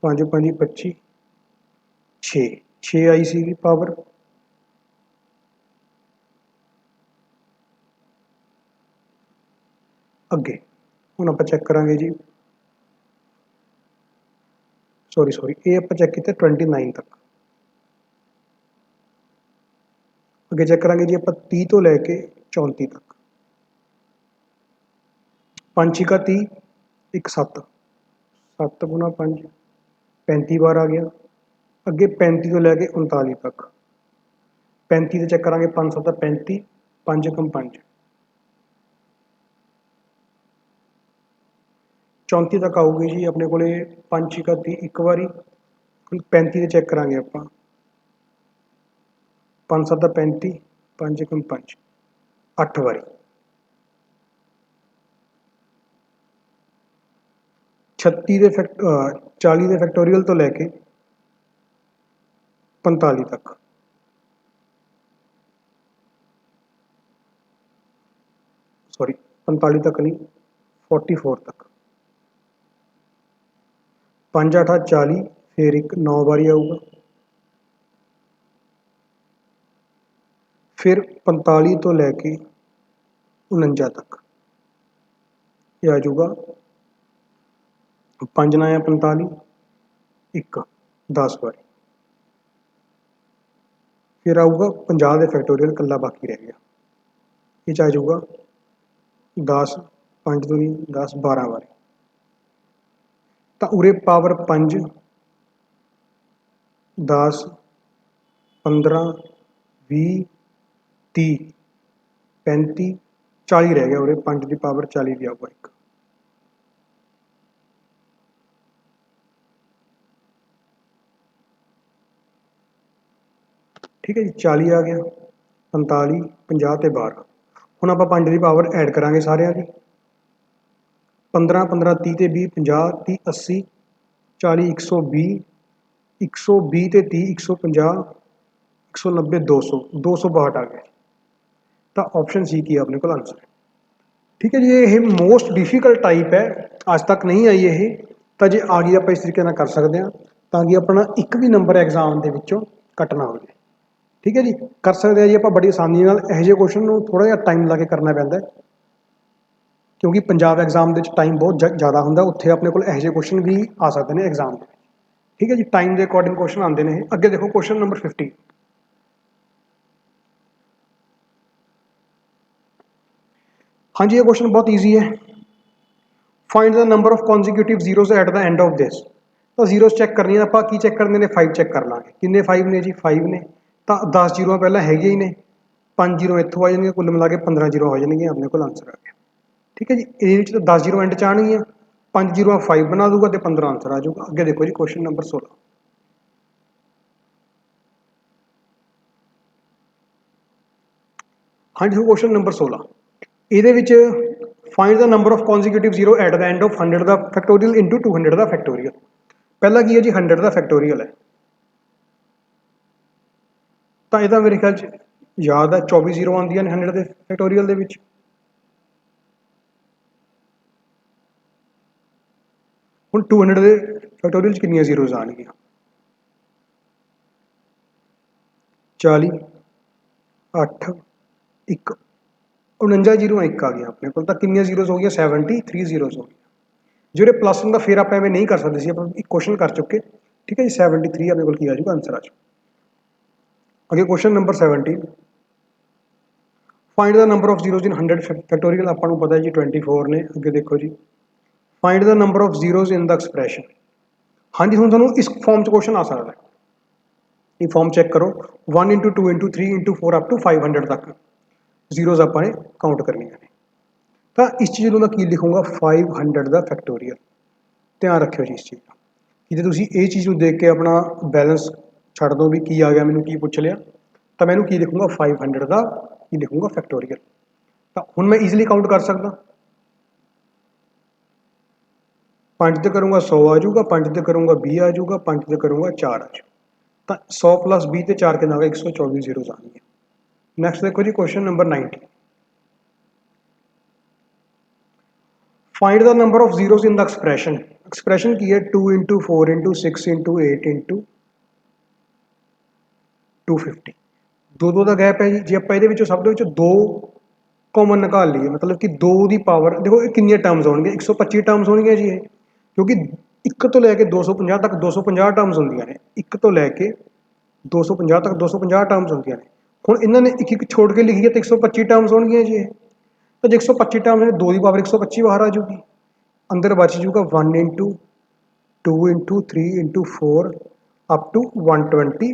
5 5 25 6 आई सी पावर। अगे हुण आपां चैक करांगे जी, सॉरी ये आपां चैक किया 29 तक। अगे चैक करांगे जी आपां 30 तो लैके 34 तक 5 छिका 30, 1 7 7 गुना 5 35 बार आ गया। अगे 35 तो लैके 39 तक 35 तो चेक करांगे 5 7 35, 5 एकम 5 34 तक आऊगी जी अपने को 5 छिका 30 एक बारी। 35 तो चेक करांगे आप 5 7 35, 5 एकम 5 8 बारी। 36 ਦੇ 40 ਦੇ फैक्टोरियल तो लैके 45 तक सॉरी 45 तक नहीं 44 तक 5 8 40, फिर एक 9 बारी आऊगा। फिर 45 तो लैके 49 तक ये आ जाऊगा 5 9 45, 1 10 बारी। फिर आऊगा 50 के फैक्टोरियल कला बाकी रह गया, ये आ जाऊगा 10 5 दूनी 10 12 बारी। तो उरे पावर 5 10 15 20 30 35 40 रह गया, उरे 5 की पावर 40 भी आऊगा एक। ठीक है जी 40 आ गया, 45 50 ते 12। हुण आपां 5 की पावर ऐड करांगे सारियां दी। 15 15 30 ते 20 50 30 80 40 120 120 ते 30 150 190 200 262 आ गया। तो ऑप्शन सी की अपने को आंसर है। ठीक है जी, ये मोस्ट डिफिकल्ट टाइप है, अज तक नहीं आई ये। तो जे आ गई आप इस तरीके नाल कर सकते हैं ताकि अपना एक भी नंबर एग्जाम के विचों कट ना हो जाए। ठीक है जी, कर सकते हैं जी आप बड़ी आसानी नाल। इहो जिहे क्वेश्चन नूं थोड़ा जिहा टाइम ला के करना पैंदा है, क्योंकि पंजाब एग्जाम के टाइम बहुत ज़्यादा होंदा, उत्थे अपने को इहो जिहे क्वेश्चन भी आ सकते हैं एग्जाम। ठीक है जी, टाइम के अकॉर्डिंग क्वेश्चन आते हैं। अगे देखो क्वेश्चन नंबर 50। हाँ जी, ये क्वेश्चन बहुत ईजी है। Find the number of consecutive zeros at the end of this. तो जीरोज चैक करनी है आप, की चैक करने ने 5 चैक कर लाँगे। किन्ने 5 ने जी 5 ने, तो 10 जीरो पहले है ही ने, 5 जीरो इतों आ जाएंगे, कुल मिला के 15 जीरो हो जाएंगे, अपने को आंसर आ गया। ठीक है जी, ये तो 10 जीरो एंड च आनी है, 5 जीरो 5 बना दूंगा तो 15 आंसर आ जाऊगा। अगे देखो जी क्वेश्चन नंबर 16। हाँ जी, क्वेश्चन नंबर 16 ये find the number of consecutive zero at the end of 100 का फैक्टोरियल इंटू 200 का फैक्टोरियल। पहला की है जी 100 का फैक्टोरियल है, तो यह मेरे ख्याल याद है 24 जीरो आदि ने 100 के फैक्टोरियल के। हुण 200 के फैक्टोरियल कितनी जीरोज आएगी? 40 8 1 49 जीरो 1 आ गया अपने को, तो कितनी जीरोज हो गई? 73 जीरोज हो गई। जो प्लस होंगे फिर आप एवं नहीं कर सकते सी, एक क्वेश्चन कर चुके। ठीक है जी, 73 अपने को आ जाएगा आंसर आ जाएगा। अगे question number 17। Find the number of zeros in 100 factorial. आपको पता है जी 24 ने। अगे देखो जी, find the number of zeros in the expression. हाँ जी, हुण तुहानूं इस फॉर्म च क्वेश्चन आ सकता है। ये फॉर्म चेक करो, 1 into 2 into 3 into 4 up to 500 तक। ਜ਼ੀਰੋਜ਼ ਆਪਾਂ ਨੇ ਕਾਊਂਟ ਕਰਨੀਆਂ ਨੇ। ਤਾਂ ਇਸ ਚੀਜ਼ ਨੂੰ ਮੈਂ ਕੀ ਲਿਖੂੰਗਾ 500 ਦਾ ਫੈਕਟੋਰੀਅਲ। ਧਿਆਨ ਰੱਖਿਓ ਜੀ ਇਸ ਚੀਜ਼ ਦਾ ਕਿ ਜੇ ਤੁਸੀਂ ਇਹ ਚੀਜ਼ ਨੂੰ ਦੇਖ ਕੇ ਆਪਣਾ ਬੈਲੈਂਸ ਛੱਡ ਦਿਓ ਵੀ ਕੀ ਆ ਗਿਆ, ਮੈਨੂੰ ਕੀ ਪੁੱਛ ਲਿਆ, ਤਾਂ ਮੈਨੂੰ ਕੀ ਲਿਖੂੰਗਾ 500 ਦਾ ਕੀ ਲਿਖੂੰਗਾ ਫੈਕਟੋਰੀਅਲ। ਤਾਂ ਹੁਣ ਮੈਂ ਈਜ਼ੀਲੀ ਕਾਊਂਟ ਕਰ ਸਕਦਾ, 5 ਤੇ ਕਰੂੰਗਾ 100 ਆ ਜਾਊਗਾ, 5 ਤੇ ਕਰੂੰਗਾ 20 ਆ ਜਾਊਗਾ, 5 ਤੇ ਕਰੂੰਗਾ 4 ਆ ਜਾਊਗਾ। ਤਾਂ 100 + 20 ਤੇ 4 ਕਿੰਨਾ ਆ ਗਿਆ 124 ਜ਼ੀਰੋਜ਼ ਆ ਗਈਆਂ। ਨੈਕਸਟ ਦੇਖੋ ਜੀ question number 90, find the number of zeros in the expression. Expression की है 2 × 4 × 6 × 8 × 250। दो का गैप है जी। जे आप ये सब दो कॉमन निकाल लीए, मतलब कि 2 की पावर देखो ये कितनी टर्म्स होंगे 125 टर्म्स होंगे जी, क्योंकि 1 तो लैके 250 तक 250 टर्म्स होंगे ने, 1 तो लैके 250 तक 250 टर्म्स होंगे ने। हुण इन्होंने एक एक छोड़ के लिखी है तो 125 टर्म्स होंगे जी। तो जो 125 टर्म्स ने 2 की पावर 125 बाहर आ जाऊगी, अंदर बच जूगा 1 × 2 × 3 × 4 अप टू 125।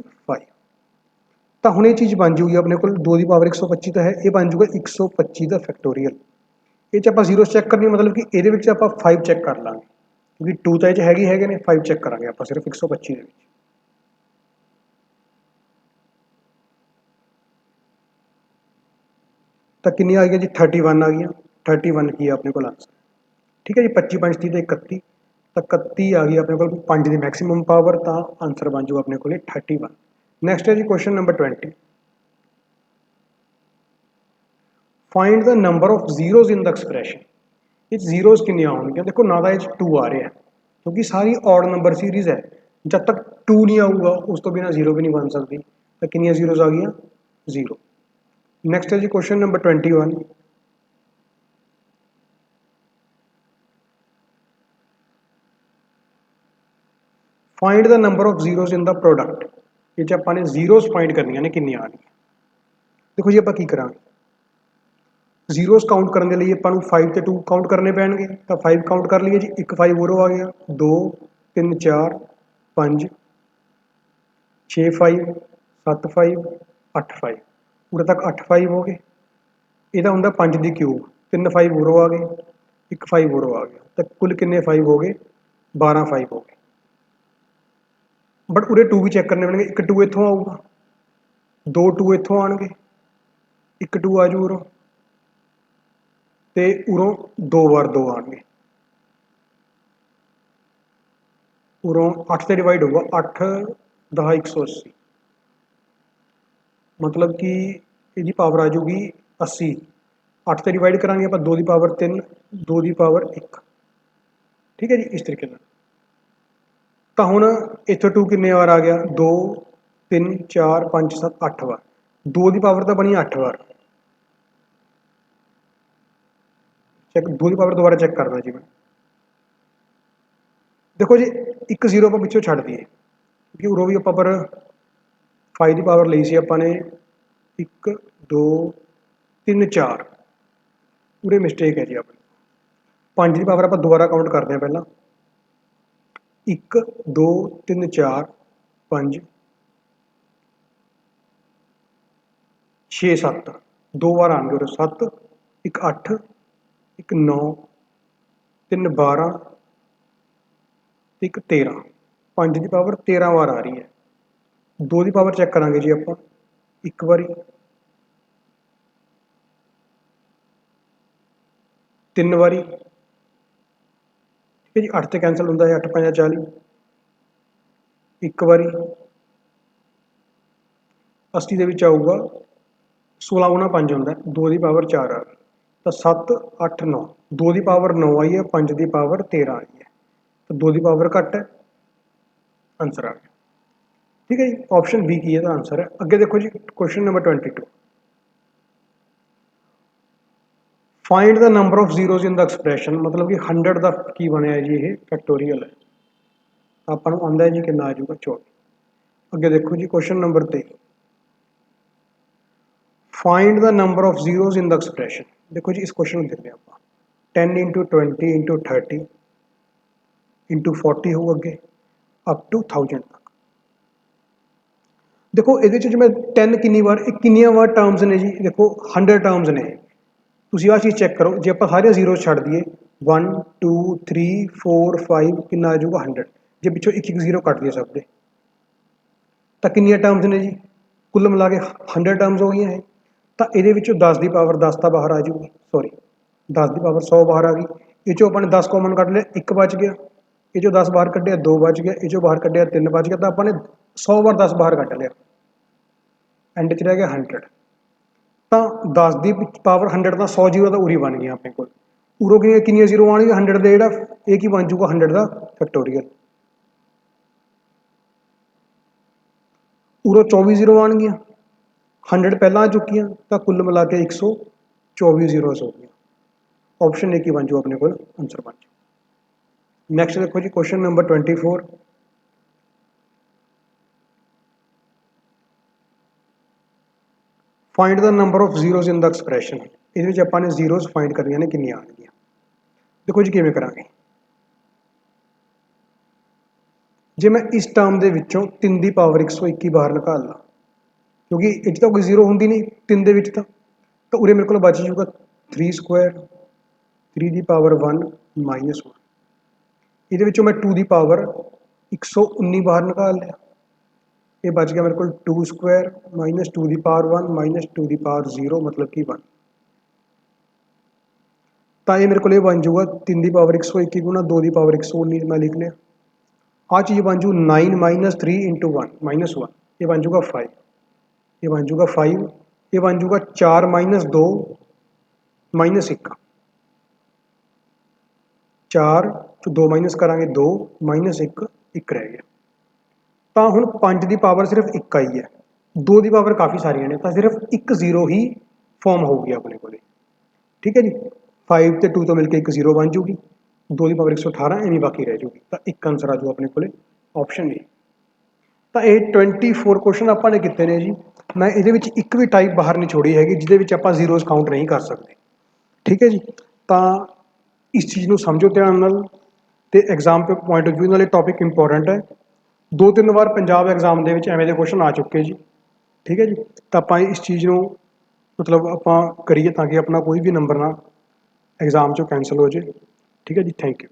तो हुण ये चीज़ बन जूगी अपने को 2 की पावर 125 तो है, ये बन जूगा 125 का फैक्टोरीयल। ये आप जीरो चैक करनी, मतलब कि ये आप 5 चैक कर लाँगे, क्योंकि 2 तो ये हैगे ने, 5 चैक करांगे आप सिर्फ 125 के। तो कितनी आ गई जी 31 आ गई। 31 की है अपने को आंसर। ठीक है जी, 25 5 30 31, तो 31 आ गई अपने को 5 की मैक्सीमम पावर, तो आंसर बन जूगा अपने को 31। नैक्सट है जी question number 20, find the number of zeros in the expression. ये जीरोज कितनी आउणगियां, देखो ना तो 2 आ रहा है क्योंकि सारी ऑड नंबर सीरीज है, जब तक 2 नहीं आऊगा उस तो बिना जीरो भी नहीं बन सकती। तो कितनी जीरोज आ गई 0। नैक्सट है जी question number 21, find the number of zeros in the product. ये आपने जीरोज फाइंड करनिया ने कितनी आ गई। देखो जी आप की करा जीरोज काउंट करने के लिए अपन 5 ते 2 काउंट करने पैणगे, तो 5 काउंट कर लिए जी, 1 5 उरो आ गया, 2 3 4 5 6 5 7 5 8 5, उरे तक 8 5 हो गए। यदा होंगे 5 की क्यूब, 3 5 उरो आ गए, 1 5 उरो आ गया, तो कुल किन्ने 5 हो गए 12 5 हो गए। बट उरे 2 भी चैक करने पैणगे, 1 2 इत्थों आऊगा, 2 2 इत्थों आएंगे, 1 2 आ जू उरों, तो उरों 2 बार 2 आएंगे, उरों 8 से डिवाइड होगा 8 10 180, मतलब कि इसकी पावर आ जाऊगी 80। 8 से डिवाइड करा आप 2 की पावर 3 2 की पावर 1। ठीक है जी, इस तरीके से। तो हुण इत्थों 2 कितने बार आ गया 2 3 4 5 7 8 बार, 2 की पावर तो बनी 8 बार। चेक 2 की पावर दोबारा चेक करना जी मैं। देखो जी 1 0 आप पिछों छड्ड दईए, क्योंकि उरों भी आप पर 5 की पावर ली सी आपने 1 2 3 4, उरे मिसटेक है जी अपनी। 5 की पावर आप दोबारा काउंट करते हैं पहला, 1 2 3 4 5 6 7, 2 बार आएंगे और 7 1 8 1 9 3 12 1 13, 5 की पावर 13 बार आ रही है। 2 की पावर चेक करा जी आप, एक बारी 3 बारी, ठीक है जी, 8 से कैंसल होंगे 8 5 40, एक बारी 80 के आऊगा 16 गुणा 5 होंगे, 2 की पावर 4 आ गई, तो 7 8 9, 2 की पावर 9 आई है, 5 की पावर 13 आई है, तो 2 की पावर घट है, आंसर आ गया। ठीक है जी, ऑप्शन बी की है आंसर है। अगे देखो जी question number 22, find the number of zeros in the expression, मतलब कि 100 का की बनया जी ये फैक्टोरीयल है। आपको आंदा है जी कितना आ जाऊगा 24। अगे देखो जी question number 23, find the number of zeros in the expression. देखो जी इस क्वेश्चन को देखते हैं आप, 10 × 20 × 30 × 40 हो अगे अप टू 1000 तक। देखो ये जिमें 10 किन्नी बार किन्नियां वार टर्म्स ने जी, देखो 100 टर्म्स ने। तुम आ चीज़ चैक करो जो आप सारे जीरो छड़ दिए 1 2 3 4 5 कितना आ जाऊगा 100, जो पिछों एक जीरो कट दिए सब दे तो किन्नियां टर्म्स ने जी, कुल मिला के 100 टर्म्स हो गई है। तो ये 10 की पावर 10 तो बाहर आ जाऊगी, सॉरी 10 की पावर 100 बाहर आ गई। ये अपने 10 कॉमन कट लिया, एक बच गया। ये 10 बाहर कटिया 2 बच गया। ये बाहर कटिया 3 बच गया। तो अपने 100 बार 10 बाहर कट लिया, एंड च रह गया 100। तो 10 की पावर 100 का 100 जीरो तो उरी बन गया अपने को। उरों किनिया जीरो आने 100 के जो एक ही बन जूगा 100 का फैक्टोरियल। उरों 24 जीरो आन गया, 100 पहला आ चुकी तो कुल मिला के 124 जीरो हो गया। ऑप्शन एक ही बन जू अपने को आंसर बन जू। नैक्सट देखो जी question number 24। Find the number of zeros in the expression. ये अपने जीरोज फाइंड करनिया ने किनिया आएगी। देखो जी किमें करांगे, जे मैं इस टर्म के विचों 3 की पावर 121 बाहर निकाल ला, क्योंकि ये तो कोई जीरो होंगी नहीं 3 के विच तो उरे मेरे को बच जूगा 3 स्क्वायर 3 की पावर 1 -1। ये मैं 2 की पावर 119 बाहर निकाल लिया, ये बच गया मेरे को 2 स्क्वायर -2 की पावर 1 -2 की पावर 0 मतलब कि 1। तो ये मेरे को बन जूगा 3 की पावर 121 गुणा 2 की पावर 119 मैं लिख लिया। आ चीज़ बन जू 9 - 3 × 1 -1, ये बन जूगा 5। ये बन जूगा 5। ये बन जूगा 4 - 2 -1। 4 तो 2 माइनस करांगे 2 -1 1 रह गया। तो हुण 5 की पावर सिर्फ 1 आई है, 2 की पावर काफ़ी सारिया ने, तो सिर्फ एक जीरो ही फॉर्म होगी अपने को। ठीक है जी, 5 तो 2 तो मिलकर एक जीरो बन जूगी, 2 की पावर 118 एवं बाकी रह जूगी। तो एक आंसर आ जाऊ अपने को ऑप्शन ए। तो ये 24 क्वेश्चन आपने किए हैं जी। मैं ये एक भी टाइप बाहर नहीं छोड़ी हैगी जिसे आप जीरोज काउंट नहीं कर सकते। ठीक है जी, तो इस चीज़ को समझो ध्यान नाल, ते एग्जाम पे पॉइंट ऑफ व्यू नाल टॉपिक इंपॉर्टेंट है। 2-3 बार पंजाब एग्जाम के एवें दे क्वेश्चन आ चुके जी। ठीक है जी, तो आप इस चीज़ को मतलब आप करिए ताकि अपना कोई भी नंबर ना एग्जाम चो कैंसल हो जाए। ठीक है जी, थैंक यू।